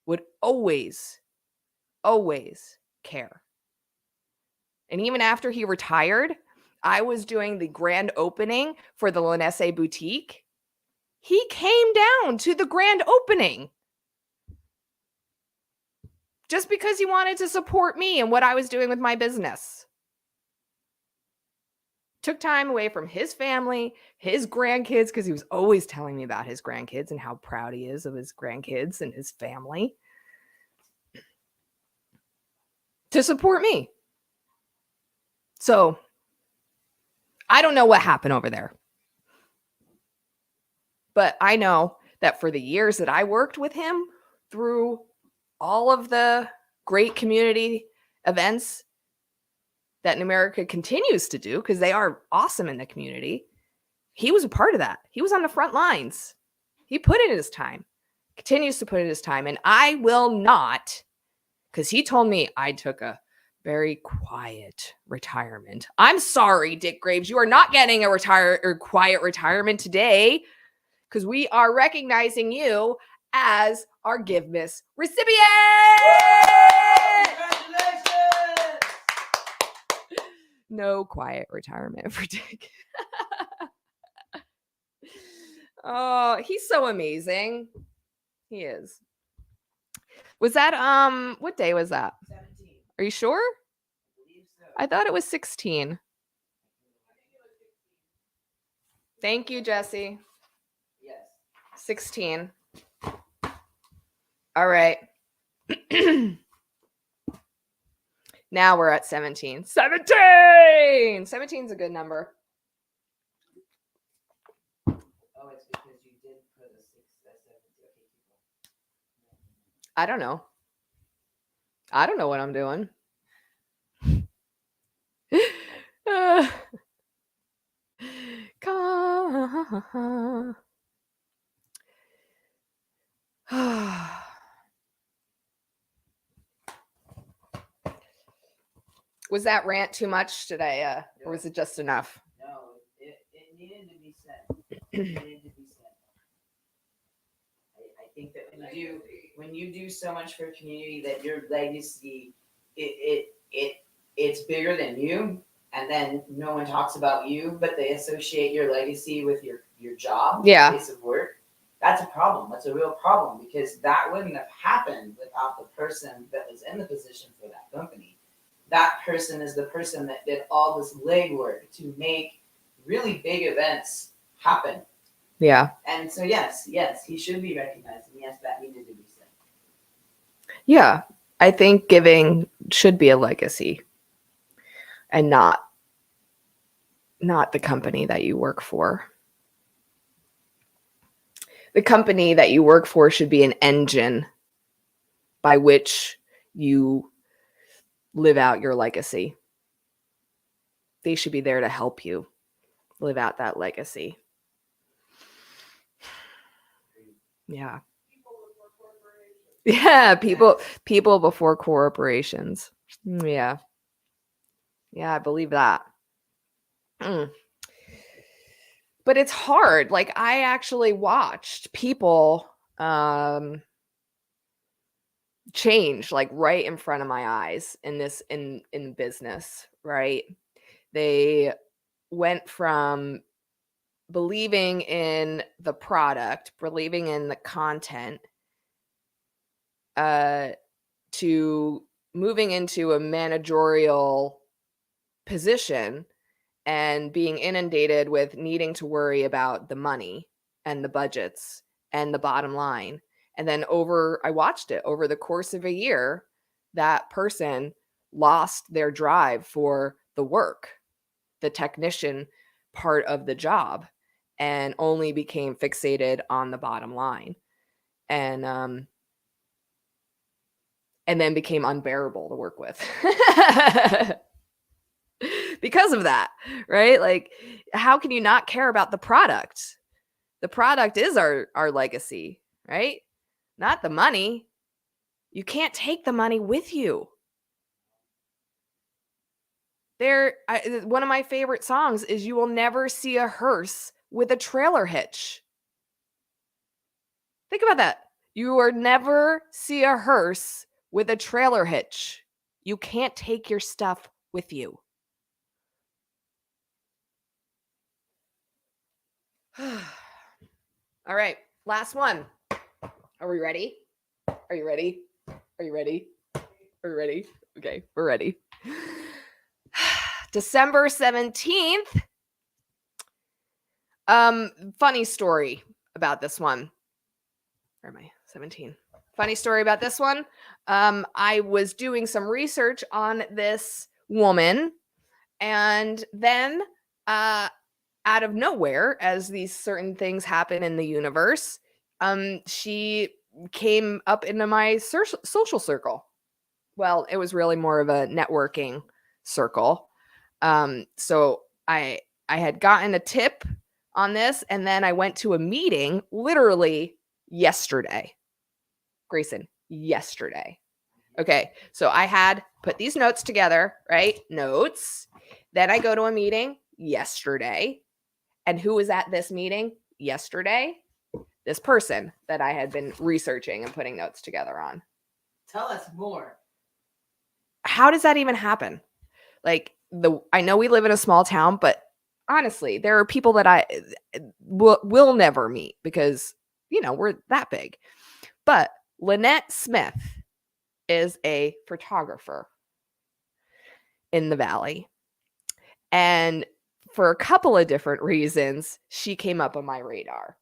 Would always care. And even after he retired, I was doing the grand opening for the Lanesse boutique. He came down to the grand opening just because he wanted to support me and what I was doing with my business. Took time away from his family, his grandkids, because he was always telling me about his grandkids and how proud he is of his grandkids and his family, to support me. So I don't know what happened over there. But I know that for the years that I worked with him through all of the great community events that Numerica continues to do, because they are awesome in the community, he was a part of that. He was on the front lines. He put in his time, continues to put in his time. And I will not, because he told me I took a very quiet retirement. I'm sorry, Dick Graves. You are not getting a quiet retirement today, because we are recognizing you as our GIVEMAS recipient. Congratulations! No quiet retirement for Dick. Oh, he's so amazing. He is. Was that what day was that? 17. Are you sure? I believe so. I thought it was 16. Thank you, Jesse. Yes. 16. All right. Now we're at 17. 17! 17 is a good number. Oh, it's because you did put a 6, a 7. Okay, keep going. I don't know. I don't know what I'm doing. Was that rant too much today, or was it just enough? No, it needed to be said. It needed to be said. I think that when you do so much for a community, that your legacy, it's bigger than you, and then no one talks about you, but they associate your legacy with your job, Yeah. place of work. That's a problem. That's a real problem, because that wouldn't have happened without the person that was in the position for that company. That person is the person that did all this legwork to make really big events happen. Yeah. And so, yes, he should be recognized. And yes, that needed to be said. Yeah. I think giving should be a legacy and not the company that you work for. The company that you work for should be an engine by which you live out your legacy. They should be there to help you live out that legacy. Yeah. Yeah, people before corporations. Yeah. Yeah, I believe that. But it's hard. Like, I actually watched people change, like, right in front of my eyes in business, right? They went from believing in the product, believing in the content, to moving into a managerial position and being inundated with needing to worry about the money and the budgets and the bottom line. And then I watched it over the course of a year, that person lost their drive for the work, the technician part of the job, and only became fixated on the bottom line. And then became unbearable to work with. Because of that, right? Like, how can you not care about the product? The product is our legacy, right? Not the money. You can't take the money with you. One of my favorite songs is "You Will Never See a Hearse with a Trailer Hitch." Think about that. You will never see a hearse with a trailer hitch. You can't take your stuff with you. All right, last one. Are we ready? Are you ready? Are you ready? Are you ready? Okay, we're ready. December 17th. Funny story about this one. Where am I? 17. Funny story about this one. I was doing some research on this woman, and then out of nowhere, as these certain things happen in the universe, she came up into my social circle. Well, it was really more of a networking circle. So I had gotten a tip on this, and then I went to a meeting literally yesterday. Grayson, yesterday. Okay, so I had put these notes together, right? Notes. Then I go to a meeting yesterday. And who was at this meeting yesterday? This person that I had been researching and putting notes together on. Tell us more. How does that even happen? Like, I know we live in a small town, but honestly, there are people that I will never meet because, we're that big. But Lynette Smith is a photographer in the Valley. And for a couple of different reasons, she came up on my radar.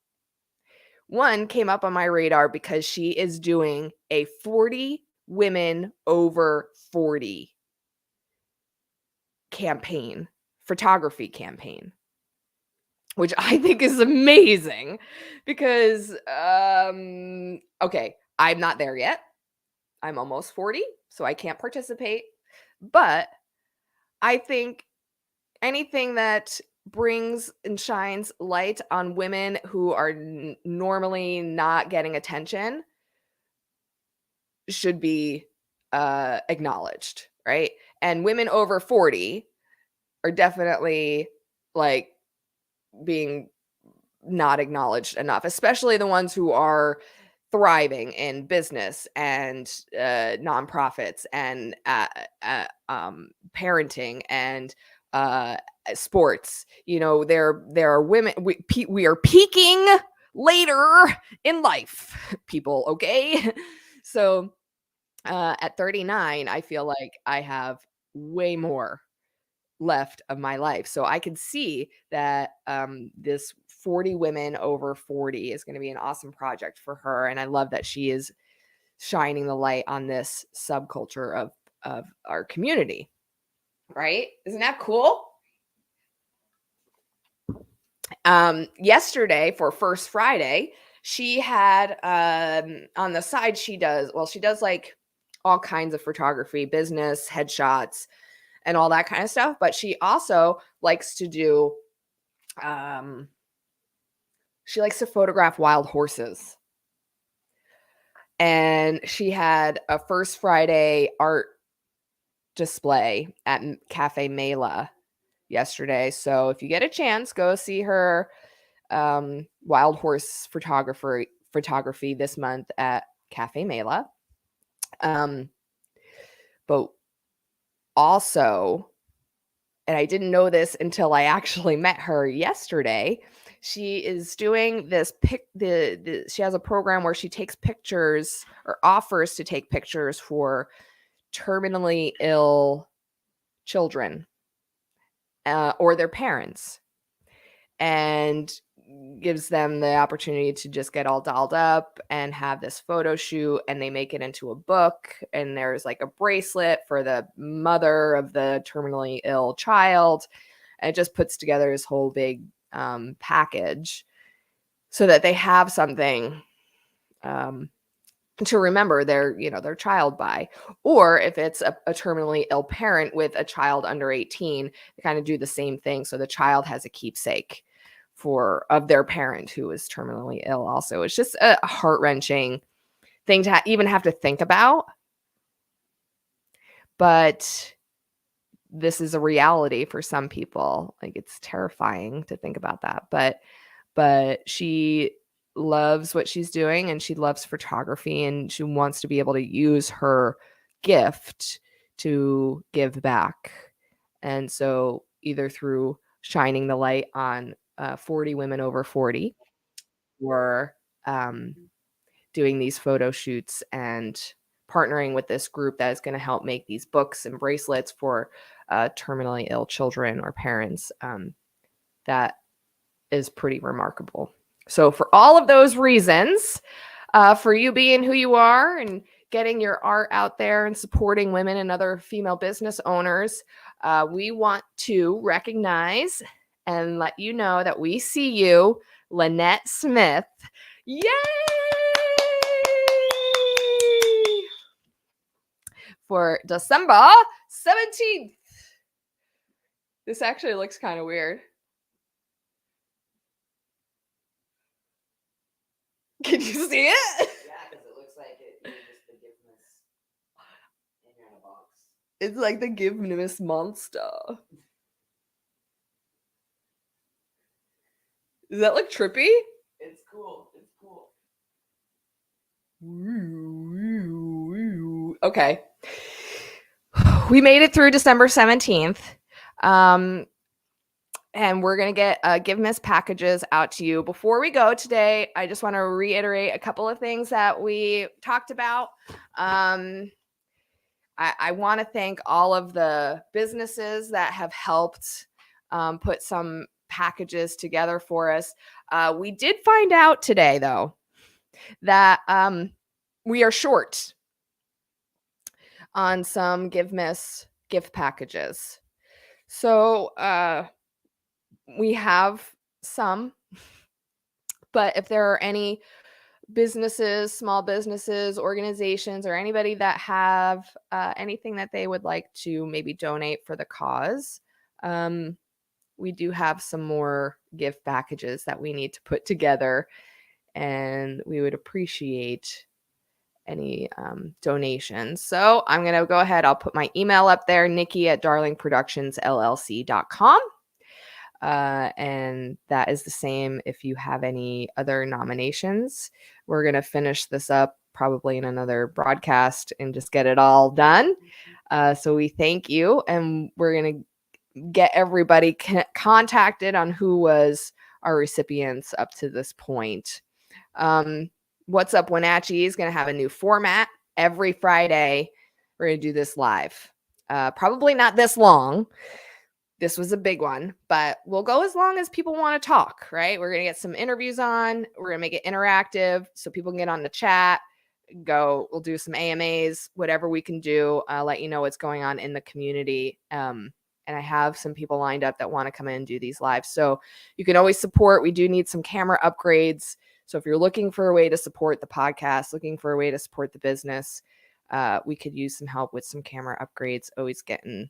One came up on my radar because she is doing a 40 women over 40 campaign, photography campaign, which I think is amazing because, okay, I'm not there yet. I'm almost 40, so I can't participate. But I think anything that brings and shines light on women who are normally not getting attention should be acknowledged, right? And women over 40 are definitely like being not acknowledged enough, especially the ones who are thriving in business and nonprofits and parenting and sports. There are women. We are peaking later in life, people. Okay, so at 39, I feel like I have way more left of my life. So I can see that this 40 women over 40 is going to be an awesome project for her. And I love that she is shining the light on this subculture of our community. Right? Isn't that cool? Yesterday for First Friday, she had on the side, she does like all kinds of photography, business, headshots, and all that kind of stuff. But she also likes to do, she likes to photograph wild horses. And she had a First Friday art display at Cafe Mela yesterday. So if you get a chance, go see her wild horse photography this month at Cafe Mela. But also, and I didn't know this until I actually met her yesterday, she is doing this she has a program where she takes pictures or offers to take pictures for terminally ill children or their parents, and gives them the opportunity to just get all dolled up and have this photo shoot, and they make it into a book, and there's like a bracelet for the mother of the terminally ill child, and it just puts together this whole big package so that they have something to remember their child by. Or if it's a terminally ill parent with a child under 18, they kind of do the same thing, so the child has a keepsake of their parent who is terminally ill also. It's just a heart-wrenching thing to even have to think about, but this is a reality for some people. Like, it's terrifying to think about that, but she loves what she's doing, and she loves photography, and she wants to be able to use her gift to give back. And so either through shining the light on 40 women over 40, or doing these photo shoots and partnering with this group that is going to help make these books and bracelets for terminally ill children or parents, that is pretty remarkable. So for all of those reasons, for you being who you are and getting your art out there and supporting women and other female business owners, we want to recognize and let you know that we see you, Lynette Smith. Yay! For December 17th. This actually looks kind of weird. Can you see it? Yeah, because it looks like you're just the GIVEMAS in here in a box. It's like the GIVEMAS monster. Does that look trippy? It's cool. It's cool. Okay. We made it through December 17th. And we're going to get GIVEMAS packages out to you. Before we go today, I just want to reiterate a couple of things that we talked about. I want to thank all of the businesses that have helped put some packages together for us. We did find out today, though, that we are short on some GIVEMAS gift packages. So we have some, but if there are any businesses, small businesses, organizations, or anybody that have anything that they would like to maybe donate for the cause, we do have some more gift packages that we need to put together, and we would appreciate any donations. So I'm going to go ahead. I'll put my email up there, nikki@darlingproductionsllc.com. And that is the same if you have any other nominations. We're going to finish this up probably in another broadcast and just get it all done. So we thank you, and we're going to get everybody contacted on who was our recipients up to this point. What's Up Wenatchee is going to have a new format every Friday. We're going to do this live. Probably not this long. This was a big one, but we'll go as long as people want to talk, right? We're going to get some interviews on. We're going to make it interactive so people can get on the chat. We'll do some AMAs, whatever we can do, let you know what's going on in the community. And I have some people lined up that want to come in and do these live. So you can always support. We do need some camera upgrades. So if you're looking for a way to support the podcast, looking for a way to support the business, we could use some help with some camera upgrades. Always getting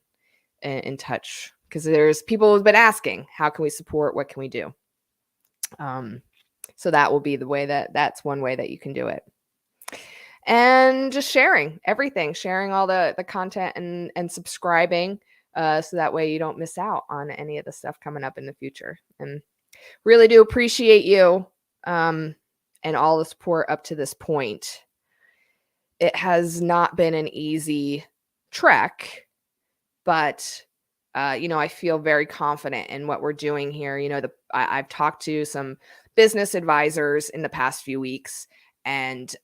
in touch, because there's people who've been asking, how can we support? What can we do? So that will be the way that's one way that you can do it. And just sharing everything, sharing all the content and subscribing. so that way you don't miss out on any of the stuff coming up in the future. And really do appreciate you and all the support up to this point. It has not been an easy trek, but I feel very confident in what we're doing here. I've talked to some business advisors in the past few weeks, and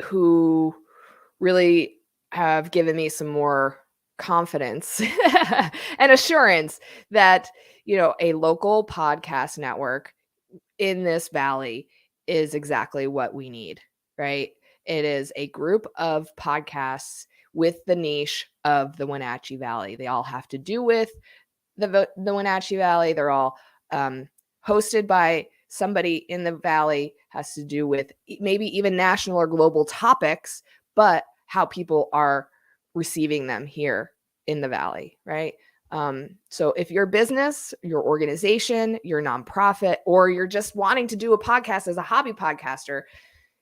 who really have given me some more confidence and assurance that, a local podcast network in this valley is exactly what we need, right? It is a group of podcasts with the niche of the Wenatchee Valley. They all have to do with the Wenatchee Valley. They're all hosted by somebody in the valley, has to do with maybe even national or global topics, but how people are receiving them here in the valley, right? So if your business, your organization, your nonprofit, or you're just wanting to do a podcast as a hobby podcaster,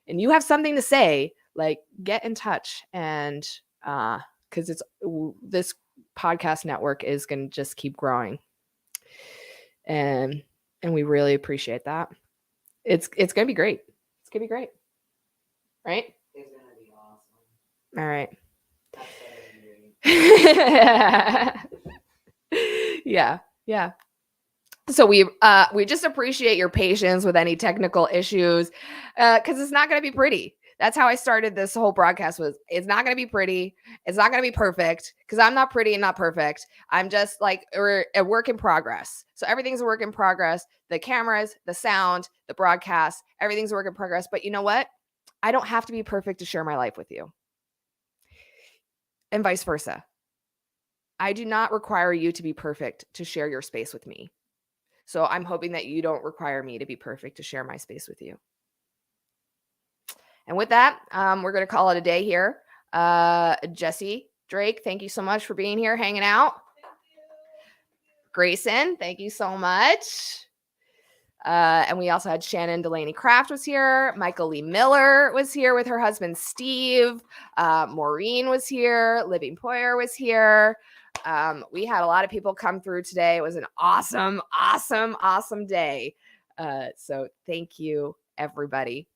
and you have something to say, like, get in touch. And because this podcast network is going to just keep growing, and we really appreciate that. It's going to be great. It's going to be great, right? It's gonna be awesome. All right. That's Yeah. So we just appreciate your patience with any technical issues, because it's not going to be pretty. That's how I started this whole broadcast. It's not going to be pretty. It's not going to be perfect, because I'm not pretty and not perfect. I'm just like a work in progress. So everything's a work in progress. The cameras, the sound, the broadcast, everything's a work in progress. But you know what? I don't have to be perfect to share my life with you, and vice versa. I do not require you to be perfect to share your space with me. So I'm hoping that you don't require me to be perfect to share my space with you. And with that, we're going to call it a day here. Jesse, Drake, thank you so much for being here, hanging out. Grayson, thank you so much. And we also had Shannon Delaney Kraft was here. Michael Lee Miller was here with her husband, Steve. Maureen was here. Libby Poyer was here. We had a lot of people come through today. It was an awesome day. So thank you, everybody.